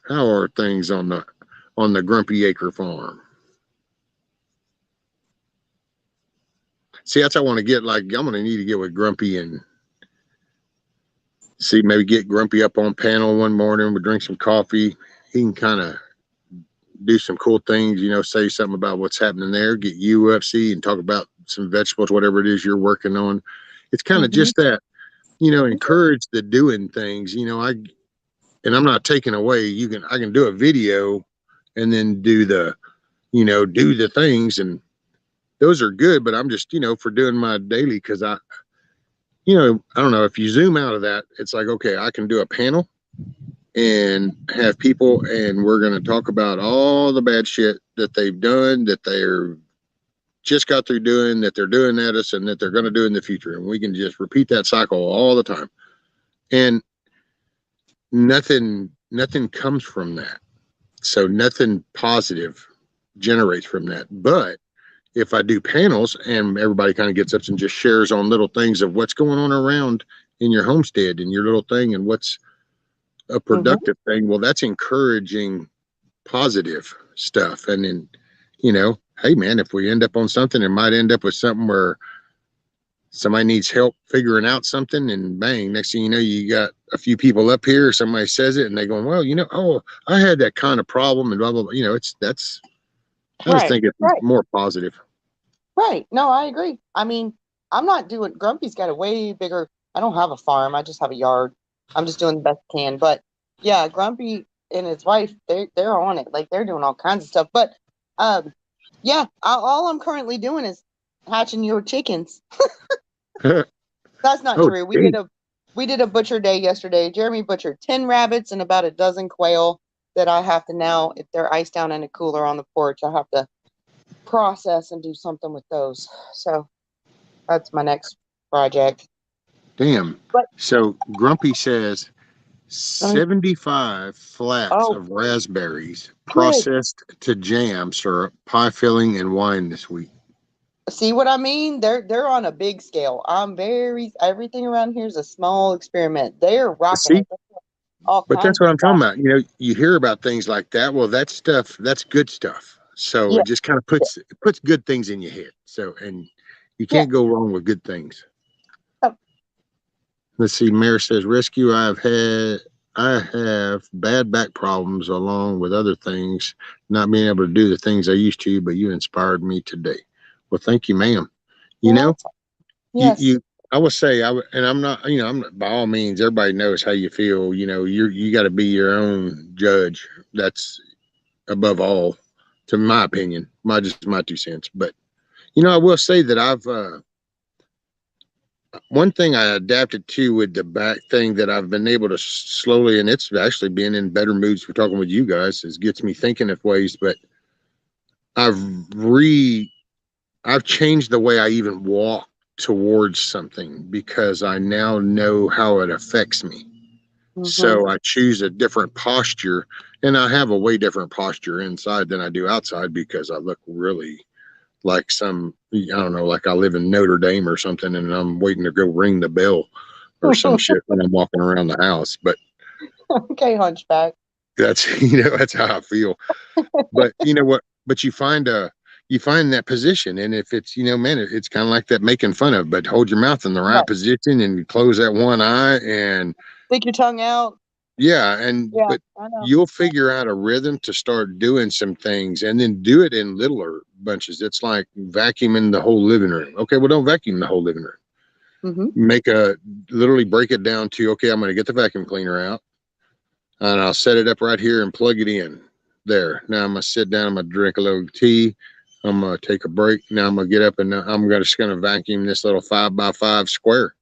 How are things on the Grumpy Acre farm? See, that's what I want to get. Like, I'm gonna need to get with Grumpy and See, maybe get Grumpy up on panel one morning. We drink some coffee. He can kind of do some cool things, say something about what's happening there, get UFC and talk about some vegetables, whatever it is you're working on. It's kind of just that, encourage the doing things, and I'm not taking away, I can do a video and then do the things, and those are good, but I'm just, for doing my daily, because I don't know, if you zoom out of that, it's like, okay, I can do a panel and have people, and we're going to talk about all the bad shit that they've done, that they're just got through doing, that they're doing at us, and that they're going to do in the future. And we can just repeat that cycle all the time. And nothing comes from that. So nothing positive generates from that. But if I do panels and everybody kind of gets up and just shares on little things of what's going on around in your homestead and your little thing and what's a productive thing, well, that's encouraging positive stuff. And then, hey man, if we end up on something, it might end up with something where somebody needs help figuring out something, and bang, next thing you know, you got a few people up here, somebody says it and they go, well, oh, I had that kind of problem, and blah blah blah. I just think it's more positive. Right. No, I agree. I mean, I'm not doing, Grumpy's got a way bigger, I don't have a farm, I just have a yard. I'm just doing the best I can. But yeah, Grumpy and his wife, they're on it. Like, they're doing all kinds of stuff. But yeah, all I'm currently doing is hatching your chickens. That's not true. We did a butcher day yesterday. Jeremy butchered 10 rabbits and about a dozen quail that I have to now, if they're iced down in a cooler on the porch, I have to process and do something with those. So that's my next project. Damn. So Grumpy says 75 flats of raspberries processed to jam syrup, pie filling, and wine this week. See what I mean? They're on a big scale. Everything around here is a small experiment. They're rocking it. But that's what I'm talking about. You hear about things like that. Well, that's good stuff. So it just kind of puts good things in your head. So, and you can't go wrong with good things. Oh. Let's see. Mayor says, rescue. I have bad back problems along with other things, not being able to do the things I used to, but you inspired me today. Well, thank you, ma'am. Yes. I would say, and I'm not, by all means, everybody knows how you feel. You got to be your own judge. That's above all, to my opinion, just my 2 cents. But, I will say that one thing I adapted to with the back thing that I've been able to slowly, and it's actually been in better moods for talking with you guys, is gets me thinking of ways, but I've changed the way I even walk towards something, because I now know how it affects me. So I choose a different posture, and I have a way different posture inside than I do outside, because I look really like I don't know, like I live in Notre Dame or something, and I'm waiting to go ring the bell or some shit when I'm walking around the house. But okay, hunchback. That's that's how I feel. But you know what? But you find that position, and if it's man, it's kind of like that making fun of, but hold your mouth in the right position and close that one eye and stick your tongue out. Yeah, but you'll figure out a rhythm to start doing some things, and then do it in littler bunches. It's like vacuuming the whole living room. Okay, well, don't vacuum the whole living room. Literally break it down to, okay, I'm going to get the vacuum cleaner out, and I'll set it up right here and plug it in there. Now I'm going to sit down, I'm going to drink a little tea, I'm going to take a break. Now I'm going to get up, and I'm just going to vacuum this little 5x5 square,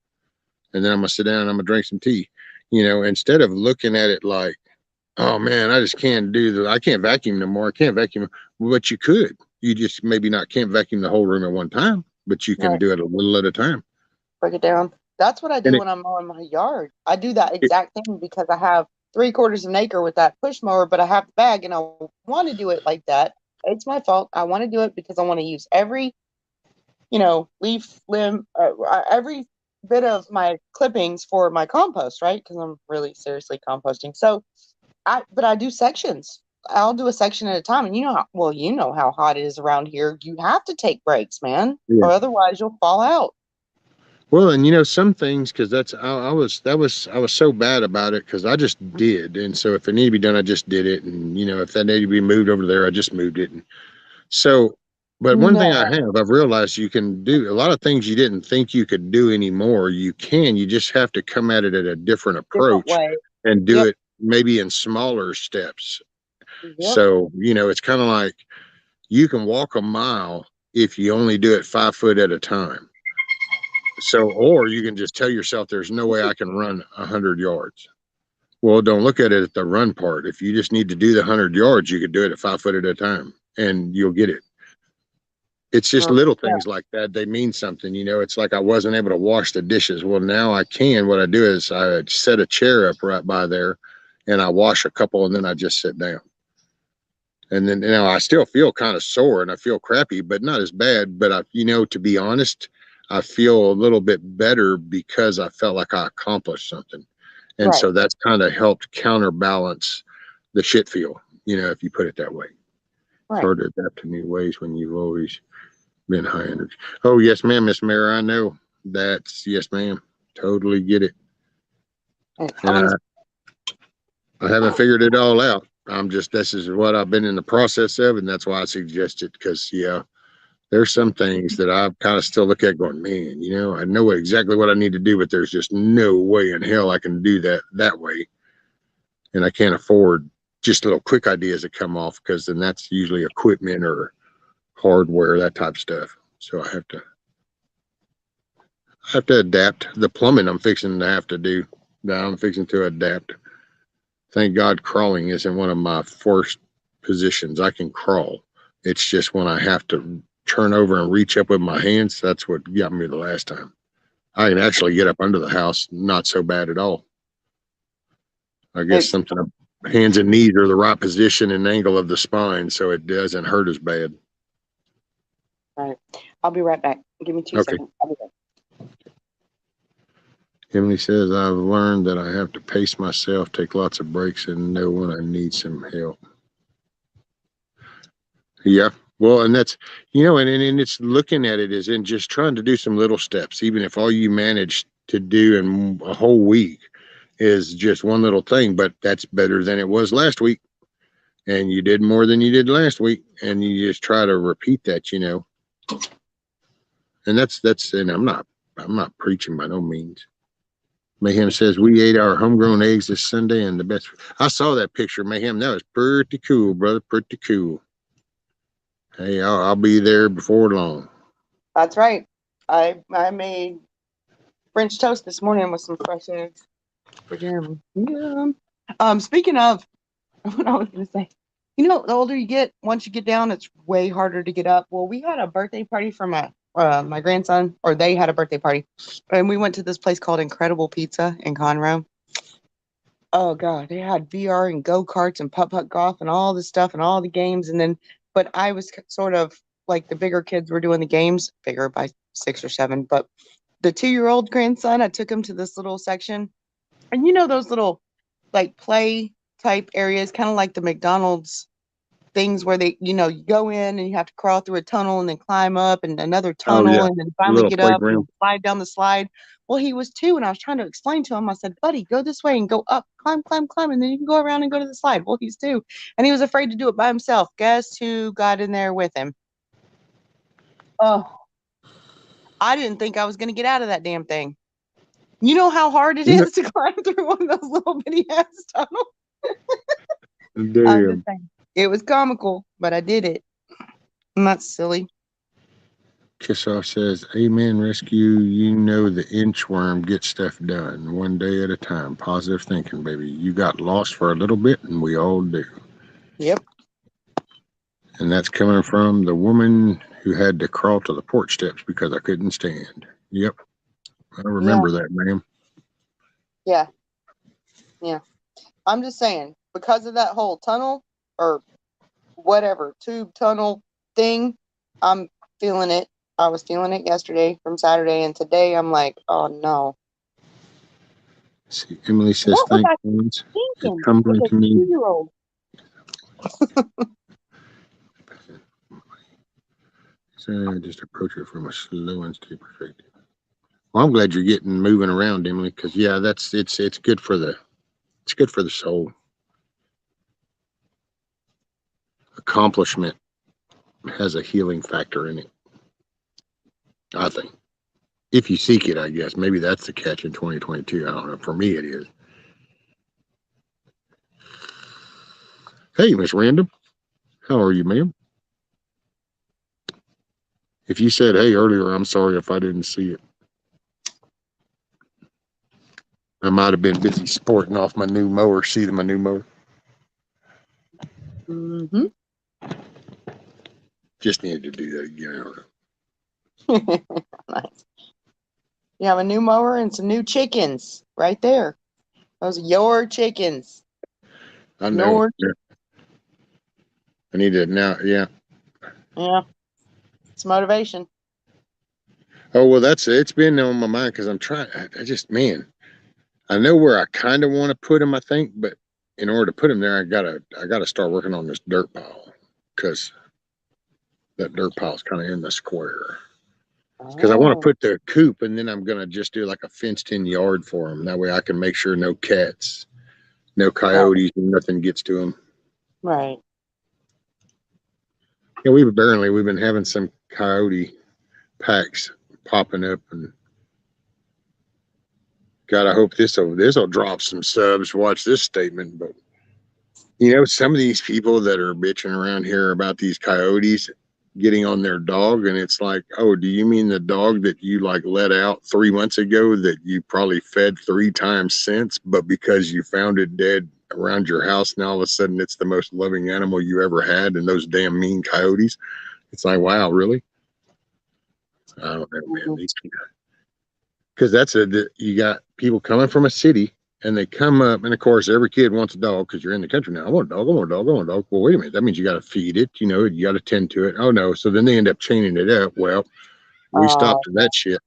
and then I'm going to sit down and I'm going to drink some tea. Instead of looking at it like, oh man, I just can't I can't vacuum no more. I can't vacuum. But you could. You just maybe can't vacuum the whole room at one time, but you can do it a little at a time. Break it down. That's what I do when I'm mowing my yard. I do that exact thing because I have 3/4 of an acre with that push mower, but I have the bag, and I want to do it like that. It's my fault. I want to do it because I want to use every, leaf, limb, every bit of my clippings for my compost, right? Because I'm really seriously composting. So but I do sections. I'll do a section at a time, and you know how hot it is around here. You have to take breaks, man, or otherwise you'll fall out. Well, and some things, because I was so bad about it because I just did, and so if it needed to be done, I just did it, and if that needed to be moved over there, I just moved it, and so. But one thing No, I've realized you can do a lot of things you didn't think you could do anymore. You can, you just have to come at it at a different different approach way. and do Yep. it maybe in smaller steps. Yep. So, it's kind of like you can walk a mile if you only do it 5 foot at a time. So, or you can just tell yourself, there's no way I can run 100 yards. Well, don't look at it at the run part. If you just need to do the 100 yards, you could do it at 5 foot at a time and you'll get it. It's just little Yeah. things like that. They mean something. It's like I wasn't able to wash the dishes. Well, now I can. What I do is I set a chair up right by there and I wash a couple and then I just sit down. And then, I still feel kind of sore and I feel crappy, but not as bad. But to be honest, I feel a little bit better because I felt like I accomplished something. And Right. so that's kind of helped counterbalance the shit feel, if you put it that way. It's Right. hard to adapt to new ways when you've always been high energy. Oh, yes, ma'am, Miss Mary, I know. That's, yes, ma'am. Totally get it. And And I haven't figured it all out. This is what I've been in the process of, and that's why I suggest it. Because, yeah, there's some things that I kind of still look at going, man, I know exactly what I need to do, but there's just no way in hell I can do that way. And I can't afford just little quick ideas that come off, because then that's usually equipment or hardware, that type of stuff. So I have to adapt. The plumbing I'm fixing to have to do. Now I'm fixing to adapt. Thank God crawling isn't one of my first positions. I can crawl. It's just when I have to turn over and reach up with my hands, that's what got me the last time. I can actually get up under the house, not so bad at all. I guess it's something hands and knees are the right position and angle of the spine, so it doesn't hurt as bad. right. I'll be right back. Give me 2 Okay. seconds. I'll be back. Emily says, I've learned that I have to pace myself, take lots of breaks, and know when I need some help. Yeah. Well, and that's, and it's looking at it as in just trying to do some little steps, even if all you manage to do in a whole week is just one little thing, but that's better than it was last week. And you did more than you did last week. And you just try to repeat that, and and I'm not preaching by no means. Mayhem says we ate our homegrown eggs this Sunday, and the best. I saw that picture, Mayhem. That was pretty cool, brother. Pretty cool. Hey, I'll be there before long. That's right. I made French toast this morning with some fresh eggs for Jeremy. Yeah. Speaking of what I was gonna say, the older you get, once you get down, it's way harder to get up. Well, we had a birthday party for my grandson, or they had a birthday party, and we went to this place called Incredible Pizza in Conroe. Oh God, they had VR and go-karts and putt-putt golf and all this stuff and all the games. And then, but I was sort of like the bigger kids were doing the games, bigger by 6 or 7. But the 2-year-old grandson, I took him to this little section. And those little like play type areas, kind of like the McDonald's things where you go in and you have to crawl through a tunnel and then climb up and another Oh tunnel yeah, and then a finally little get up playground. and slide down the slide. Well, he was 2 and I was trying to explain to him. I said, buddy, go this way and go up, climb, climb, climb, and then you can go around and go to the slide. Well, he's 2 and he was afraid to do it by himself. Guess who got in there with him? Oh, I didn't think I was going to get out of that damn thing. You know how hard it is to climb through one of those little bitty ass tunnels? I'm Damn. just saying. It was comical, but I did it. I'm not silly. Kissoff says, Amen, rescue. The inchworm gets stuff done one day at a time. Positive thinking, baby. You got lost for a little bit, and we all do. Yep. And that's coming from the woman who had to crawl to the porch steps because I couldn't stand. Yep. I remember that, ma'am. Yeah. Yeah. I'm just saying, because of that whole tunnel or whatever, tube tunnel thing, I'm feeling it. I was feeling it yesterday from Saturday, and today I'm like, oh no. See, Emily says, What was I thanks. It's thinking humbling as to a me. 2-year-old? So just approach it from a slow and steady perspective. Well, I'm glad you're getting moving around, Emily, because yeah, it's good for the soul. Accomplishment has a healing factor in it, I think. If you seek it, I guess. Maybe that's the catch in 2022. I don't know. For me, it is. Hey, Miss Random. How are you, ma'am? If you said hey earlier, I'm sorry if I didn't see it. I might have been busy sporting off my new mower, seeing my new mower. Mm-hmm. Just needed to do that again. I don't know. Nice. You have a new mower and some new chickens right there. Those are your chickens. I know. Yeah. I need to now. Yeah. Yeah. It's motivation. Oh well, that's it. It's been on my mind because I'm trying. I just, man, I know where I kind of want to put them. I think, but in order to put them there, I gotta start working on this dirt pile because that dirt pile is kind of in the square. Because I want to Oh, put the coop, and then I'm gonna just do like a fenced-in yard for them. That way, I can make sure no cats, no right. coyotes, nothing gets to them. Right. Yeah, we've been having some coyote packs popping up, and God, I hope this'll drop some subs. Watch this statement, but some of these people that are bitching around here about these coyotes getting on their dog, and it's like, oh, do you mean the dog that you like let out 3 months ago that you probably fed 3 times since, but because you found it dead around your house, now all of a sudden it's the most loving animal you ever had, and those damn mean coyotes? It's like, wow, really? I don't know, man. Mhm. These people, because you got people coming from a city and they come up, and of course every kid wants a dog because you're in the country now. I want a dog, I want a dog, I want a dog. Well, wait a minute, that means you got to feed it, you got to tend to it. Oh no, so then they end up chaining it up. Well, we stopped that shit.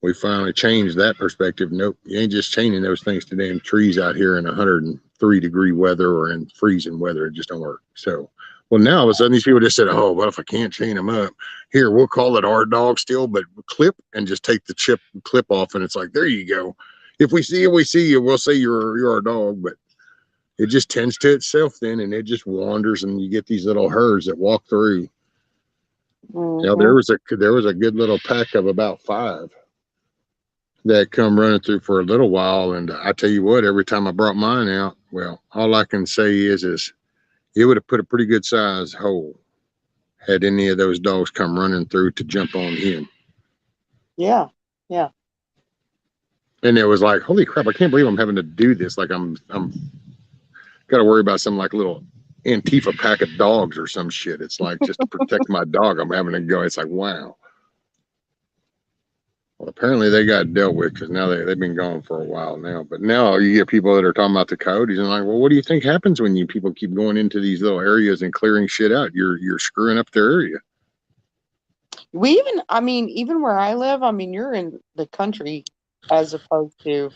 We finally changed that perspective. Nope, you ain't just chaining those things to damn trees out here in 103-degree weather or in freezing weather. It just don't work. So, well, now all of a sudden these people just said, oh, well, if I can't chain them up, here, we'll call it our dog still, but clip and just take the clip off. And it's like, there you go. If we see you, we see you. We'll say you're our dog, but it just tends to itself then, and it just wanders, and you get these little herds that walk through. Now Mhm. there was a good little pack of about 5 that come running through for a little while, and I tell you what, every time I brought mine out, well, all I can say is it would have put a pretty good size hole had any of those dogs come running through to jump on him. Yeah. Yeah. And it was like, holy crap, I can't believe I'm having to do this. Like I'm got to worry about some like little Antifa pack of dogs or some shit. It's like just to protect my dog, I'm having to go. It's like, wow. Well, apparently they got dealt with because now they've been gone for a while now. But now you get people that are talking about the coyotes and like, well, what do you think happens when people keep going into these little areas and clearing shit out? You're screwing up their area. Even where I live, you're in the country as opposed to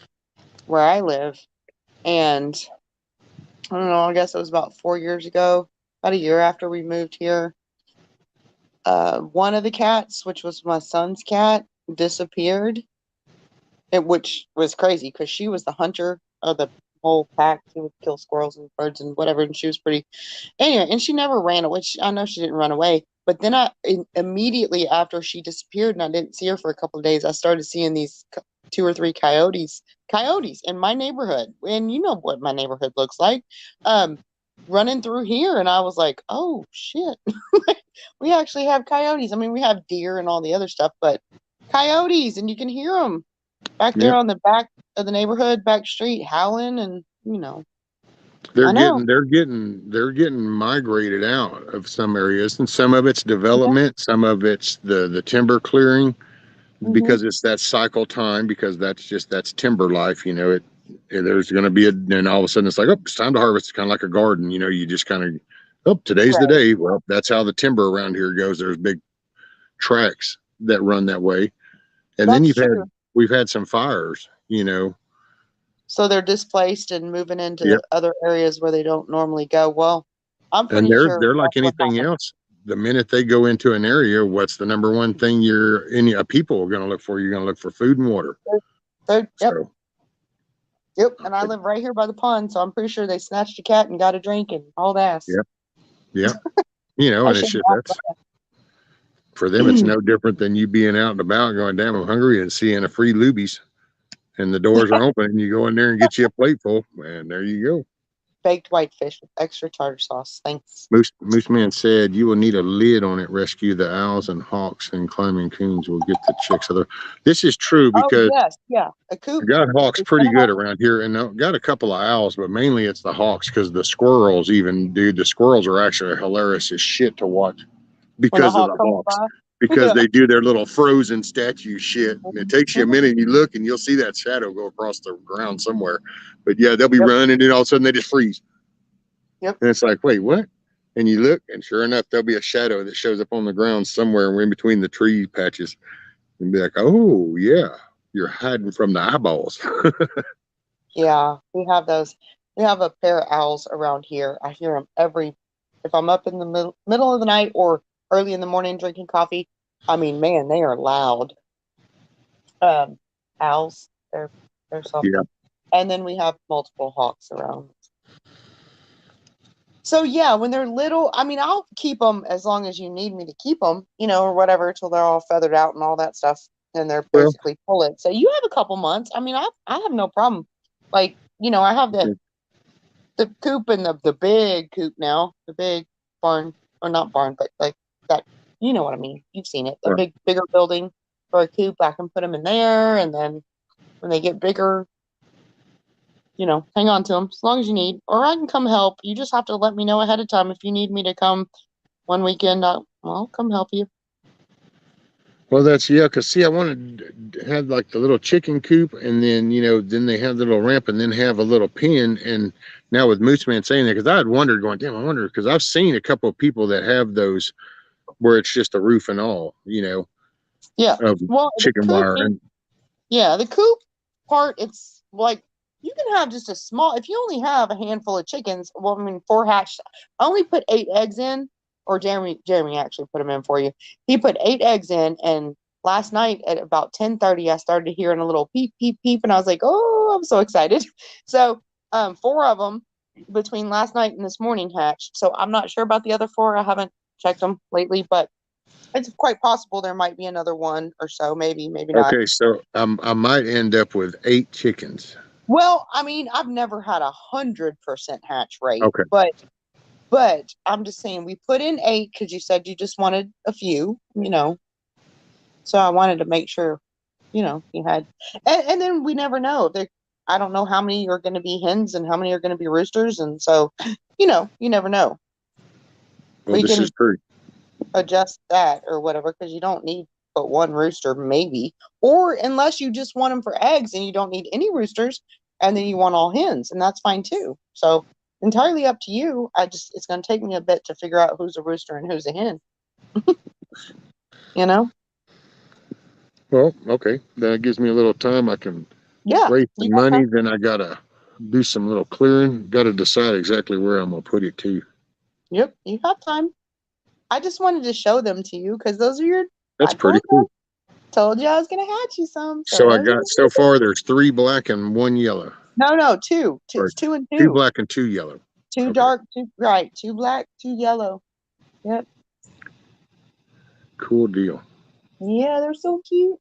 where I live. And I don't know, I guess it was about 4 years ago, about a year after we moved here. One of the cats, which was my son's cat, disappeared, which was crazy because she was the hunter of the whole pack. She would kill squirrels and birds and whatever, and she was pretty. Anyway, and she never ran away. I know she didn't run away, but then immediately after she disappeared and I didn't see her for a couple of days, I started seeing these 2 or 3 coyotes in my neighborhood. And you know what my neighborhood looks like. Running through here, and I was like, oh shit. We actually have coyotes. We have deer and all the other stuff, but coyotes, and you can hear them back there Yeah, on the back of the neighborhood, back street, howling, and they're I know. getting they're getting they're getting migrated out of some areas, and some of it's development, some of it's the timber clearing Mm-hmm. because it's that cycle time because that's timber life. There's going to be and all of a sudden it's like, oh, it's time to harvest. It's kind of like a garden. You just kind of, oh, today's the Right. day. Well, that's how the timber around here goes. There's big tracks that run that way, and then That's true. we've had some fires. So they're displaced and moving Yep. into other areas where they don't normally go. Well, I'm And pretty sure they're like that's what anything happened. else. the minute they go into an area, what's the number one thing people are going to look for? You're going to look for food and water. Yep. So, yep. And I live right here by the pond, so I'm pretty sure they snatched a cat and got a drink and all that. Yep. Yeah. And it's just for them, it's no different than you being out and about going, damn, I'm hungry, and seeing a free Luby's and the doors are open and you go in there and get you a plate full, and there you go. Baked whitefish with extra tartar sauce. Thanks. Moose Man said you will need a lid on it. Rescue the owls and hawks, and climbing coons will get the chicks. This is true because a coop. I got hawks pretty good around here, and I got a couple of owls, but mainly it's the hawks because the squirrels, the squirrels are actually hilarious as shit to watch because of the hawks. Because they do their little frozen statue shit. And it takes you a minute, and you look, and you'll see that shadow go across the ground somewhere. But yeah, they'll be running, and all of a sudden they just freeze. Yep. And it's like, wait, what? And you look, and sure enough, there'll be a shadow that shows up on the ground somewhere in between the tree patches. And be like, oh, yeah, you're hiding from the eyeballs. Yeah, we have those. We have a pair of owls around here. I hear them if I'm up in the middle of the night or early in the morning drinking coffee. I mean, man, they are loud. Owls, they're something. Yeah. And then we have multiple hawks around. So yeah, when they're little, I mean, I'll keep them as long as you need me to keep them, or whatever, till they're all feathered out and all that stuff, and they're basically pullets. So you have a couple months. I mean, I have no problem. Like, I have the coop and the big coop now, the big barn, or not barn, but like that, you know what I mean? You've seen it. A bigger building for a coop. I can put them in there, and then when they get bigger, hang on to them as long as you need, or I can come help. You just have to let me know ahead of time if you need me to come one weekend. I'll come help you. Well, because see, I wanted to have like the little chicken coop, and then then they have the little ramp, and then have a little pen. And now with Moose Man saying that, because I had wondered, going, damn, I wonder, because I've seen a couple of people that have those where it's just a roof and all, Yeah. Well, chicken wire. The coop part, it's like you can have just a small. If you only have a handful of chickens, 4 hatched. I only put 8 eggs in. Or Jeremy actually put them in for you. He put 8 eggs in, and last night at about 10:30, I started hearing a little peep, peep, peep, and I was like, oh, I'm so excited. So 4 of them between last night and this morning hatched. So I'm not sure about the other 4. I haven't checked them lately, but it's quite possible there might be another one or so, maybe not. Okay, so I might end up with 8 chickens. Well, I mean, I've never had 100% hatch rate, okay, but I'm just saying we put in 8 because you said you just wanted a few, So I wanted to make sure, you had, and then we never know. I don't know how many are going to be hens and how many are going to be roosters, and so, you never know. Well, this is true. Adjust that or whatever, because you don't need but one rooster, maybe, or unless you just want them for eggs and you don't need any roosters, and then you want all hens, and that's fine too. So. Entirely up to you. It's going to take me a bit to figure out who's a rooster and who's a hen. Well, okay. That gives me a little time. I can raise some money. Then I got to do some little clearing. Got to decide exactly where I'm going to put it too. Yep. You have time. I just wanted to show them to you because those are your. That's pretty cool. Told you I was going to hatch you some. So I got, so far, there's 3 black and 1 yellow. No, 2. It's 2 and 2. 2 black and 2 yellow. 2 dark, 2 right. 2 black, 2 yellow. Yep. Cool deal. Yeah, they're so cute.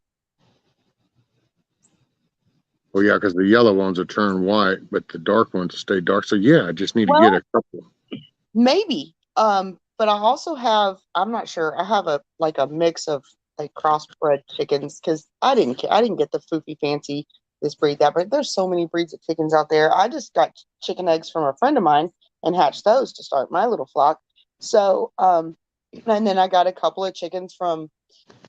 Well, yeah, because the yellow ones will turn white, but the dark ones stay dark. So yeah, I just need to get a couple. Maybe. But I also have. I'm not sure. I have a mix of like crossbred chickens because I didn't get the foofy fancy. This breed, that breed. There's so many breeds of chickens out there. I just got chicken eggs from a friend of mine and hatched those to start my little flock. So, and then I got a couple of chickens from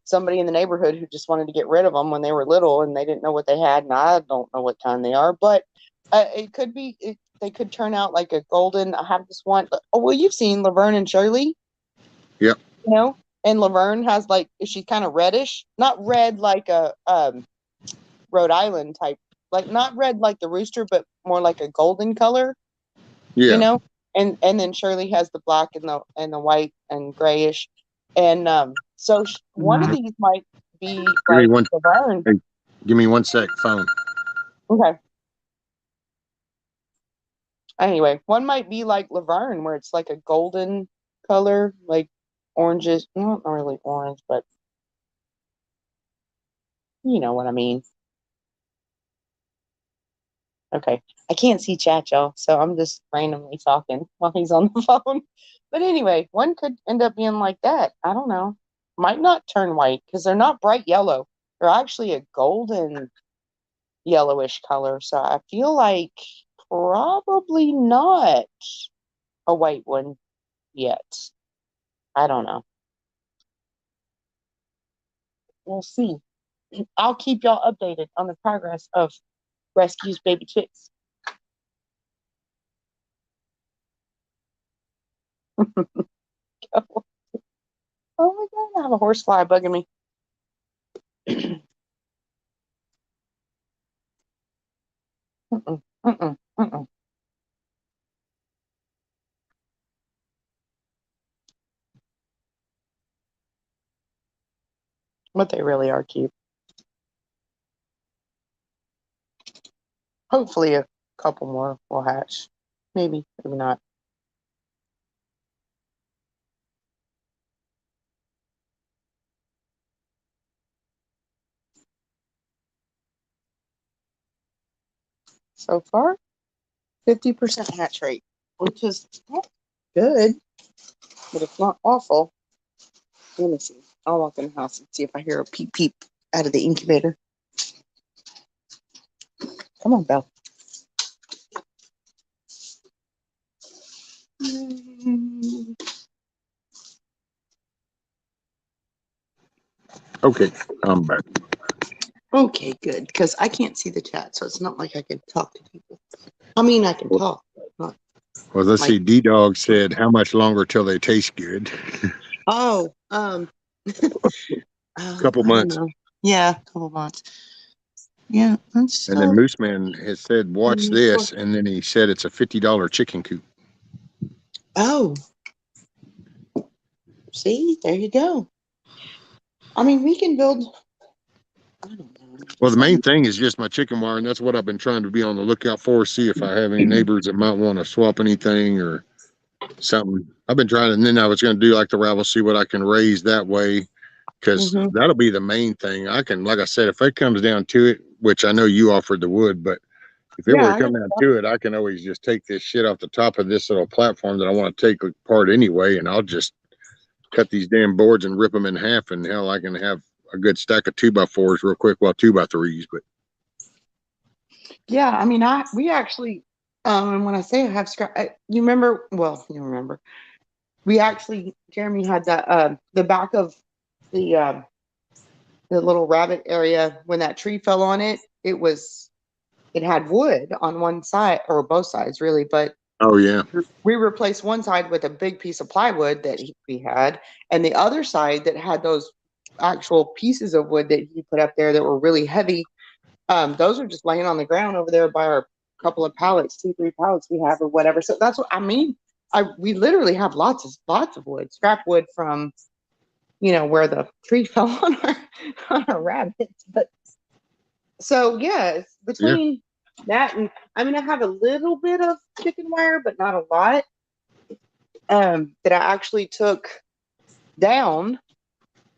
somebody in the neighborhood who just wanted to get rid of them when they were little and they didn't know what they had, and I don't know what kind they are, but it could be. They could turn out like a golden. I have this one. Oh, well, you've seen Laverne and Shirley. Yep. And Laverne has she's kind of reddish, not red like a Rhode Island type, like not red like the rooster, but more like a golden color. Yeah. and then Shirley has the black and the white and grayish, and so one of these might be Give me like one. Laverne. Hey, give me 1 sec. Phone. Okay. Anyway, one might be like Laverne, where it's like a golden color, like oranges. Not really orange, but you know what I mean. Okay. I can't see chat, y'all, so I'm just randomly talking while he's on the phone. But anyway, one could end up being like that. I don't know. Might not turn white because they're not bright yellow. They're actually a golden yellowish color. So I feel like probably not a white one yet. I don't know. We'll see. I'll keep y'all updated on the progress of Rescue's baby chicks. Oh my God, I have a horsefly bugging me. Mm-mm, mm-mm, mm-mm. But they really are cute. Hopefully a couple more will hatch. Maybe, maybe not. So far, 50% hatch rate, which is not good, but it's not awful. Let me see. I'll walk in the house and see if I hear a peep peep out of the incubator. Come on, Belle. Okay, I'm back. Okay, good. Because I can't see the chat, so it's not like I can talk to people. I mean, I can talk, but not. Well, let's see. D-Dog said, how much longer till they taste good? Oh, Couple months. Yeah, a couple months. Yeah, that's. And then Moose Man has said, watch this. And then he said it's a $50 chicken coop. Oh. See, there you go. I mean, we can build. I don't know. Well, the main thing is just my chicken wire, and that's what I've been trying to be on the lookout for. See if I have any neighbors that might want to swap anything or something. I've been trying, and then I was going to do like the ravel, see what I can raise that way, because that'll be the main thing. I can, like I said, if it comes down to it, which I know you offered the wood, but if it were to come down to it, I can always just take this shit off the top of this little platform that I want to take apart anyway, and I'll just cut these damn boards and rip them in half, and hell, I can have a good stack of 2x4s real quick, well, 2x3s, but yeah, I mean, we actually, when I say I have scrap, you remember? Well, you remember. We actually, Jeremy had that the back of the little rabbit area when that tree fell on it. It had wood on one side or both sides, really, but oh yeah, we replaced one side with a big piece of plywood that we had, and the other side that had those actual pieces of wood that he put up there that were really heavy. Those are just laying on the ground over there by our couple of pallets, 2-3 pallets we have or whatever. So that's what I mean. We literally have lots of wood, scrap wood from, where the tree fell on our rabbits. But so yeah, between that and I mean, I have a little bit of chicken wire, but not a lot. That I actually took down.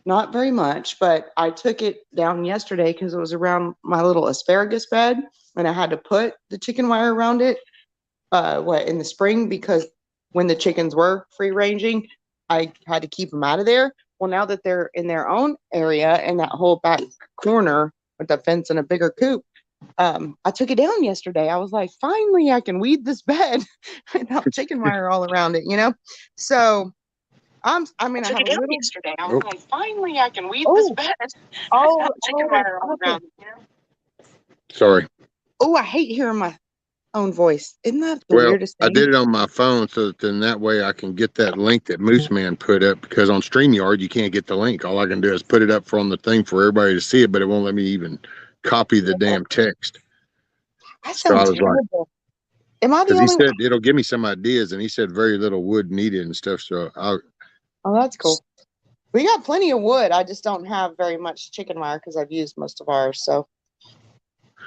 Not very much, but I took it down yesterday because it was around my little asparagus bed, and I had to put the chicken wire around it. In the spring, because when the chickens were free ranging, I had to keep them out of there. Well, now that they're in their own area and that whole back corner with the fence and a bigger coop, I took it down yesterday. I was like, finally, I can weed this bed without chicken wire all around it, So. I have a little. Yesterday. I was like, finally, I can weed this bed. Chicken wire all around it, Sorry. Oh, I hate hearing my own voice. Isn't that the Well, weirdest thing? I did it on my phone so that then that way I can get that link that Moose Man put up, because on StreamYard you can't get the link. All I can do is put it up on the thing for everybody to see it, but it won't let me even copy the damn text. I sound terrible. Am I the Because he only one? said it'll give me some ideas, and he said very little wood needed and stuff. So Oh, that's cool. We got plenty of wood. I just don't have very much chicken wire because I've used most of ours. So,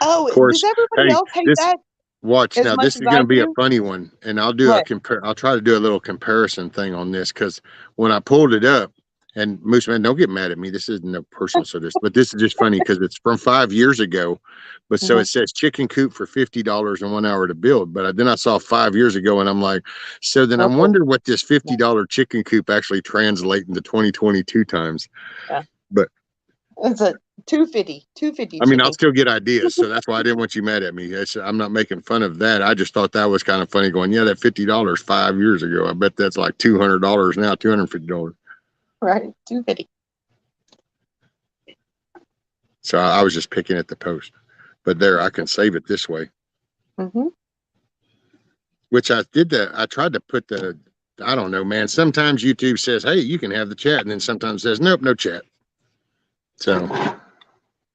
of does course, everybody hey, else hate this that watch as now. much This as is going I to be a do? funny one, and I'll do a What? compare. I'll try to do a little comparison thing on this because when I pulled it up, and Moose Man, don't get mad at me. This isn't no personal service, but this is just funny because it's from 5 years ago. But so it says chicken coop for $50 in 1 hour to build. But then I saw 5 years ago, and I'm like, so then I Oh, wonder what this yeah. $50 chicken coop actually translate into 2022 times. Yeah. But It's a 250 I mean, I'll chicken. still get ideas, so that's why I didn't want you mad at me. I'm not making fun of that. I just thought that was kind of funny. Going, yeah, that $50 5 years ago. I bet that's like $200 now, $250. Right, 250. So I was just picking at the post, but there I can save it this way. Mm-hmm. Which I did that. I tried to put the. I don't know, man. Sometimes YouTube says, "Hey, you can have the chat," and then sometimes says, "Nope, no chat." So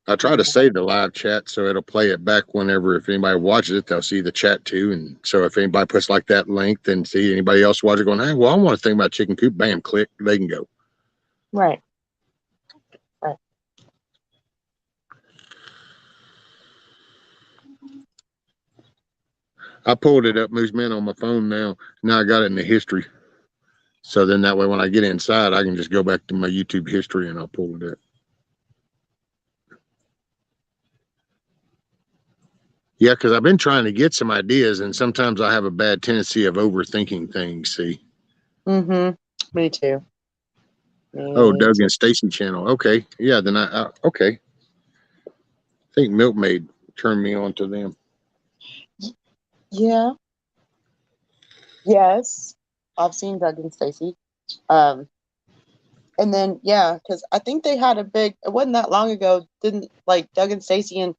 I try to save the live chat so it'll play it back whenever, if anybody watches it, they'll see the chat too. And so if anybody puts like that link, then see anybody else watch it going, hey, well, I want to think about chicken coop, bam, click, they can go. Right. Right. I pulled it up, Moose Man, on my phone now. Now I got it in the history. So then that way when I get inside, I can just go back to my YouTube history and I'll pull it up. Yeah, because I've been trying to get some ideas, and sometimes I have a bad tendency of overthinking things. See? Mm-hmm. Me too. Oh, Me Doug too. and Stacy channel. Okay, yeah. Then okay. I think Milkmaid turned me on to them. Yeah. Yes. I've seen Doug and Stacy. And then because I think they had it wasn't that long ago, didn't like Doug and Stacy and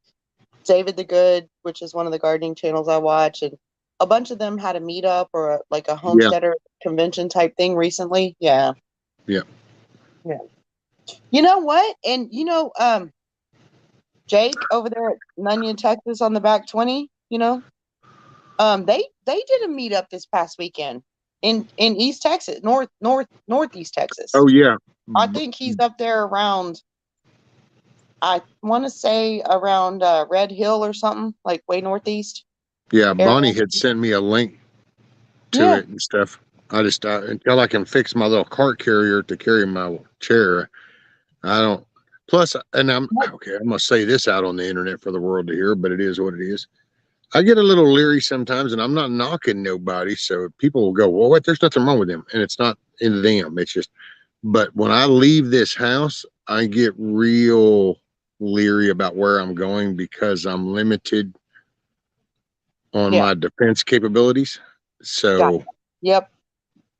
David the Good, which is one of the gardening channels I watch, and a bunch of them had a meetup or like a homesteader convention type thing recently. Yeah. Yeah. Yeah. You know what? And Jake over there at Nunion, Texas on the back 20, they did a meetup this past weekend in East Texas, northeast Texas. Oh yeah. I think he's up there around, I want to say around Red Hill or something, like way northeast. Yeah. area. Bonnie had sent me a link to Yeah. it and stuff. I just until I can fix my little cart carrier to carry my chair, I don't. Plus, and I'm okay. I'm gonna say this out on the internet for the world to hear, but it is what it is. I get a little leery sometimes, and I'm not knocking nobody. So people will go, "Well, what? There's nothing wrong with them," and it's not in them. It's just. But when I leave this house, I get real leery about where I'm going because I'm limited on my defense capabilities. So Yep.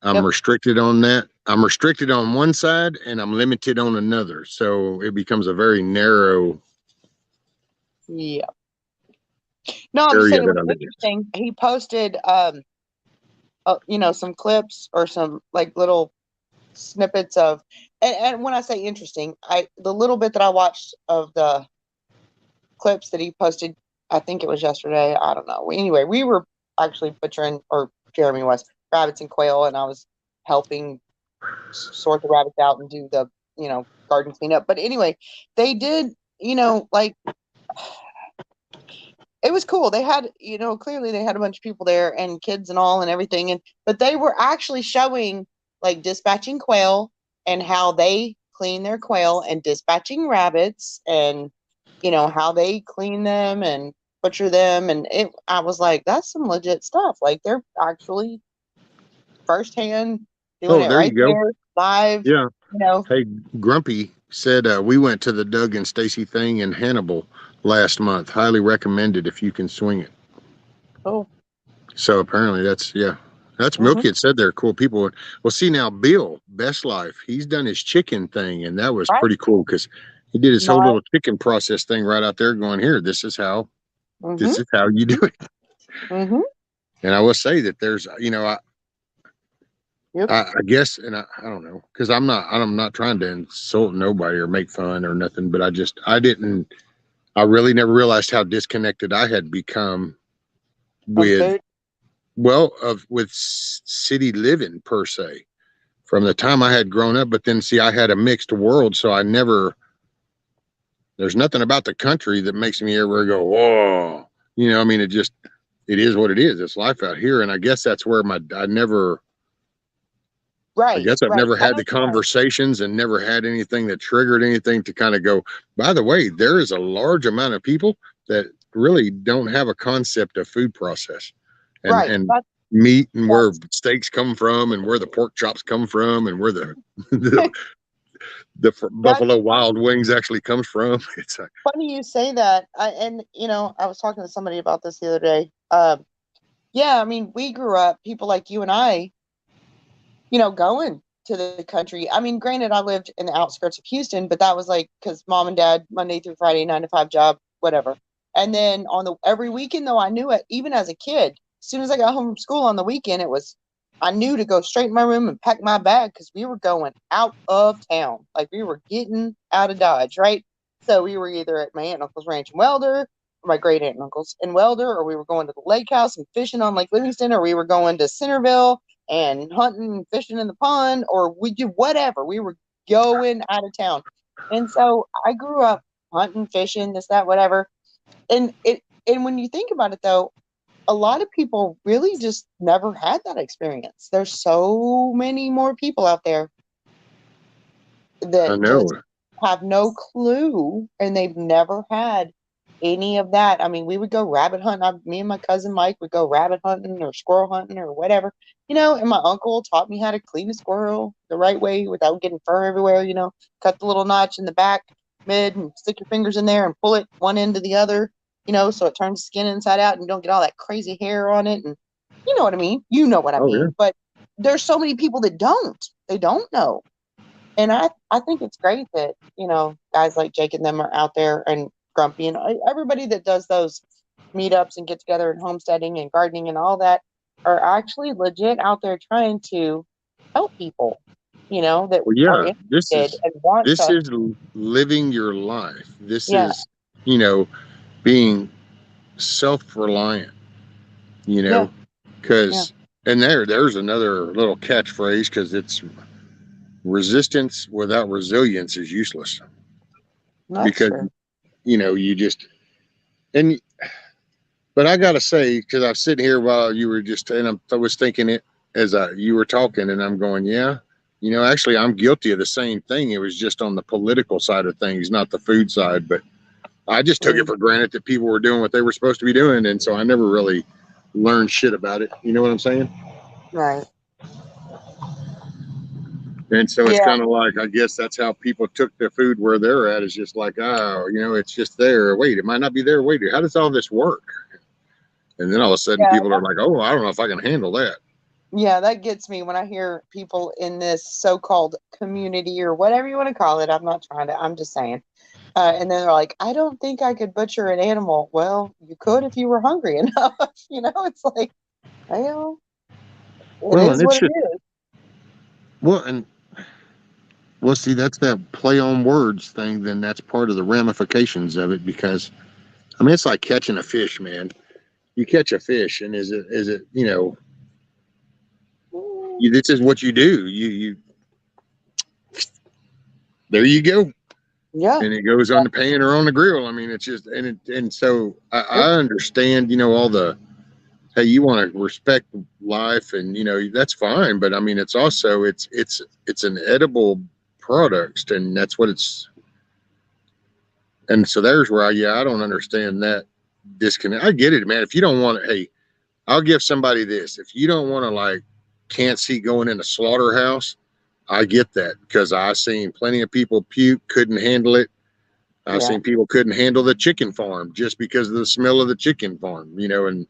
I'm restricted on that. I'm restricted on one side and I'm limited on another. So it becomes a very narrow Yeah. No, I'm just area saying it that was I live in. interesting. He posted, some clips or some like little snippets of, and when I say interesting, the little bit that I watched of the clips that he posted, I think it was yesterday. I don't know. Anyway, we were actually butchering, or Jeremy was, rabbits and quail, and I was helping sort the rabbits out and do the, garden cleanup. But anyway, they did, like, it was cool. They had, clearly they had a bunch of people there and kids and all and everything. But they were actually showing like dispatching quail and how they clean their quail, and dispatching rabbits and, how they clean them and butcher them. And I was like, that's some legit stuff. Like they're actually firsthand doing Oh, it there right you go. there live. Yeah. You know, Hey, Grumpy said we went to the Doug and Stacy thing in Hannibal last month. Highly recommended if you can swing it. oh, So apparently that's Milky had said they're cool people. Well, see now Bill Best Life, he's done his chicken thing, and that was right. pretty cool because he did his whole Nice. little chicken process thing right out there. Going here, this is how you do it. And I will say that there's I guess, and I don't know, because I'm not trying to insult nobody or make fun or nothing, but I really never realized how disconnected I had become with well, with city living per se, from the time I had grown up. But then, see, I had a mixed world, so I never. There's nothing about the country that makes me ever go, whoa. I mean, it is what it is. It's life out here, and I guess that's where I never. I Right, guess I've right. never I had the don't know. conversations and never had anything that triggered anything to kind of go, by the way, there is a large amount of people that really don't have a concept of food process and, Right. and meat and where steaks come from and where the pork chops come from and where the, the That's Buffalo Wild Wings actually comes from. It's like, funny you say that. I was talking to somebody about this the other day. Yeah, I mean, we grew up, people like you and I, going to the country. I mean, granted, I lived in the outskirts of Houston, but that was like because mom and dad, Monday through Friday, 9 to 5 job, whatever. And then every weekend, though, I knew it, even as a kid, as soon as I got home from school on the weekend, I knew to go straight in my room and pack my bag because we were going out of town. Like we were getting out of Dodge, right? So we were either at my aunt and uncle's ranch in Welder, or my great aunt and uncle's in Welder, or we were going to the lake house and fishing on Lake Livingston, or we were going to Centerville and hunting and fishing in the pond, or we do whatever. We were going out of town. And so I grew up hunting, fishing, this, that, whatever. And when you think about it though, a lot of people really just never had that experience. There's so many more people out there I that know. just have no clue and they've never had any of that. I mean, we would go rabbit hunting. Me and my cousin Mike would go rabbit hunting or squirrel hunting or whatever, and my uncle taught me how to clean a squirrel the right way without getting fur everywhere, cut the little notch in the back mid and stick your fingers in there and pull it one end to the other, so it turns the skin inside out and you don't get all that crazy hair on it. And you know what I mean? You know what I Oh, yeah. mean. But there's so many people that don't. They don't know. And I think it's great that, guys like Jake and them are out there and Grumpy and everybody that does those meetups and get together and homesteading and gardening and all that are actually legit out there trying to help people, that Well, are yeah, interested and want this to. is living your life. This Yeah. is, being self-reliant, Yeah. Yeah. because and there's another little catchphrase, because it's resistance without resilience is useless. That's Because true. you just, and but I gotta say, because I was sitting here while you were just, and I was thinking it as you were talking, and I'm going, yeah, actually I'm guilty of the same thing. It was just on the political side of things, not the food side. But I just took it for granted that people were doing what they were supposed to be doing, and so I never really learned shit about it. You know what I'm saying? Right. And so it's Yeah. kind of like, I guess that's how people took their food where they're at, is just like, oh, it's just there. Wait, it might not be there. Wait, how does all this work? And then all of a sudden Yeah. people are like, oh, I don't know if I can handle that. Yeah, that gets me when I hear people in this so-called community or whatever you want to call it. I'm just saying. And then they're like, I don't think I could butcher an animal. Well, you could if you were hungry enough. It's like, well, it Well, and is it's what it just, is. well, and well, see, that's that play on words thing. Then that's part of the ramifications of it, because I mean, it's like catching a fish, man. You catch a fish, and is it this is what you do. You there you go, Yeah. and it goes on the pan or on the grill. I mean, it's just, and so I understand, all the, hey, you want to respect life, and that's fine, but I mean, it's also it's an edible product, and that's what it's. And so there's where I don't understand that disconnect. I get it, man. If you don't want to, hey, I'll give somebody this. If you don't want to, like, can't see going in a slaughterhouse, I get that, because I've seen plenty of people puke, couldn't handle it. I've Yeah. seen people couldn't handle the chicken farm just because of the smell of the chicken farm, and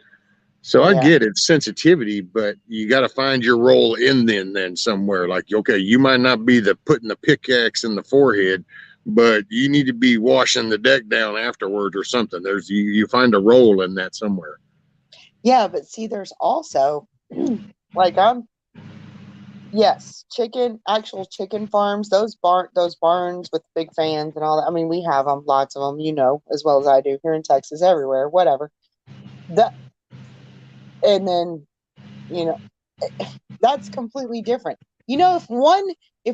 so I Yeah. get it, sensitivity, but you got to find your role in then somewhere. Like, okay, you might not be the putting the pickaxe in the forehead, but you need to be washing the deck down afterwards or something. There's you find a role in that somewhere. Yeah. But see, there's also like yes, actual chicken farms, those barns with big fans and all that. I mean, we have them, lots of them, as well as I do here in Texas, everywhere, whatever. That, and then You know, that's completely different. You know, if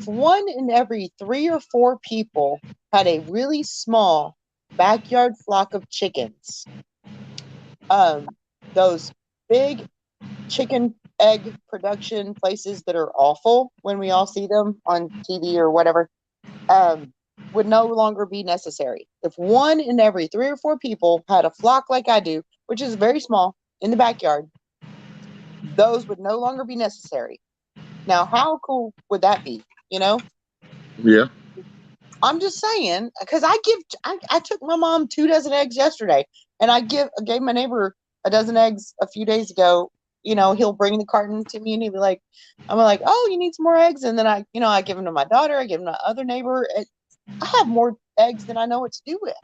one in every 3 or 4 people had a really small backyard flock of chickens, those big chicken egg production places that are awful when we all see them on TV or whatever, would no longer be necessary. If one in every 3 or 4 people had a flock like I do, which is very small in the backyard, those would no longer be necessary. Now, how cool would that be? You know, Yeah. I'm just saying, because I took my mom 2 dozen eggs yesterday, and I gave my neighbor a dozen eggs a few days ago. You know, he'll bring the carton to me, and he'll be like, I'm like, oh, you need some more eggs, and then I give them to my daughter, I give them to other neighbor. I have more eggs than I know what to do with,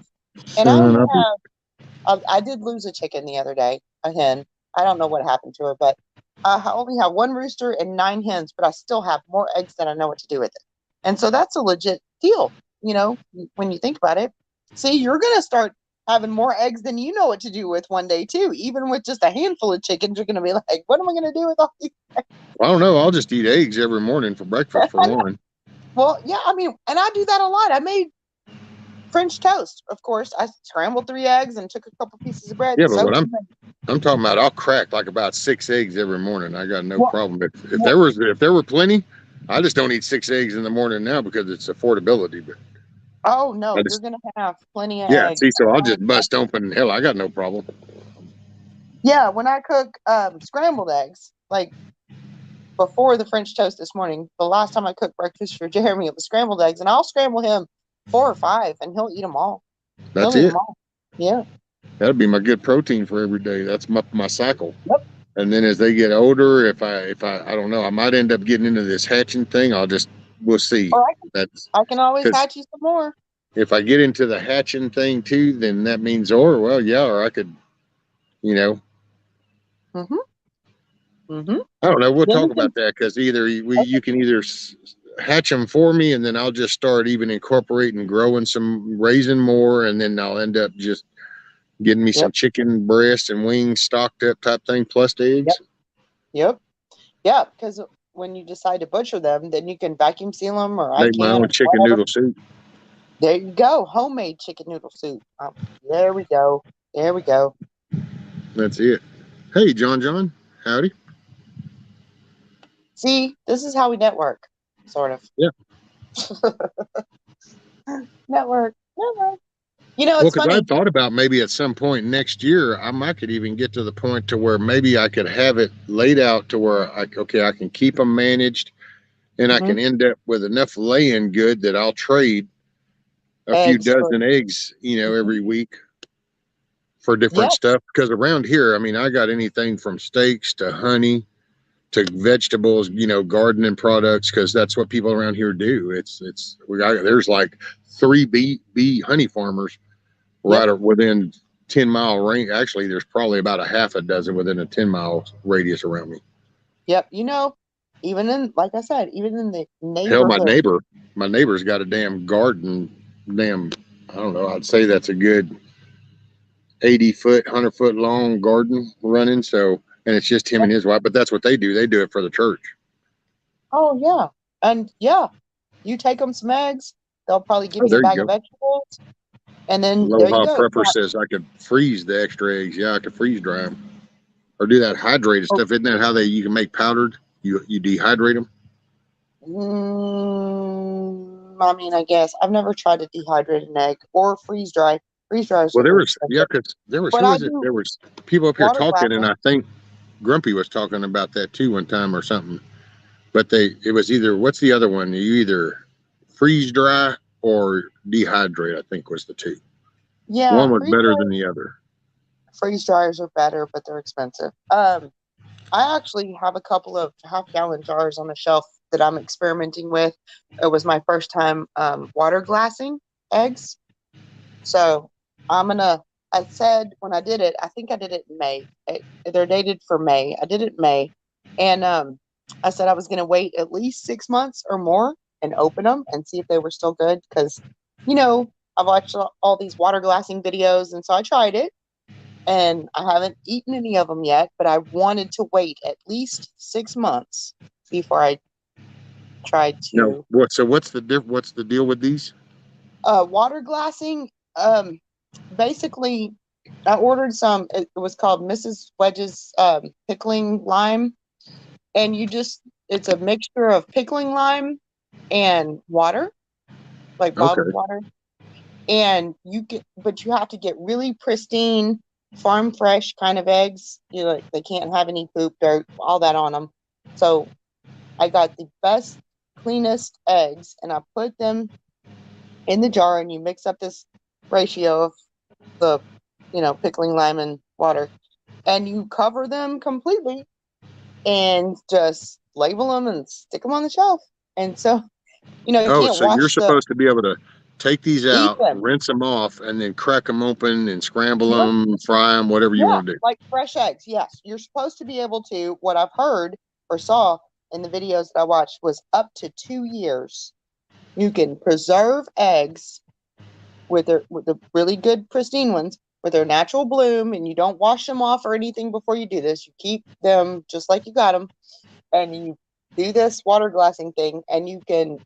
and I only I did lose a chicken the other day, a hen. I don't know what happened to her, but I only have 1 rooster and 9 hens, but I still have more eggs than I know what to do with it. And so that's a legit deal, you know, when you think about it. See, you're going to start having more eggs than you know what to do with one day, too. Even with just a handful of chickens, you're going to be like, what am I going to do with all these eggs? I don't know. I'll just eat eggs every morning for breakfast for one. Well, yeah, I mean, and I do that a lot. I made French toast, of course. I scrambled 3 eggs and took a couple pieces of bread. Yeah, And but what soaked I'm talking about, I'll crack like about 6 eggs every morning. I got no Well, problem. If well, there were plenty, I just don't eat 6 eggs in the morning now because it's affordability. But oh no, I you're just gonna have plenty of yeah, eggs. see, so I'll just bust open. Hell, I got no problem. Yeah, when I cook scrambled eggs, like before the French toast this morning, the last time I cooked breakfast for Jeremy, it was scrambled eggs, and I'll scramble him 4 or 5, and he'll eat them all. That's He'll eat it. them all. Yeah. That'd be my good protein for every day. That's my cycle. Yep. And then as they get older, if I don't know, I might end up getting into this hatching thing. We'll see. Or That's I can always because hatch you some more. if I get into the hatching thing too, then that means, well, yeah, or I could, you know, Mm-hmm. Mm-hmm. I don't know. We'll Then talk you about that because you can either hatch them for me, and then I'll just start even incorporating growing some, raising more, and then I'll end up just getting me some Yep. chicken breast and wings stocked up type thing plus the eggs. Yep. Yeah, because when you decide to butcher them, then you can vacuum seal them, or I Make my can, own or chicken whatever. noodle soup. There you go. Homemade chicken noodle soup. There we go. There we go. That's it. Hey, John, howdy. See, this is how we network, sort of. Yeah. Network. You know, Well, it's because I funny. thought about maybe at some point next year, I could even get to the point to where maybe I could have it laid out to where I can keep them managed, and I Mm-hmm. can end up with enough laying good that I'll trade a few Eggs. dozen eggs, every week for different Yep. stuff. Because around here, I mean, I got anything from steaks to honey to vegetables, gardening products, because that's what people around here do. There's like 3 bee honey farmers right within 10-mile range. Actually, there's probably about a half a dozen within a 10-mile radius around me. Yep. You know, even in, like I said, even in the Hell, neighborhood. my neighbor's got a damn garden. I don't know. I'd say that's a good 80-foot, 100-foot long garden running. So, and it's just him and his wife. But that's what they do. They do it for the church. Oh yeah, and yeah, you take them some eggs. They'll probably give you a There you bag of go. vegetables, and then there you Aloha go. Prepper says I could freeze the extra eggs. Yeah, I could freeze dry them or do that hydrated stuff. Isn't that how you can make powdered? You dehydrate them. I mean, I guess I've never tried to dehydrate an egg or freeze dry. Freeze dry is Well, super expensive. because But who I was it? do There was people up here water talking, and glassing. I think Grumpy was talking about that too one time or something. But it was either, what's the other one? You either freeze dry or dehydrate, I think was the two. Yeah, One was better than the other. freeze dryers are better, but they're expensive. I actually have a couple of half-gallon jars on the shelf that I'm experimenting with. It was my first time water glassing eggs. So I said when I did it, I think I did it in May. They're dated for May. I did it in May. And I said I was going to wait at least 6 months or more and open them and see if they were still good. Because, I've watched all these water glassing videos. And so I tried it. and I haven't eaten any of them yet, but I wanted to wait at least 6 months before I tried No, to. what's the deal with these? Water glassing, basically, I ordered some, it was called Mrs. Wedge's pickling lime, and it's a mixture of pickling lime and water, like bottled Okay. water. And but you have to get really pristine, farm fresh kind of eggs. Like they can't have any poop, dirt, all that on them. So I got the best, cleanest eggs, and I put them in the jar, and you mix up this ratio of the, pickling lime and water, and you cover them completely, and just label them and stick them on the shelf. And so, you Oh, can't so you're wash the supposed to be able to take these eat out, them. rinse them off, and then crack them open and scramble Yep. them, fry them, whatever you Yeah, want to do. like fresh eggs. Yes, you're supposed to be able to. What I've heard or saw in the videos that I watched was up to 2 years. You can preserve eggs with the really good pristine ones with their natural bloom, and you don't wash them off or anything before you do this. You keep them just like you got them, and you do this water glassing thing, and you can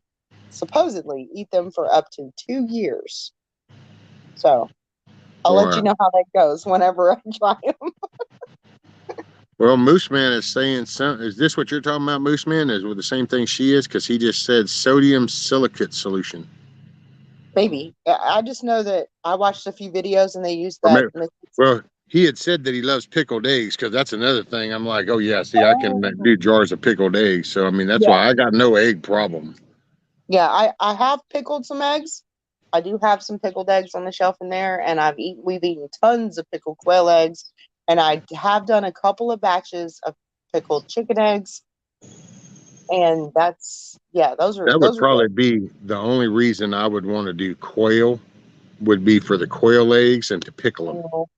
supposedly eat them for up to 2 years. So I'll let you Wow. know how that goes whenever I try them. Well, Moose Man is saying some. Is this what you're talking about, Moose Man? Is with the same thing she is? Because he just said sodium silicate solution. Maybe. I just know that I watched a few videos and they used Or that. maybe, well, he had said that he loves pickled eggs because that's another thing. I'm like, oh yeah, see, I can Oh, do jars of pickled eggs. So I mean, that's yeah. why I got no egg problem. Yeah, I have pickled some eggs. I do have some pickled eggs on the shelf in there, and we've eaten tons of pickled quail eggs, and I have done a couple of batches of pickled chicken eggs, and That would those are good. probably be the only reason I would want to do quail would be for the quail eggs and to pickle them. Well,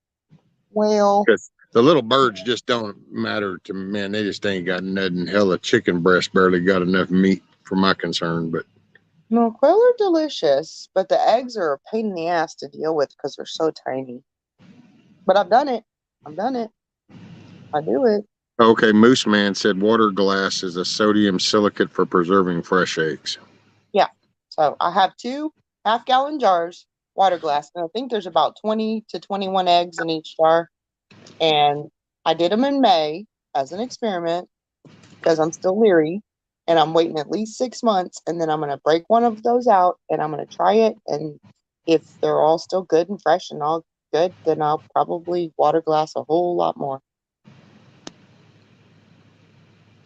well, Because the little birds just don't matter to me, man. They just ain't got nothing. Hell, a chicken breast barely got enough meat for my concern. But no, quail are delicious, but the eggs are a pain in the ass to deal with because they're so tiny. But I've done it. I've done it. I do it. okay, Moose Man said water glass is a sodium silicate for preserving fresh eggs. Yeah. So I have 2 half-gallon jars, water glass, and I think there's about 20 to 21 eggs in each jar. And I did them in May as an experiment because I'm still leery, and I'm waiting at least 6 months, and then I'm going to break one of those out and I'm going to try it. And if they're all still good and fresh and all good, then I'll probably water glass a whole lot more.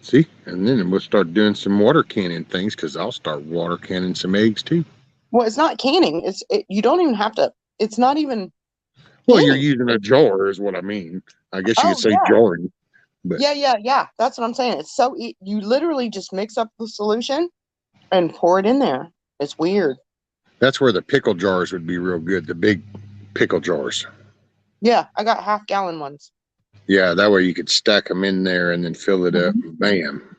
See, and then we'll start doing some water canning things because I'll start water canning some eggs too. Well, it's not canning. You don't even have to. It's not even Well, you're canning. using a jar, is what I mean. I guess you could Oh say yeah. jarring, but Yeah. That's what I'm saying. You literally just mix up the solution and pour it in there. It's weird. that's where the pickle jars would be real good. The big pickle jars. Yeah, I got half-gallon ones. Yeah, that way you could stack them in there and then fill it up. Bam.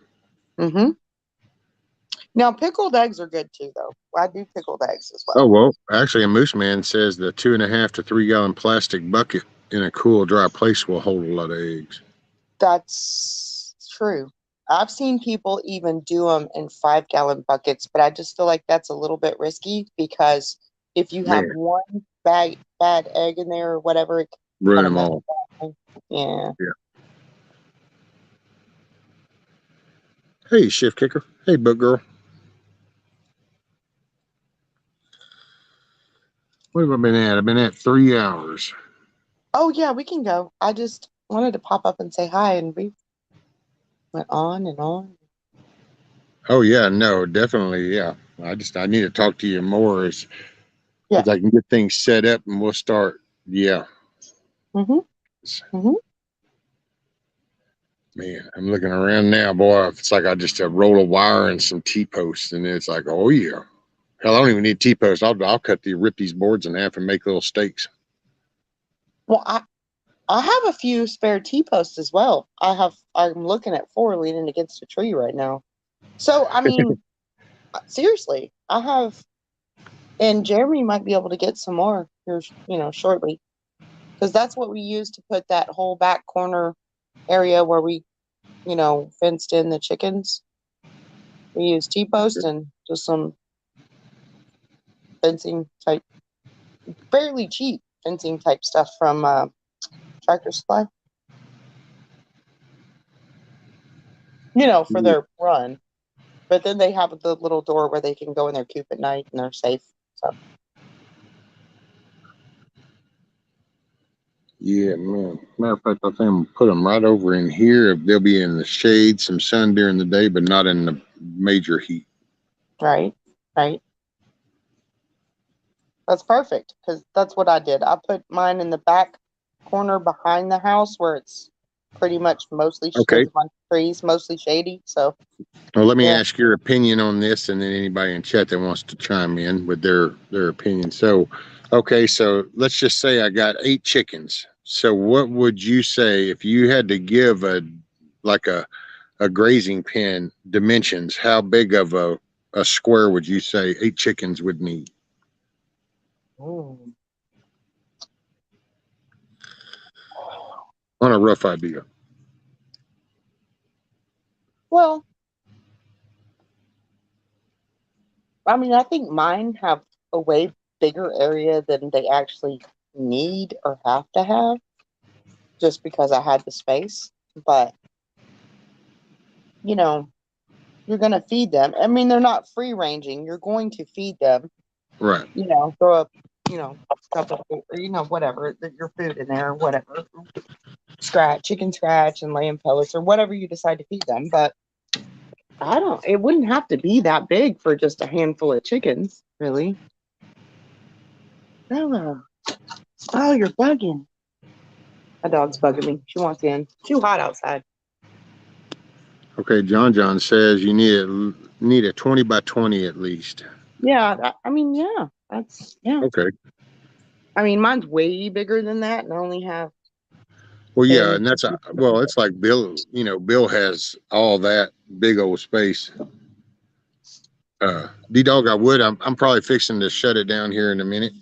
Mm-hmm. Now, pickled eggs are good too, though. I do pickled eggs as Oh well. well, actually, a Moose Man says the 2.5 to 3 gallon plastic bucket in a cool, dry place will hold a lot of eggs. That's true. I've seen people even do them in 5-gallon buckets, but I just feel like that's a little bit risky because if you have Man, one bad egg in there or whatever, it ruin kind of them messes all. up. Yeah. Yeah. Hey, shift kicker. Hey, book girl. What have I been at? I've been at 3 hours. Oh, yeah, we can go. I just wanted to pop up and say hi, and we went on and on. Oh yeah, no, definitely, yeah. I need to talk to you more as Yeah. I can get things set up and we'll start. Yeah. Mm-hmm. Mm-hmm. Man, I'm looking around now, boy. It's like I just a roll of wire and some T-posts, and it's like, oh yeah. Hell, I don't even need T-posts. Rip these boards in half and make little stakes. Well, I have a few spare T-posts as well. I'm looking at 4 leaning against a tree right now. So, I mean, seriously, I have, and Jeremy might be able to get some more here, shortly. Because that's what we used to put that whole back corner area where we, fenced in the chickens. We used T-post and just some fencing type, fairly cheap fencing type stuff from Tractor Supply. For their run. But then they have the little door where they can go in their coop at night and they're safe. So. Yeah, man. Matter of fact, I think I'm gonna put them right over in here. They'll be in the shade, some sun during the day, but not in the major heat. Right. That's perfect because that's what I did. I put mine in the back corner behind the house where it's pretty much mostly there's a bunch of trees, mostly shady. So. Well, let me ask your opinion on this, and then anybody in chat that wants to chime in with their opinion. So, okay, so let's just say I got 8 chickens. So, what would you say if you had to give a grazing pen dimensions? How big of a square would you say 8 chickens would need? Ooh. On a rough idea. Well, I mean, I think mine have a way bigger area than they actually need or have to have just because I had the space. But, you're going to feed them. I mean, they're not free ranging. You're going to feed them. Right. Throw up, cup of food, or, whatever, your food in there, or whatever. Chicken scratch and laying pellets or whatever you decide to feed them. But it wouldn't have to be that big for just a handful of chickens, really. Bella. Oh, you're bugging. My dog's bugging me. She wants in. Too hot outside. Okay, John says you need a 20 by 20 at least. Yeah, that's Okay. I mean, mine's way bigger than that, and I only have. Well, yeah, and it's like Bill. Bill has all that big old space. D-Dog, I'm probably fixing to shut it down here in a minute.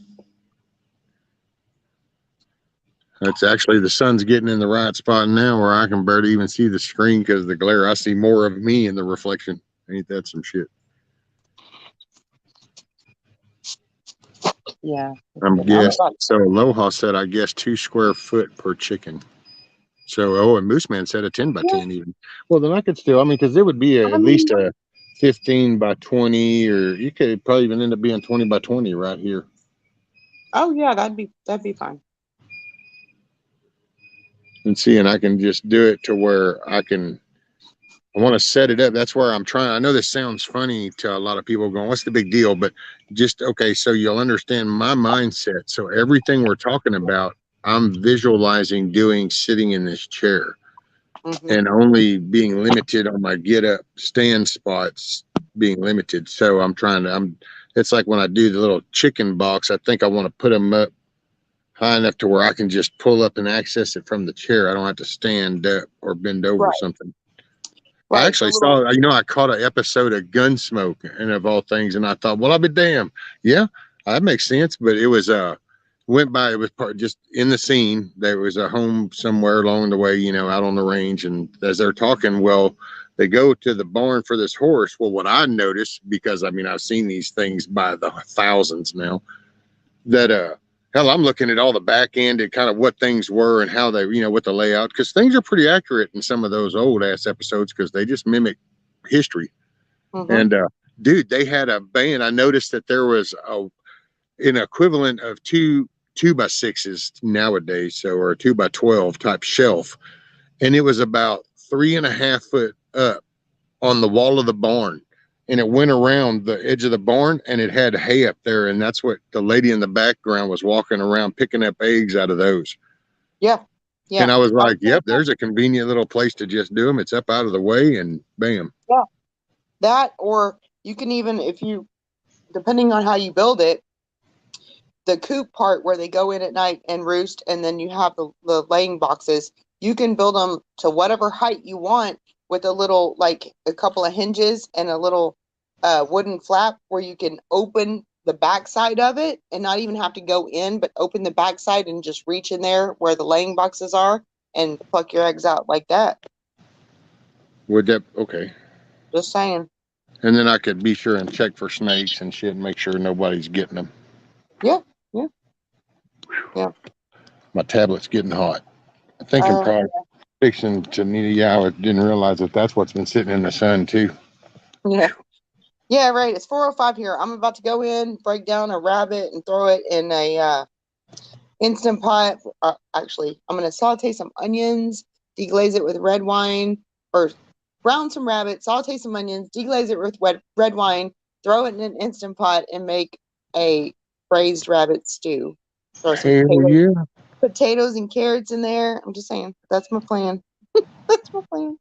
It's actually the sun's getting in the right spot now where I can barely even see the screen because of the glare. I see more of me in the reflection. Ain't that some shit? Yeah. So Aloha said, I guess 2 square foot per chicken. So, and Moose Man said a 10 by 10 even. Well, then I could still, because it would be at least a 15 by 20, or you could probably even end up being 20 by 20 right here. Oh yeah, that'd be fine. And see, and I can just do it to where I want to set it up. That's where I'm trying. I know this sounds funny to a lot of people going, what's the big deal? But okay, so you'll understand my mindset. So everything we're talking about, I'm visualizing doing sitting in this chair and only being limited on my get up stand spots being limited. So it's like when I do the little chicken box, I think I want to put them up high enough to where I can just pull up and access it from the chair. I don't have to stand up or bend over or something. Right. I actually saw, I caught an episode of Gunsmoke and of all things, and I thought, well, I'll be damned. Yeah, that makes sense. But it was, it was just in the scene. There was a home somewhere along the way, out on the range. And as they're talking, well, they go to the barn for this horse. Well, what I noticed, because I've seen these things by the thousands now, that, hell, I'm looking at all the back end and kind of what things were and how they, what the layout, because things are pretty accurate in some of those old ass episodes because they just mimic history. And dude, they had a band. I noticed that there was an equivalent of 2x6s nowadays, or a 2x12 type shelf, and it was about 3.5 foot up on the wall of the barn. And it went around the edge of the barn and it had hay up there. And that's what the lady in the background was walking around picking up eggs out of those. Yeah. And I was like, yep, there's a convenient little place to just do them. It's up out of the way and bam. Yeah. That, or you can even, depending on how you build it, the coop part where they go in at night and roost, and then you have the laying boxes, you can build them to whatever height you want with a little, like a couple of hinges and a little wooden flap where you can open the backside of it and not even have to go in, but open the backside and just reach in there where the laying boxes are and pluck your eggs out like that. Would that, okay. Just saying. And then I could be sure and check for snakes and shit and make sure nobody's getting them. Yeah. My tablet's getting hot. I think I'm probably fixing to need, I didn't realize that that's what's been sitting in the sun too. Yeah. Yeah, right. It's 4:05 here. I'm about to go in, break down a rabbit, and throw it in a Instant Pot. Actually, I'm going to saute some onions, deglaze it with red wine, or brown some rabbit, saute some onions, deglaze it with red wine, throw it in an Instant Pot, and make a braised rabbit stew. Throw some potatoes and carrots in there. I'm just saying, that's my plan. That's my plan.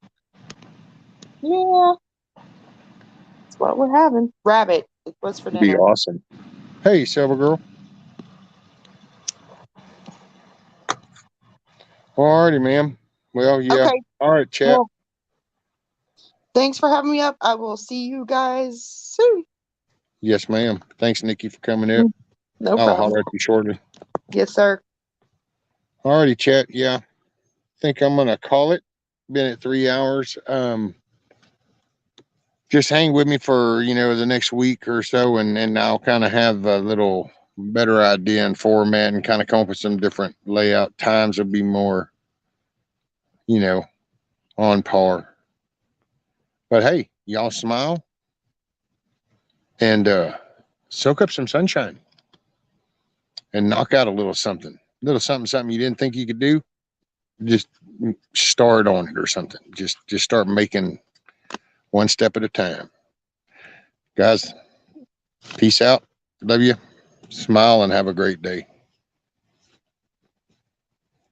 Yeah. That's what we're having. Rabbit. It was for dinner. Be awesome. Hey, Silver Girl. Alrighty, ma'am. Well, yeah. Okay. All right, chat. Well, thanks for having me up. I will see you guys soon. Yes, ma'am. Thanks, Nikki, for coming up. No I'll problem. holler at you shortly. Yes, sir. Alrighty, chat. Yeah. Think I'm gonna call it. Been at 3 hours. Just hang with me for, the next week or so, and I'll kind of have a little better idea and format and kind of come up with some different layout. Times will be more, on par. But hey, y'all smile and soak up some sunshine and knock out a little something you didn't think you could do. Just start on it or something. Just start making one step at a time. Guys, peace out. Love you. Smile and have a great day.